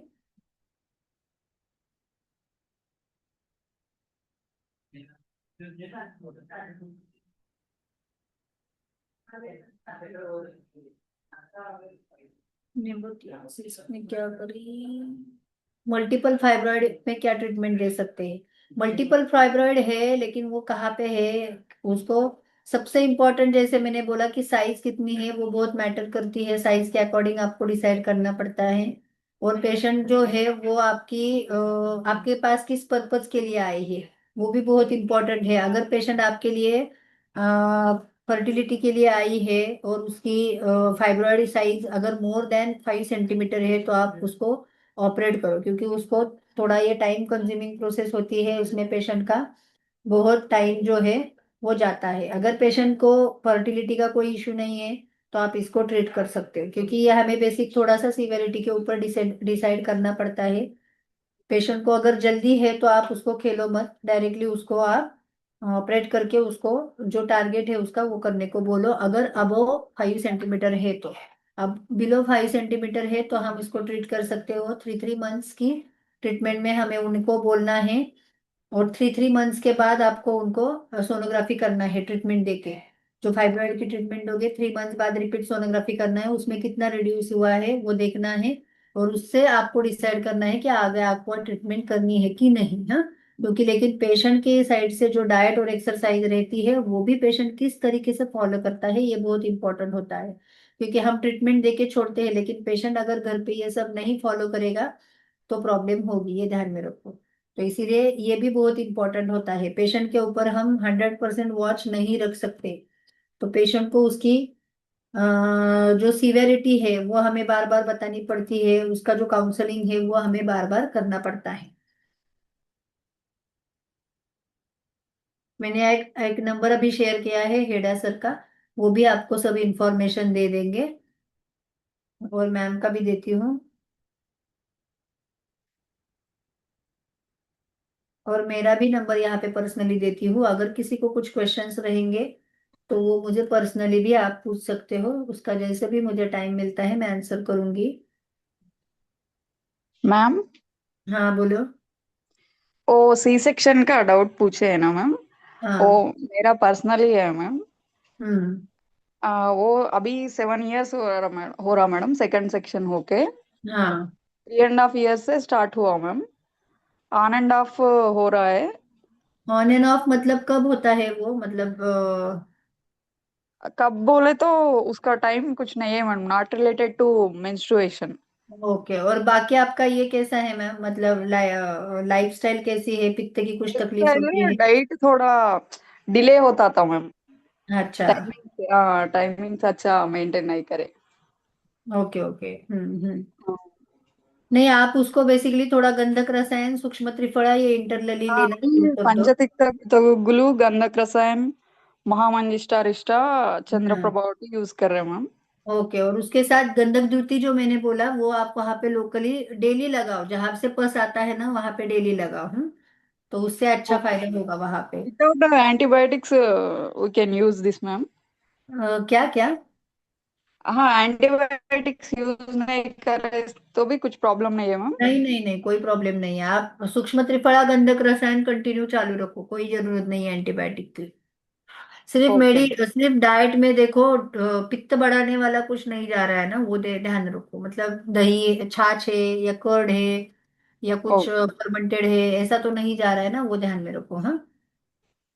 नेबुलियोसिस में क्या करी, मल्टीपल फाइब्रॉइड में क्या ट्रीटमेंट दे सकते हैं? मल्टीपल फाइब्रॉइड है, लेकिन वो कहाँ पे है उसको, सबसे इम्पोर्टेंट जैसे मैंने बोला कि साइज कितनी है वो बहुत मैटर करती है, साइज के अकॉर्डिंग आपको डिसाइड करना पड़ता है। और पेशेंट जो है वो आपके पास किस पर्पज के लिए आई है वो भी बहुत इंपॉर्टेंट है। अगर पेशेंट आपके लिए फर्टिलिटी के लिए आई है और उसकी फाइब्रॉइड साइज अगर मोर देन 5 सेंटीमीटर है तो आप उसको ऑपरेट करो, क्योंकि उसको थोड़ा ये टाइम कंज्यूमिंग प्रोसेस होती है, उसमें पेशेंट का बहुत टाइम जो है वो जाता है। अगर पेशेंट को फर्टिलिटी का कोई इश्यू नहीं है तो आप इसको ट्रीट कर सकते हो, क्योंकि ये हमें बेसिक थोड़ा सा सीवेरिटी के ऊपर डिसाइड करना पड़ता है। पेशेंट को अगर जल्दी है तो आप उसको खेलो मत, डायरेक्टली उसको आप ऑपरेट करके उसको जो टारगेट है उसका वो करने को बोलो। अगर अबो 5 सेंटीमीटर है तो, अब बिलो 5 सेंटीमीटर है तो हम इसको ट्रीट कर सकते हो। 3 3 मंथ्स की ट्रीटमेंट में हमें उनको बोलना है, और 3 3 मंथ्स के बाद आपको उनको सोनोग्राफी करना है ट्रीटमेंट देके। जो फाइब्रॉइड की ट्रीटमेंट दोगे 3 मंथ्स बाद रिपीट सोनोग्राफी करना है, उसमें कितना रिड्यूस हुआ है वो देखना है, और उससे आपको डिसाइड करना है कि आगे आपको ट्रीटमेंट करनी है कि नहीं। हाँ, क्योंकि लेकिन पेशेंट के साइड से जो डाइट और एक्सरसाइज रहती है वो भी पेशेंट किस तरीके से फॉलो करता है ये बहुत इंपॉर्टेंट होता है। क्योंकि हम ट्रीटमेंट देके छोड़ते हैं, लेकिन पेशेंट अगर घर पे ये सब नहीं फॉलो करेगा तो प्रॉब्लम होगी, ये ध्यान में रखो। तो इसीलिए ये भी बहुत इंपॉर्टेंट होता है, पेशेंट के ऊपर हम 100% वॉच नहीं रख सकते। तो पेशेंट को उसकी अ, जो सीवेरिटी है वो हमें बार बार बतानी पड़ती है, उसका जो काउंसलिंग है वो हमें बार बार करना पड़ता है। मैंने एक नंबर अभी शेयर किया है हेडा सर का, वो भी आपको सब इंफॉर्मेशन दे देंगे, और मैम का भी देती हूँ, और मेरा भी नंबर यहाँ पे पर्सनली देती हूँ। अगर किसी को कुछ क्वेश्चंस रहेंगे तो वो मुझे पर्सनली भी आप पूछ सकते हो, उसका जैसे भी मुझे टाइम मिलता है मैं आंसर करूंगी। मैम, हाँ बोलो। वो सी सेक्शन का डाउट पूछे है ना मैम, वो हाँ। मेरा पर्सनली है मैम। हम्म। वो अभी 7 इयर्स हो रहा मैडम, सेकंड सेक्शन होके हाँ, 3.5 इयर्स से स्टार्ट हुआ मैम, ऑन एंड ऑफ हो रहा है। ऑन एंड ऑफ मतलब कब होता है वो, मतलब कब बोले तो उसका टाइम कुछ नहीं है madam, not related to menstruation. Okay. और बाकी आपका ये कैसा है मैम, मतलब लाइफस्टाइल कैसी है, पित्त की कुछ तकलीफ होती है? डाइट थोड़ा डिले होता था मैम, अच्छा। टाइमिंग्स अच्छा मेंटेन नहीं करे। Okay okay. हम्म। नहीं, आप उसको बेसिकली थोड़ा गंधक रसायन, सूक्ष्म त्रिफला, ये इंटरनली लेना शुरू अभी कर दो। पंचतिक्त गुलू गंधक रसायन महामंजिष्ठारिष्टा हाँ। चंद्रप्रभा यूज कर रहे हैं मैम। ओके, और उसके साथ गंधक द्युति जो मैंने बोला वो आप वहां पे लोकली डेली लगाओ, जहां से पस आता है ना वहां पे डेली लगाओ। तो उससे अच्छा फायदा होगा वहां पे। Without antibiotics we can use this ma'am. क्या क्या? हाँ, एंटीबायोटिक्स यूज नहीं करे तो भी कुछ प्रॉब्लम नहीं है मैम। नहीं नहीं नहीं, कोई प्रॉब्लम नहीं है, आप सूक्ष्म त्रिफला गंधक रसायन कंटिन्यू चालू रखो, कोई जरूरत नहीं है एंटीबायोटिक की। Okay ma'am. सिर्फ डाइट में देखो, पित्त बढ़ाने वाला कुछ नहीं जा रहा है ना, वो ध्यान रखो, मतलब दही छाछ है या कर्ड है या कुछ ओके, फर्मेंटेड है, ऐसा तो नहीं जा रहा है ना, वो ध्यान में रखो। हाँ।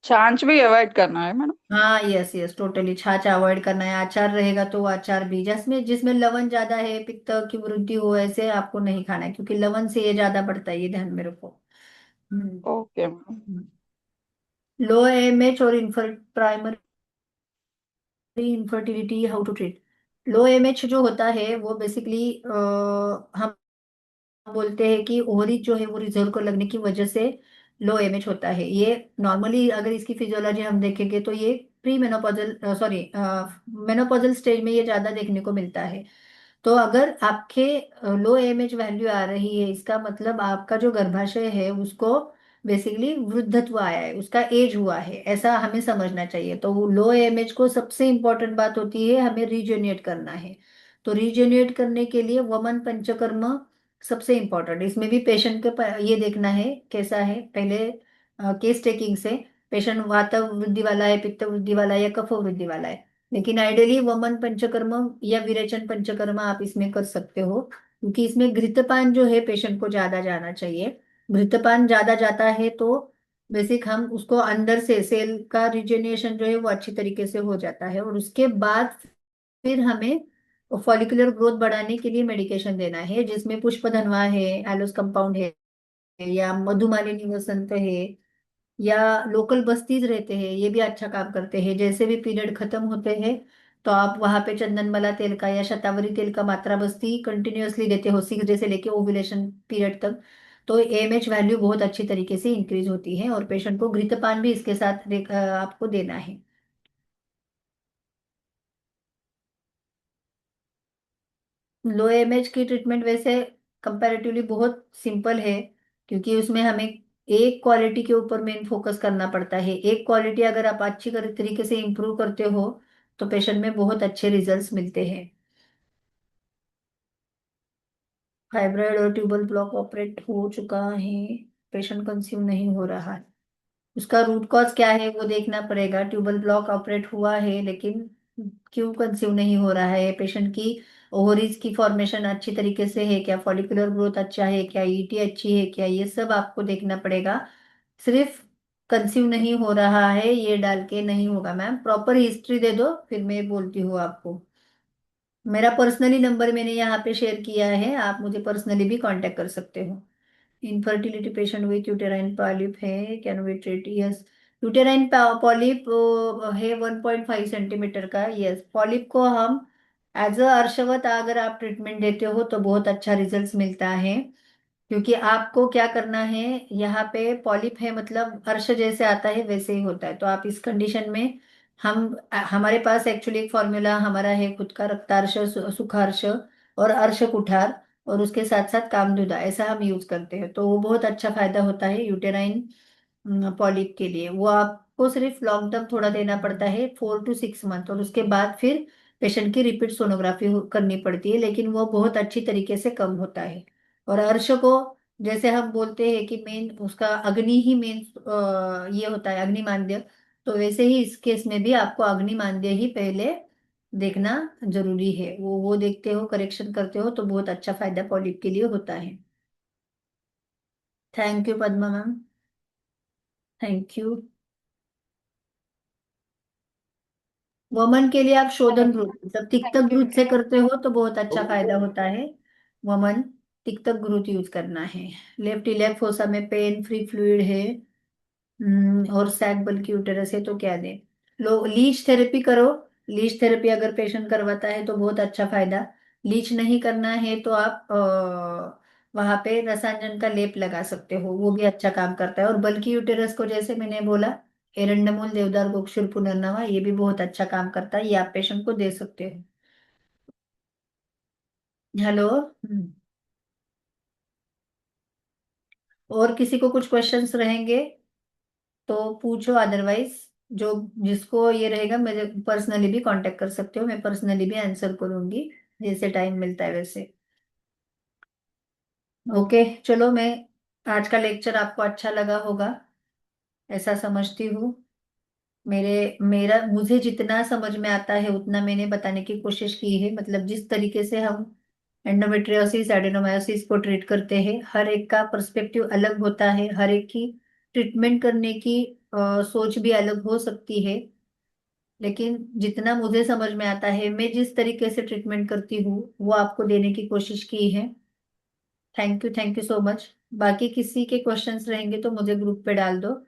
छाछ भी अवॉइड करना है मैडम। हाँ, यस यस, टोटली छाछ अवॉइड करना है। अचार रहेगा तो वो अचार भी, जिसमें जिसमें लवण ज्यादा है, पित्त की वृद्धि हो, ऐसे आपको नहीं खाना है, क्योंकि लवण से ये ज्यादा बढ़ता है, ये ध्यान में रखो। Okay ma'am. लो एमएच और primary infertility, how to treat. Low AMH जो होता है वो बेसिकली हम बोलते हैं कि ओवरी जो है वो रिजर्व कर लगने की वजह से लो एमएच होता है। ये नॉर्मली अगर इसकी फिजियोलॉजी हम देखेंगे तो ये pre menopausal, sorry, menopausal stage में ये ज्यादा देखने को मिलता है। तो अगर आपके लो एमएच वैल्यू आ रही है, इसका मतलब आपका जो गर्भाशय है उसको बेसिकली वृद्धत्व आया है, उसका एज हुआ है, ऐसा हमें समझना चाहिए। तो लो एमएच को सबसे इंपॉर्टेंट बात होती है, हमें रीजेनरेट करना है। तो रीजेनरेट करने के लिए वमन पंचकर्म सबसे इंपॉर्टेंट। इसमें भी पेशेंट के ये देखना है कैसा है पहले, केस टेकिंग से पेशेंट वात वृद्धि वाला है, पित्त वृद्धि वाला है या कफ वृद्धि वाला है। लेकिन आइडियली वमन पंचकर्म या विरेचन पंचकर्म आप इसमें कर सकते हो, क्योंकि इसमें घृतपान जो है पेशेंट को ज्यादा जाना चाहिए। घृतपान ज्यादा जाता है तो बेसिक हम उसको अंदर से सेल का रिजेनेशन जो है वो अच्छी तरीके से हो जाता है, और उसके बाद फिर हमें फॉलिकुलर ग्रोथ बढ़ाने के लिए मेडिकेशन देना है, जिसमें पुष्पधनवा है, एलोस कंपाउंड है, या मधुमालिनी वसंत है, या लोकल बस्तीज रहते हैं, ये भी अच्छा काम करते हैं। जैसे भी पीरियड खत्म होते हैं तो आप वहां पे चंदनमला तेल का या शतावरी तेल का मात्रा बस्ती कंटिन्यूअसली देते हो 6 डे से लेके ओव्यूलेशन पीरियड तक, तो एएमएच वैल्यू बहुत अच्छी तरीके से इंक्रीज होती है। और पेशेंट को घृतपान भी इसके साथ आपको देना है। लो एमएच की ट्रीटमेंट वैसे कंपैरेटिवली बहुत सिंपल है, क्योंकि उसमें हमें एक क्वालिटी के ऊपर मेन फोकस करना पड़ता है। एक क्वालिटी अगर आप अच्छी तरीके से इंप्रूव करते हो तो पेशेंट में बहुत अच्छे रिजल्ट्स मिलते हैं। फाइब्रॉइड और ट्यूबल ब्लॉक ऑपरेट हो चुका है, पेशेंट कंसीव नहीं हो रहा है, उसका रूट कॉज क्या है वो देखना पड़ेगा। ट्यूबल ब्लॉक ऑपरेट हुआ है लेकिन क्यों कंसीव नहीं हो रहा है, पेशेंट की ओवरीज की फॉर्मेशन अच्छी तरीके से है क्या, फॉलिकुलर ग्रोथ अच्छा है क्या, ईटी अच्छी है क्या, ये सब आपको देखना पड़ेगा। सिर्फ कंसीव नहीं हो रहा है ये डाल के नहीं होगा मैम, प्रॉपर हिस्ट्री दे दो फिर मैं बोलती हूँ आपको। मेरा पर्सनली नंबर मैंने यहाँ पे शेयर किया है, आप मुझे पर्सनली भी कांटेक्ट कर सकते हो। Infertility patient with uterine polyp है, can we treat? Yes, uterine polyp है 1.5 सेंटीमीटर का। यस, पॉलिप को हम एज अ अर्शवत अगर आप ट्रीटमेंट देते हो तो बहुत अच्छा रिजल्ट मिलता है। क्योंकि आपको क्या करना है, यहाँ पे पॉलिप है मतलब अर्श जैसे आता है वैसे ही होता है। तो आप इस कंडीशन में हम हमारे पास एक्चुअली एक फॉर्मूला हमारा है खुद का, रक्तार्श, सुखार्श और अर्श कुठार, और उसके साथ साथ कामधुदा, ऐसा हम यूज करते हैं। तो वो बहुत अच्छा फायदा होता है यूटेराइन पॉलिप के लिए। वो आपको सिर्फ लॉन्ग टर्म थोड़ा देना पड़ता है 4 to 6 मंथ, और उसके बाद फिर पेशेंट की रिपीट सोनोग्राफी करनी पड़ती है, लेकिन वो बहुत अच्छी तरीके से कम होता है। और अर्श को जैसे हम बोलते हैं कि मेन उसका अग्नि ही मेन ये होता है अग्निमांद्य, तो वैसे ही इस केस में भी आपको अग्निमांद्य ही पहले देखना जरूरी है। वो देखते हो, करेक्शन करते हो तो बहुत अच्छा फायदा पॉलिप के लिए होता है। Thank you Padma ma'am, thank you. वमन के लिए आप शोधन ग्रुप मतलब तिक्तक ग्रुप से करते हो तो बहुत अच्छा फायदा होता है। वमन तिक्तक ग्रुप यूज करना है। लेफ्ट इलेक्ट फोसा में पेन फ्री फ्लूइड है, और सैक बल्कि यूटेरस है तो क्या दें? लो लीच थेरेपी करो। लीच थेरेपी अगर पेशेंट करवाता है तो बहुत अच्छा फायदा। लीच नहीं करना है तो आप वहां पे रसायन का लेप लगा सकते हो, वो भी अच्छा काम करता है। और बल्कि यूटेरस को जैसे मैंने बोला, एरंडमूल, देवदार, गोक्षुर, पुनर्नवा, ये भी बहुत अच्छा काम करता है, ये आप पेशेंट को दे सकते हो। हेलो। और किसी को कुछ क्वेश्चंस रहेंगे तो पूछो, अदरवाइज जो जिसको ये रहेगा मेरे पर्सनली भी कांटेक्ट कर सकते हो, मैं पर्सनली भी आंसर करूंगी जैसे टाइम मिलता है वैसे। ओके चलो, मैं आज का लेक्चर आपको अच्छा लगा होगा ऐसा समझती हूँ। मेरा मुझे जितना समझ में आता है उतना मैंने बताने की कोशिश की है, मतलब जिस तरीके से हम एंडोमेट्रियोसिस एडेनोमायोसिस को ट्रीट करते हैं, हर एक का पर्सपेक्टिव अलग होता है, हर एक की ट्रीटमेंट करने की सोच भी अलग हो सकती है। लेकिन जितना मुझे समझ में आता है, मैं जिस तरीके से ट्रीटमेंट करती हूँ वो आपको देने की कोशिश की है। Thank you so much. बाकी किसी के क्वेश्चंस रहेंगे तो मुझे ग्रुप पे डाल दो।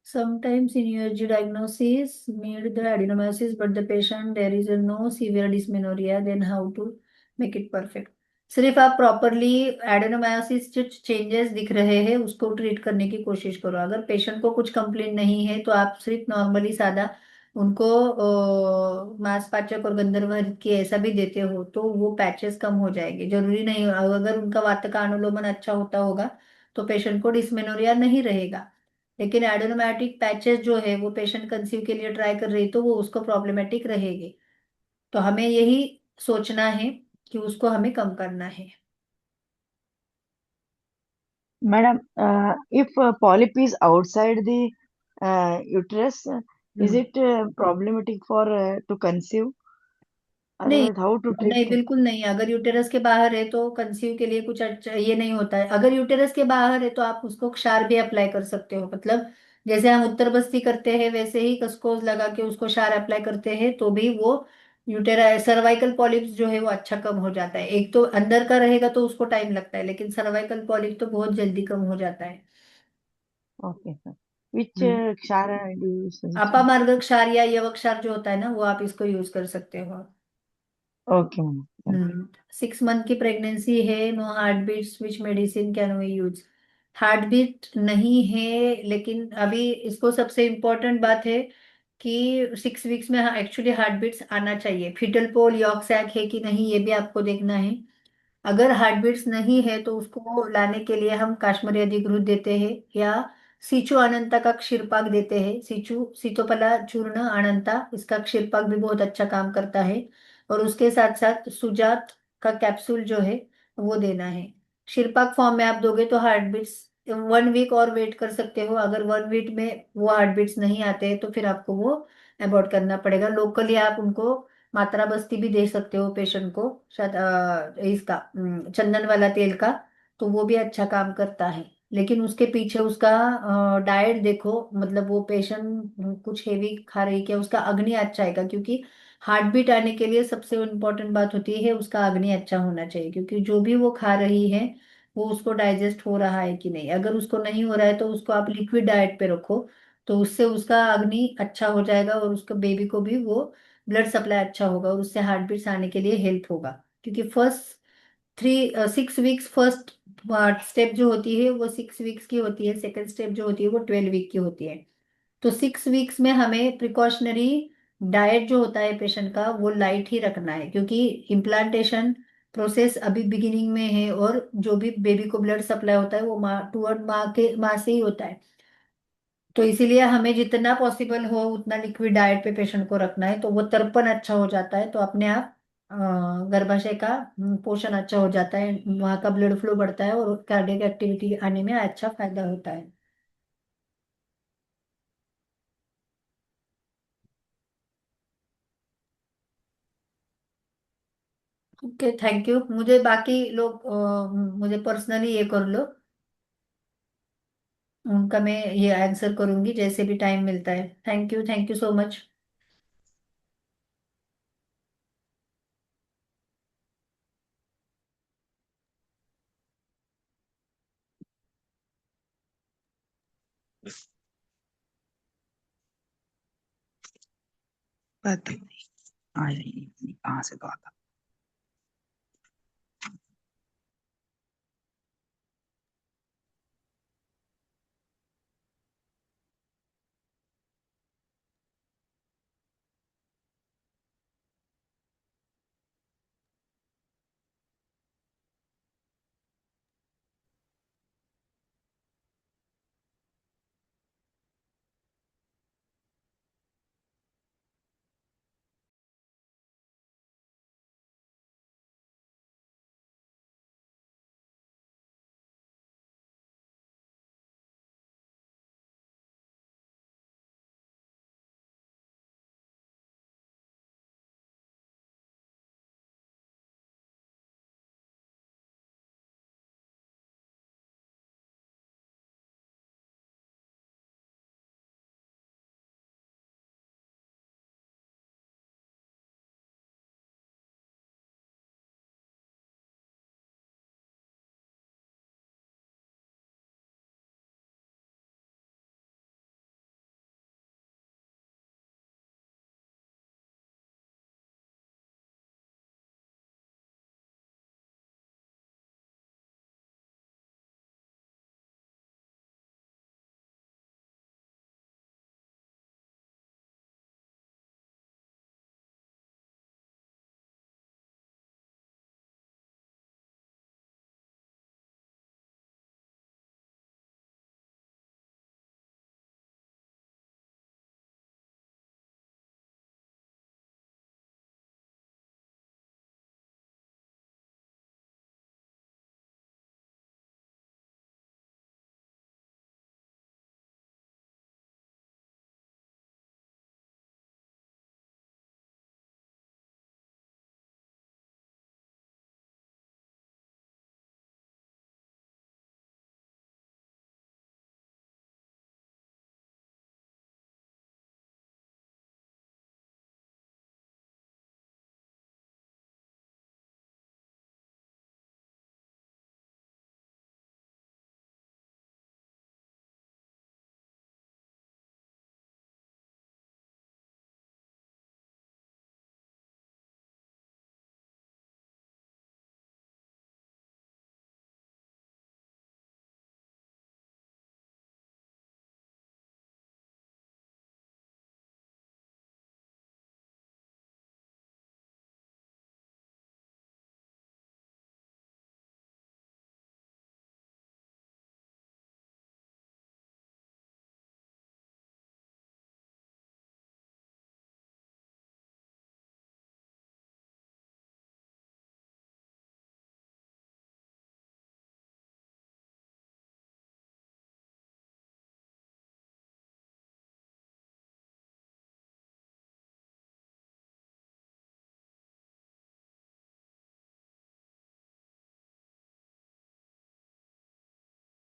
Sometimes in USG diagnosis made the adenomyosis, but the patient there is no severe dysmenorrhea. Then how to make it perfect? सिर्फ आप प्रॉपरली एडेनोमायोसिस जो चेंजेस दिख रहे हैं उसको ट्रीट करने की कोशिश करो। अगर पेशेंट को कुछ कंप्लेंट नहीं है तो आप सिर्फ नॉर्मली सादा उनको मांसपाचक और गंधर्व की ऐसा भी देते हो तो वो पैचेस कम हो जाएंगे। जरूरी नहीं, अगर उनका वात का अनुलोमन अच्छा होता होगा तो पेशेंट को डिस्मेनोरिया नहीं रहेगा। लेकिन एडेनोमेटिक पैचेस जो है वो पेशेंट कंसीव के लिए ट्राई कर रही है तो वो उसको प्रॉब्लमेटिक रहेगी। तो हमें यही सोचना है कि उसको हमें कम करना है। Madam, if polyp is outside the uterus, is hmm. it problematic for to conceive? नहीं, Otherwise, how to treat? नहीं बिल्कुल नहीं। अगर यूटेरस के बाहर है तो कंसीव के लिए कुछ अच्छा ये नहीं होता है। अगर यूटेरस के बाहर है तो आप उसको क्षार भी अप्लाई कर सकते हो। मतलब जैसे हम उत्तर बस्ती करते हैं वैसे ही कसकोज लगा के उसको क्षार अप्लाई करते हैं तो भी वो यूटेरा सर्वाइकल पॉलिप्स जो है वो अच्छा कम हो जाता है। एक तो अंदर का रहेगा तो उसको टाइम लगता है, लेकिन सर्वाइकल पॉलिप तो बहुत जल्दी कम हो जाता है। Okay, sir. Which hmm. kshara do you suggest? अपामार्ग क्षार या यवक क्षार जो होता है ना वो आप इसको यूज कर सकते हो। Okay, ma'am. Thank 6 मंथ की प्रेगनेंसी है, no heart beats, which medicine can we use? Heart beat नहीं है, लेकिन अभी इसको सबसे इम्पोर्टेंट बात है कि 6 वीक्स में एक्चुअली हार्ट बीट्स आना चाहिए। फिटल पोल यॉर्क सैक है कि नहीं ये भी आपको देखना है। अगर हार्ट बीट्स नहीं है तो उसको लाने के लिए हम काश्मीरी अधिकृत देते हैं या सीचू अनंता का क्षीरपाक देते हैं। सीतोपला चूर्ण अनंता, इसका क्षीरपाक भी बहुत अच्छा काम करता है। और उसके साथ साथ सुजात का कैप्सूल जो है वो देना है। क्षीरपाक फॉर्म में आप दोगे तो हार्ट बीट्स 1 वीक और वेट कर सकते हो। अगर 1 वीक में वो हार्ट बीट्स नहीं आते हैं तो फिर आपको वो अबॉर्ट करना पड़ेगा। लोकली आप उनको मात्रा बस्ती भी दे सकते हो पेशेंट को, शायद इसका चंदन वाला तेल का, तो वो भी अच्छा काम करता है। लेकिन उसके पीछे उसका डाइट देखो, मतलब वो पेशेंट कुछ हेवी खा रही क्या, उसका अग्नि अच्छा आएगा। क्योंकि हार्ट बीट आने के लिए सबसे इम्पोर्टेंट बात होती है उसका अग्नि अच्छा होना चाहिए। क्योंकि जो भी वो खा रही है वो उसको डाइजेस्ट हो रहा है कि नहीं। अगर उसको नहीं हो रहा है तो उसको आप लिक्विड डाइट पे रखो, तो उससे उसका अग्नि अच्छा हो जाएगा और उसका बेबी को भी वो ब्लड सप्लाई अच्छा होगा और उससे हार्ट बीट्स आने के लिए हेल्प होगा। क्योंकि फर्स्ट 6 वीक्स फर्स्ट स्टेप जो होती है वो 6 वीक्स की होती है, सेकेंड स्टेप जो होती है वो 12 वीक की होती है। तो 6 वीक्स में हमें प्रिकॉशनरी डाइट जो होता है पेशेंट का वो लाइट ही रखना है। क्योंकि इम्प्लांटेशन प्रोसेस अभी बिगिनिंग में है और जो भी बेबी को ब्लड सप्लाई होता है वो माँ टूवर्ड माँ से ही होता है। तो इसीलिए हमें जितना पॉसिबल हो उतना लिक्विड डाइट पे पेशेंट को रखना है, तो वो तर्पण अच्छा हो जाता है तो अपने आप गर्भाशय का पोषण अच्छा हो जाता है, वहाँ का ब्लड फ्लो बढ़ता है और कार्डियक एक्टिविटी आने में अच्छा फायदा होता है। Okay, thank you. मुझे बाकी लोग मुझे पर्सनली ये कर लो, उनका मैं ये आंसर करूंगी जैसे भी टाइम मिलता है। Thank you so much. पता नहीं आ रही कहाँ से तो आता